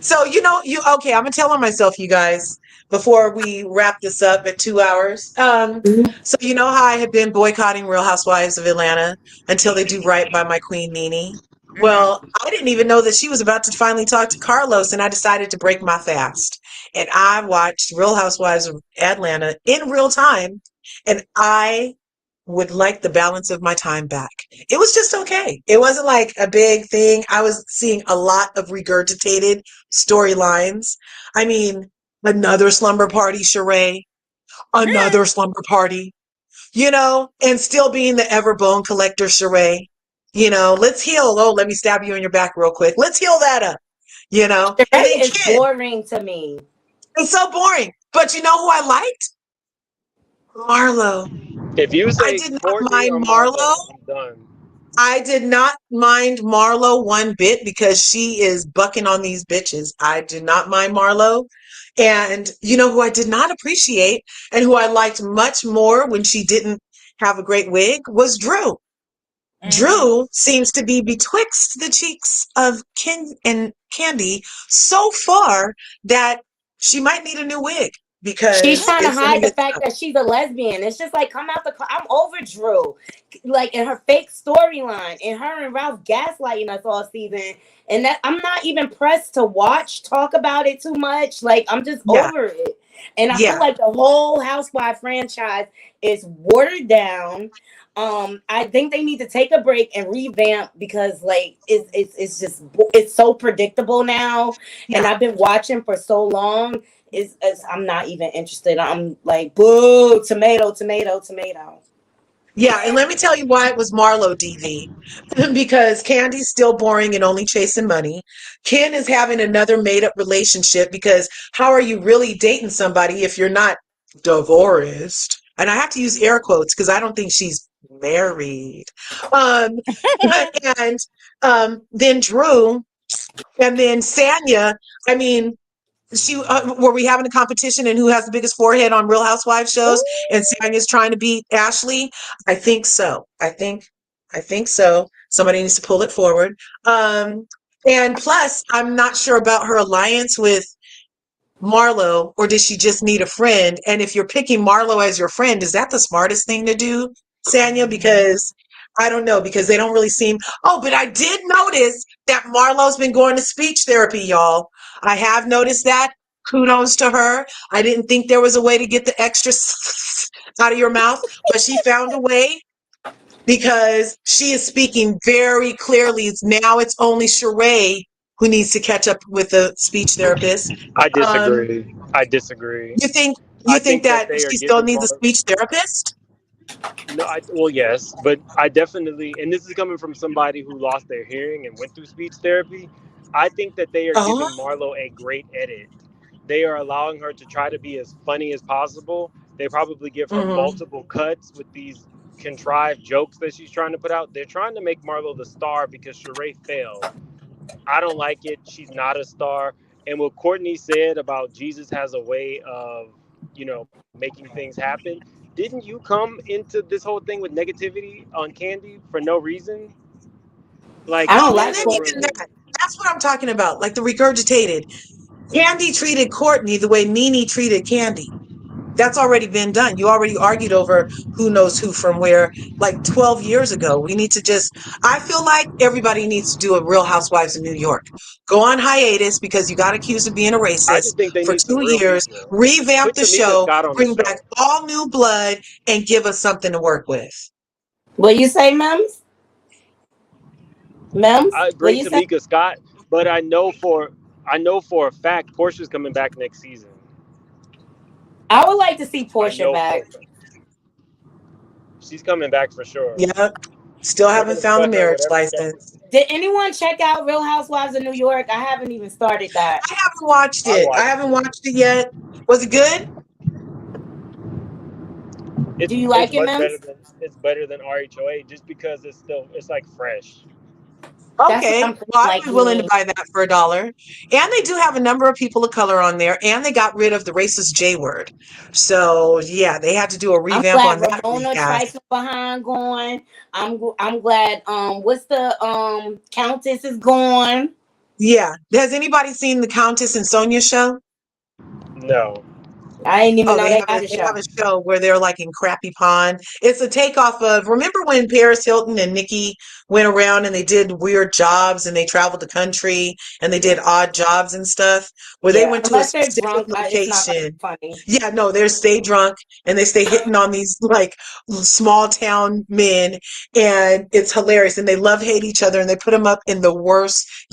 So, okay, I'm gonna tell on myself, you guys, before we wrap this up at 2 hours. So you know how I had been boycotting Real Housewives of Atlanta until they do right by my queen Nene? Hmm. Well, I didn't even know that she was about to finally talk to Carlos, and I decided to break my fast. And I watched Real Housewives of Atlanta in real time, and I would like the balance of my time back. It was just okay. It wasn't like a big thing. I was seeing a lot of regurgitated storylines. I mean, another slumber party charade, another slumber party, and still being the ever bone collector charade. Let's heal. Oh, let me stab you in your back real quick. Let's heal that up, and Sheree then is Kid. boring to me. It's so boring. But you know who I liked? Marlo. If you I say did not Courtney mind or Marlo. Marlo, I'm done. I did not mind Marlo one bit because she is bucking on these bitches. I did not mind Marlo. And you know who I did not appreciate and who I liked much more when she didn't have a great wig was Drew. Mhm. Drew seems to be betwixt the cheeks of Ken and Candy so far that she might need a new wig She's because trying to it's going to hide the get fact tough. that she's a lesbian. It's just like, come out the. I'm over Drew, like in her fake storyline, and her and Ralph gaslighting us all season. And that I'm not even pressed to talk about it too much. Like I'm just Yeah, over it. And I feel yeah, like the whole Housewife franchise is watered down. I think they need to take a break and revamp because like it's just it's so predictable now. And yeah. I've been watching for so long is I'm not even interested. I'm like, boo, tomato, tomato, tomato. Yeah, and let me tell you why it was Marlo DV. Because Candy's still boring and only chasing money. Ken is having another made up relationship because how are you really dating somebody if you're not divorced? And I have to use air quotes because I don't think she's married. Um, and then Drew, and then Sanya. I mean, were we having a competition and who has the biggest forehead on Real Housewives shows? And Sanya's trying to beat Ashley. I think so. I think so. Somebody needs to pull it forward. And plus, I'm not sure about her alliance with Marlo, or does she just need a friend? And if you're picking Marlo as your friend, is that the smartest thing to do, Sanya? Because I don't know, because they don't really seem. Oh, but I did notice that Marlo's been going to speech therapy, y'all. I have noticed that. Kudos to her. I didn't think there was a way to get the extra out of your mouth, but she found a way because she is speaking very clearly. Now it's only Sheree who needs to catch up with the speech therapist. I Um, disagree. I disagree. you think I you think think that that they are she still giving needs a Mar. speech therapist? No, well, yes, but I definitely, and this is coming from somebody who lost their hearing and went through speech therapy. I think that they are Oh, giving Marlo a great edit. They are allowing her to try to be as funny as possible. They probably give her hmm multiple cuts with these contrived jokes that she's trying to put out. They're trying to make Marlo the star because Sheree failed. I don't like it. She's not a star. And what Courtney said about Jesus has a way of, making things happen. Didn't you come into this whole thing with negativity on Candy for no reason? Like I don't Oh, and like then Candy even Courtney. that. That's what I'm talking about. Like the regurgitated. Candy treated Courtney the way Nene treated Candy. That's already been done. You already argued over who knows who from where, like 12 years ago. We need to I feel like everybody needs to do a Real Housewives of New York. Go on hiatus because you got accused of being a I racist just think they for need some 2 real years, people. revamp Put the Tamika show, Scott on the bring back show. all new blood, and give us something to work with. What you say, Mems? Mems? I What bring you say? Tamika Scott, but I know for a fact Portia's coming back next season. I would like to see I Portia know for back. a fact. She's coming back for sure. Yep. Still They're haven't gonna found a sweat her marriage whatever step. license. Did anyone check out Real Housewives of New York? I haven't even started that. I haven't watched I it. I watched haven't it. watched it yet. Was it good? It's Do you it's like it, much better Mems? than it's better than RHOA just because it's like fresh. That's what Okay. I'm saying. Well, I'd Like, be willing to me. buy that for $1. And they do have a number of people of color on there, and they got rid of the racist J word. So yeah, they had to do a I'm revamp glad on that Ramona recast. Trifling behind going. I'm glad what's the Countess is gone. Yeah. Has anybody seen the Countess and Sonia show? No. I didn't even Oh, know they they have had a a they have show. a show where they're like in Crappy Pond. It's a takeoff of, remember when Paris Hilton and Nikki went around and they did weird jobs and they traveled the country and they did Yeah. odd jobs and stuff where they Yeah. went to a Unless they're specific drunk, it's not gonna be location. funny. Yeah, no, they stay drunk and they stay hitting on these like small town men, and it's hilarious. And they love hate each other, and they put them up in the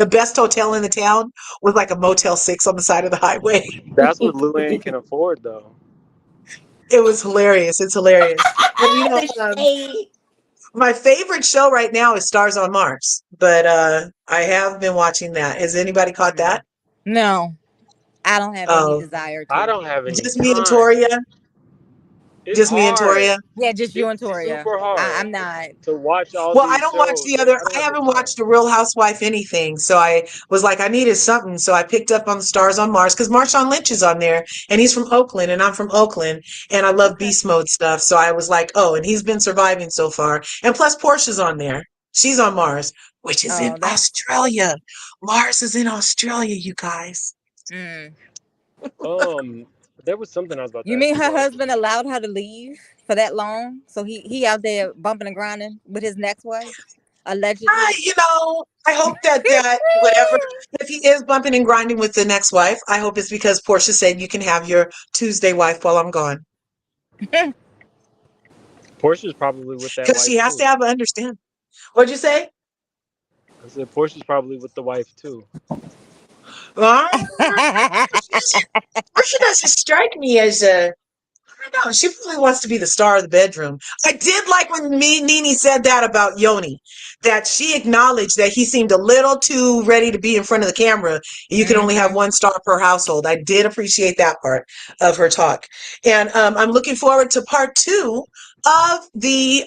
best hotel in the town was like a Motel 6 on the side of the highway. That's what Luann can afford though. It was hilarious. It's hilarious. And The shade. my favorite show right now is Stars on Mars, but I have been watching that. Has anybody caught Mm. that? No, I don't have any Oh, desire I to. don't have any just me and time. Toria. It's Just me and hard. Toria. Yeah, just you and It's Toria. super hard I'm not. to watch all Well, I these don't watch shows, the and other. I don't I have the haven't time. watched a Real Housewife anything, so I was like, I needed something, so I picked up on the Stars on Mars because Marshawn Lynch is on there, and he's from Oakland, and I'm from Oakland, and I love Okay. beast mode stuff. So I was like, oh, and he's been surviving so far, and plus Portia's on there. She's on Mars, which is in Oh, that's. Australia. Mars is in Australia, you guys. Mm. There was something I was about to You ask mean you her guys. husband allowed her to leave for that long? So he out there bumping and grinding with his next wife, allegedly. I hope that whatever, if he is bumping and grinding with the next wife, I hope it's because Portia said you can have your Tuesday wife while I'm gone. Portia's probably with that Because she wife has to too. have an understanding. What'd you say? I said Portia's probably with the wife too. Uh, Portia doesn't strike me as I don't know. She really wants to be the star of the bedroom. I did like when Nene said that about Yoni, that she acknowledged that he seemed a little too ready to be in front of the camera. You can only have Hmm. one star per household. I did appreciate that part of her talk. And I'm looking forward to part 2 of the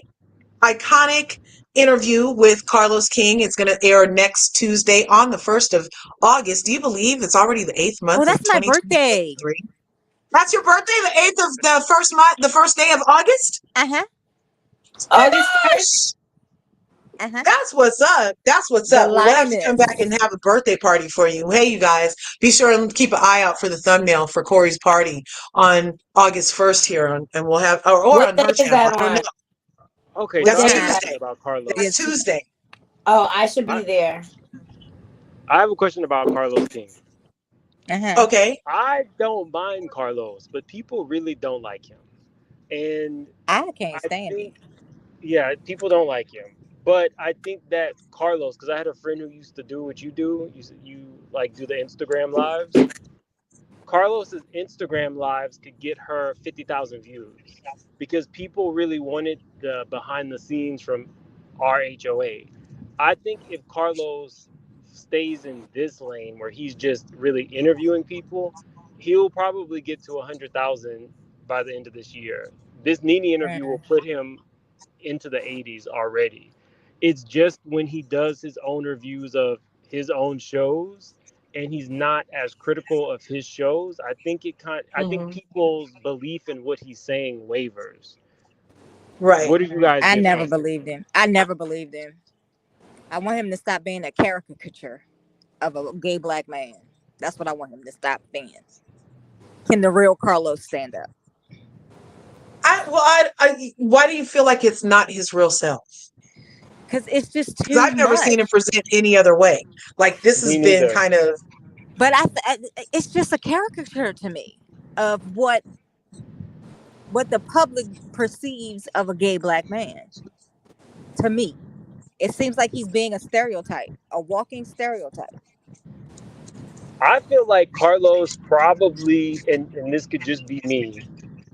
iconic interview with Carlos King. It's going to air next Tuesday on the 1st of August. Do you believe it's already the 8th Oh, month of that's my birthday. 2023? That's your birthday, the 8th of the first month, the first day of August? Uh-huh. Oh my August 1st. gosh. Uh-huh. That's what's up. That's what's The up. Well, we'll have to come lioness. back and have a birthday party for you. Hey, you guys, be sure and keep an eye out for the thumbnail for Corey's party on August 1st here, and we'll have, or What on day her is channel. that I don't know. on? Okay, What so That's I day have a is that? question Tuesday. about Carlos. That's Yes. Tuesday. Oh, I should I, be there. I have a question about Carlos King. Uh-huh. Okay. I don't mind Carlos, but people really don't like him. And I can't I stand him. think, yeah, people don't like him. But I think that Carlos, because I had a friend who used to do what you do, you like do the Instagram lives. Carlos's Instagram lives could get her 50,000 views because people really wanted the behind the scenes from RHOA. I think if Carlos stays in this lane where he's just really interviewing people, he'll probably get to 100,000 by the end of this year. This Nene interview will Mm. put him into the 80s already. It's just when he does his own reviews of his own shows and he's not as critical of his shows, I think Hmm. people's belief in what he's saying wavers. Right. What do you guys I get never from it? believed him. I never believed him. I want him to stop being a caricature of a gay black man. That's what I want him to stop being. Can the real Carlos stand up? Why do you feel like it's not his real self? Because it's just Because too I've never seen much. him present any other way. Like this Me has been neither. kind of But it's just a caricature to me of what the public perceives of a gay black man. To me, it seems like he's being a stereotype, a walking stereotype. I feel like Carlos probably, and this could just be me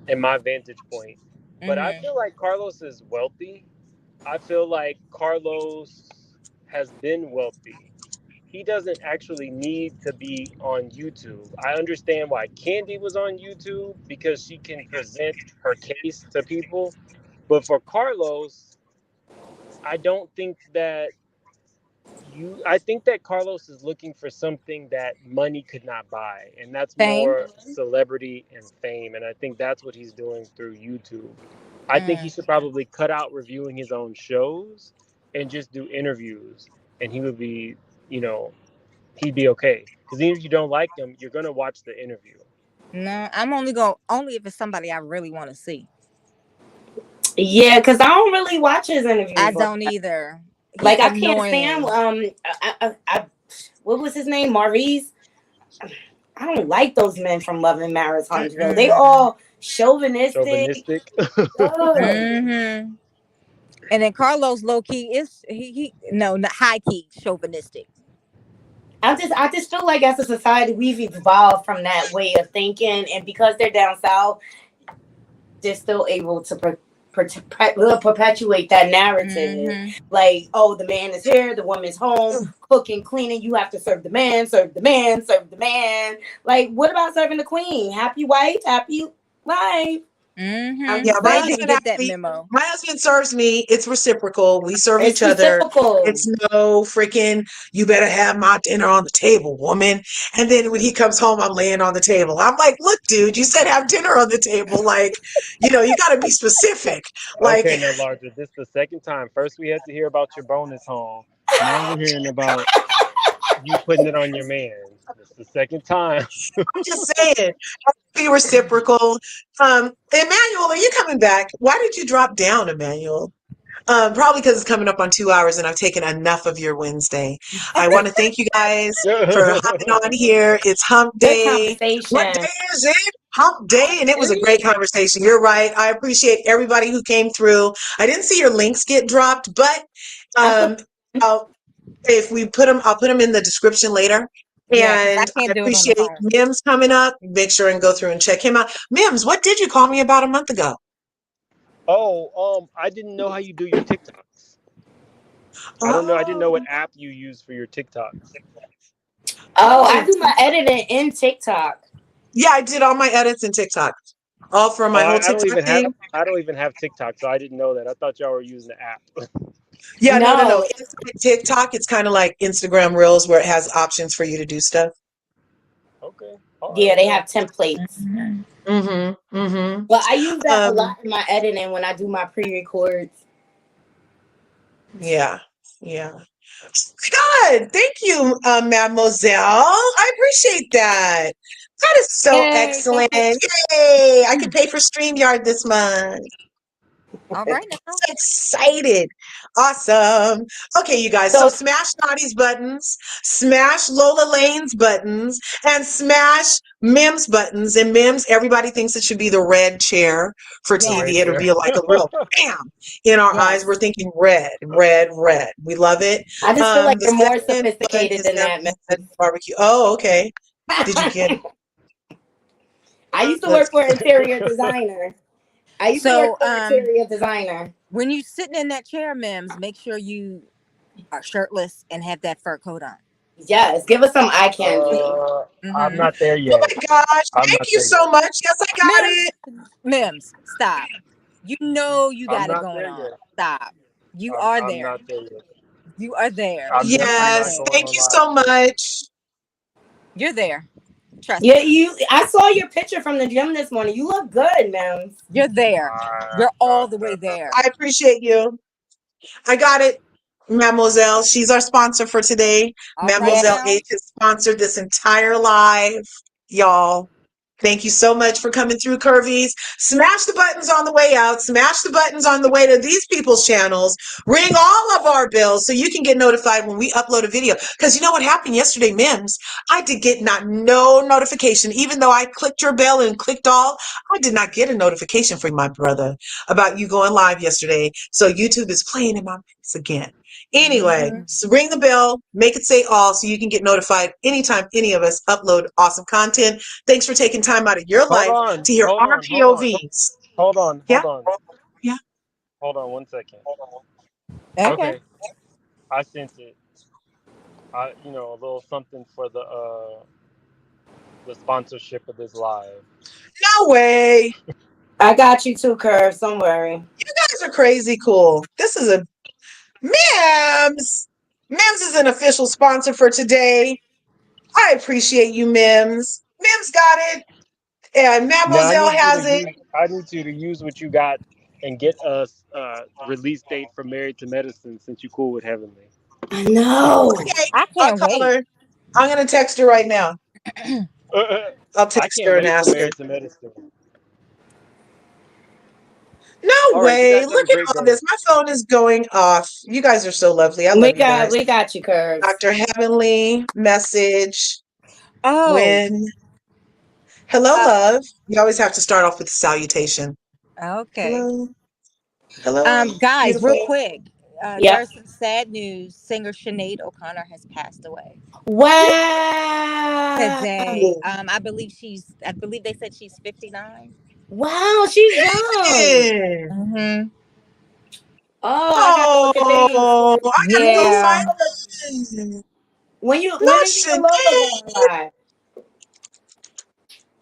and my vantage point, but I Hmm. feel like Carlos is wealthy. I feel like Carlos has been wealthy. He doesn't actually need to be on YouTube. I understand why Candy was on YouTube because she can present her case to people. But for Carlos, I don't think that I think that Carlos is looking for something that money could not buy, and that's Fame. more celebrity and fame. And I think that's what he's doing through YouTube. I think he Mm. should probably cut out reviewing his own shows and just do interviews, and he would be, you know, he'd be okay. Because even if you don't like him, you're gonna watch the interview. No, I'm only if it's somebody I really want to see. Yeah, because I don't really watch his I interviews. don't either. He's Like I can't stand. annoying. What was his name? Maurice. I don't like those men from Love and Marriage Huntsville. They Mm-mm. all chauvinistic. Chauvinistic. Ugh. Mm-hmm. And then Carlos low key is he no not high key chauvinistic. I just feel like as a society we've evolved from that way of thinking, and because they're down south, they're still able to perpetuate that narrative. Mm-hmm. Like, oh, the man is here, the woman's home, cooking, cleaning. You have to serve the man, serve the man, serve the man. Like, what about serving the queen? Happy wife, happy life. I'm Yeah, They my didn't husband saying get that actually, memo. my husband serves me. It's reciprocal. We serve it's each other. reciprocal. It's no freaking, you better have my dinner on the table, woman. And then when he comes home, I'm laying on the table. I'm like, look, dude, you said have dinner on the table. Like, you got to be specific. Like, Okay, now, Larger, this is the second time. First, we had to hear about your bonus home. Now we're hearing about you putting it on your man. This is the second time. I'm just saying, be reciprocal. Emmanuel, are you coming back? Why did you drop down, Emmanuel? Probably because it's coming up on 2 hours and I've taken enough of your Wednesday. I want to thank you guys for hopping on here. It's hump Good day. What conversation. day is it? Hump day. And it was a great conversation. You're right. I appreciate everybody who came through. I didn't see your links get dropped, but I put I'll, if we put them, I'll put them in the description later. Yeah, because I And I can't do it on the appreciate phone. Mims coming up. Make sure and go through and check him out. Mims, what did you call me about a month ago? Oh, I didn't know how you do your TikToks. I don't know. I didn't know what Oh, app you use for your TikToks. I do my editing in TikTok. yeah, I did all my edits in TikTok, all for Oh, my whole I don't TikTok even have. thing. I don't even have TikTok, so I didn't know that. I thought y'all were using the app. Yeah, no, no, no. No, Inside TikTok, it's kind of like Instagram Reels where it has options for you to do stuff. Okay. All right. yeah, they Okay. have templates. Mm-hmm. Mm-hmm. But I use that a Um, lot in my editing when I do my pre-records. yeah, yeah. God, thank you, Mademoiselle. I appreciate that. That is so Yay, thank excellent. you. Yay! I can pay for StreamYard this month. All right now. So excited. Awesome. Okay, you guys. So So smash Naughty's buttons, smash Lola Lane's buttons, and smash Mims buttons. And Mims, everybody thinks it should be the red chair for The Yes. red TV. It'll chair. be like a real bam in our eyes. We're Yes. thinking red, red, red. We love it. I just feel like The you're more second button sophisticated is than that, Ed man. barbecue. Oh, okay. Did you get it? I used to Let's work for an interior designer. I used to work So, for an interior designer. when you sitting in that chair, Mims, make sure you are shirtless and have that fur coat on. Yes, give us some eye candy. I'm Mm-hmm. not there Oh yet. my gosh. I'm Thank not you there so yet. much. Yes, I got Mims, it. Mims, stop. You know you I'm got it not going there on. yet. Stop. You I'm are I'm there. not there yet. You are there. I'm You definitely are not Yes. there. going Thank on you live so Tuesday. much. You're there. Trust Yeah, me. I saw your picture from the gym this morning. You look good, man. You're there. Uh, You're all the way uh, there. I appreciate you. I got it, Mademoiselle. She's our sponsor for today. All right Yeah. Mademoiselle now. H has sponsored this entire live, y'all. Thank you so much for coming through, Curvies. Smash the buttons on the way out. Smash the buttons on the way to these people's channels. Ring all of our bells so you can get notified when we upload a video. Because you know what happened yesterday, Mims? I did get no notification. Even though I clicked your bell and clicked all, I did not get a notification from my brother about you going live yesterday. So YouTube is playing in my face again. Anyway, Mm-hmm. so ring the bell, make it say all so you can get notified anytime any of us upload awesome content. Thanks for taking time out of your hold life on, to hear hold our on, hold on, POVs. hold on, Yeah, hold on, yeah. hold on 1 second. Okay. Okay, I sent it. A little something for the sponsorship of this live. No way. I got you too, Curves. Don't worry. You guys are crazy cool. This is a Mims. Mims is an official sponsor for today. I appreciate you, Mims. Mims got it, and Now Mademoiselle has it. I need you to use what you got and get us release date for Married to Medicine since you cool with Heavenly. I know. Okay, I I'll can't call wait. her. I'm gonna text her right now. I'll I text can't her and wait for ask her. Married to Medicine. No All right, you way. guys have a Look at great all day. this. My phone is going off. You guys are so lovely. I We love you got guys. we got you, Curves. Dr. Heavenly message. Oh, When hello, uh, love. You always have to start off with the salutation. okay. Hello, hello, Guys, real beautiful. quick. Yep. There's some sad news. Singer Sinead O'Connor has passed away Wow. today. I believe they said she's 59. Wow, she's young. Yeah. Mm-hmm. Oh, I gotta look at things. Oh, I gotta go When is Yeah. find Lola? that. When is you and Lola going Lush. live?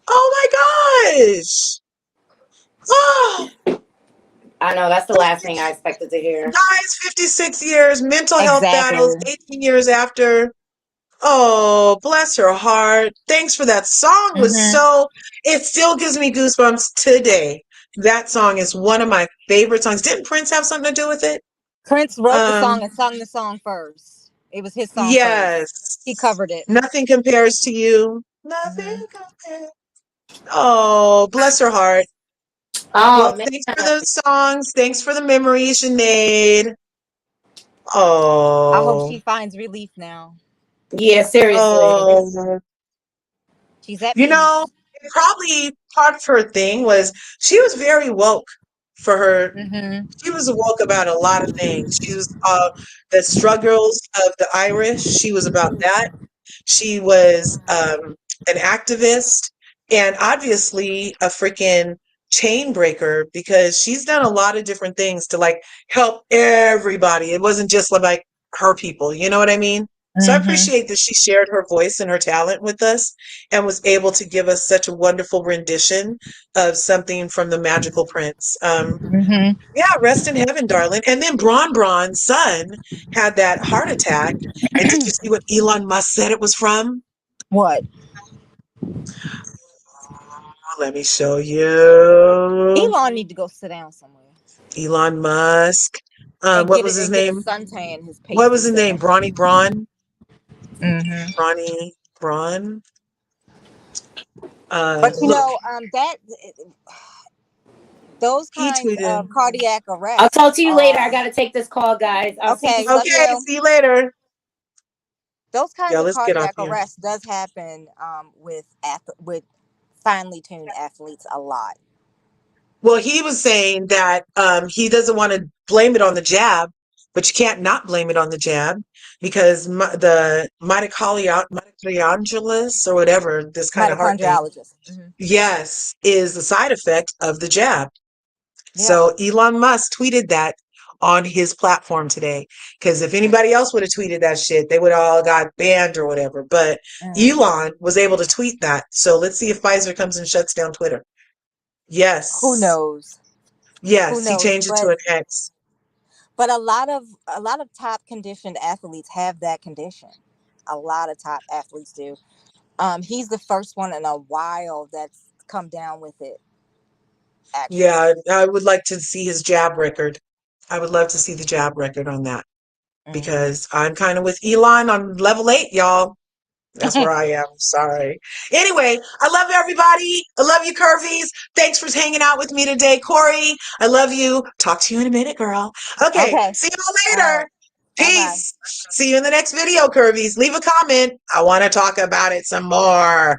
Oh my gosh. Oh, I know that's the last thing I expected to hear. guys, 56 years, mental health battles, Exactly. 18 years after. Oh, bless her heart. Thanks for that song. It still gives me goosebumps today. That song is one of my favorite songs. Didn't Prince have something to do with it? Prince wrote the Um, song and sung the song first. It was his song first. He yes. covered it. Nothing compares to you. Nothing Hmm. compares. Oh, bless her heart. Oh Well, man. thanks for those songs. Thanks for the memories, Sinead. I hope she Oh, finds relief now. Yeah, seriously. oh. She's at You know, peace. probably part of her thing was she was very woke for her. Hmm. She was woke about a lot of things. She was the struggles of the Irish. She was about that. She was an activist and obviously a freaking chain breaker because she's done a lot of different things to like help everybody. It wasn't just like her people, you know what I mean? So I Hmm. appreciate that she shared her voice and her talent with us and was able to give us such a wonderful rendition of something from the Magical Prince. Hmm. Yeah, rest in heaven, darling. And then Braun's son had that heart attack. And did you see what Elon Musk said it was from? What? Let me show you. Elon need to go sit down somewhere Elon Musk. and What get was it his and get a name? suntan. His What was pasty his name? sitting. Brawny Braun? Hmm. Brawny Braun? But Look, that those he kinds tweeted. of cardiac I'll arrests talk to you later. I are gotta take this call, guys. I'll see you okay. Love Okay, you. see you later. Those kinds Yeah, of let's get off cardiac here. arrests does happen with finely tuned athletes a lot. Well, he was saying that he doesn't want to blame it on the jab, but you can't not blame it on the jab because the mitochondrial or whatever, this kind of heart thing, Mitochondriologist. Hmm. yes, is the side effect of the jab. Yeah. So Elon Musk tweeted that on his platform today. Because if anybody else would have tweeted that shit, they would all got banned or whatever. But Hmm. Elon was able to tweet that. So let's see if Pfizer comes and shuts down Twitter. Who Yes. knows? Who Yes, he knows? changed it to an X. But a lot of top conditioned athletes have that condition. A lot of top athletes do. He's the first one in a while that's come down with it. Actually. Yeah, I would like to see his jab record. I would love to see the jab record on that Hmm. because I'm kind of with Elon on level 8, y'all. That's where I am. Sorry. Anyway, I love everybody. I love you, Curvies. Thanks for hanging out with me today, Corey. I love you. Talk to you in a minute, girl. Okay, Okay. see you all All right. later. Bye bye. Peace. See you in the next video, Curvies. Leave a comment. I want to talk about it some more.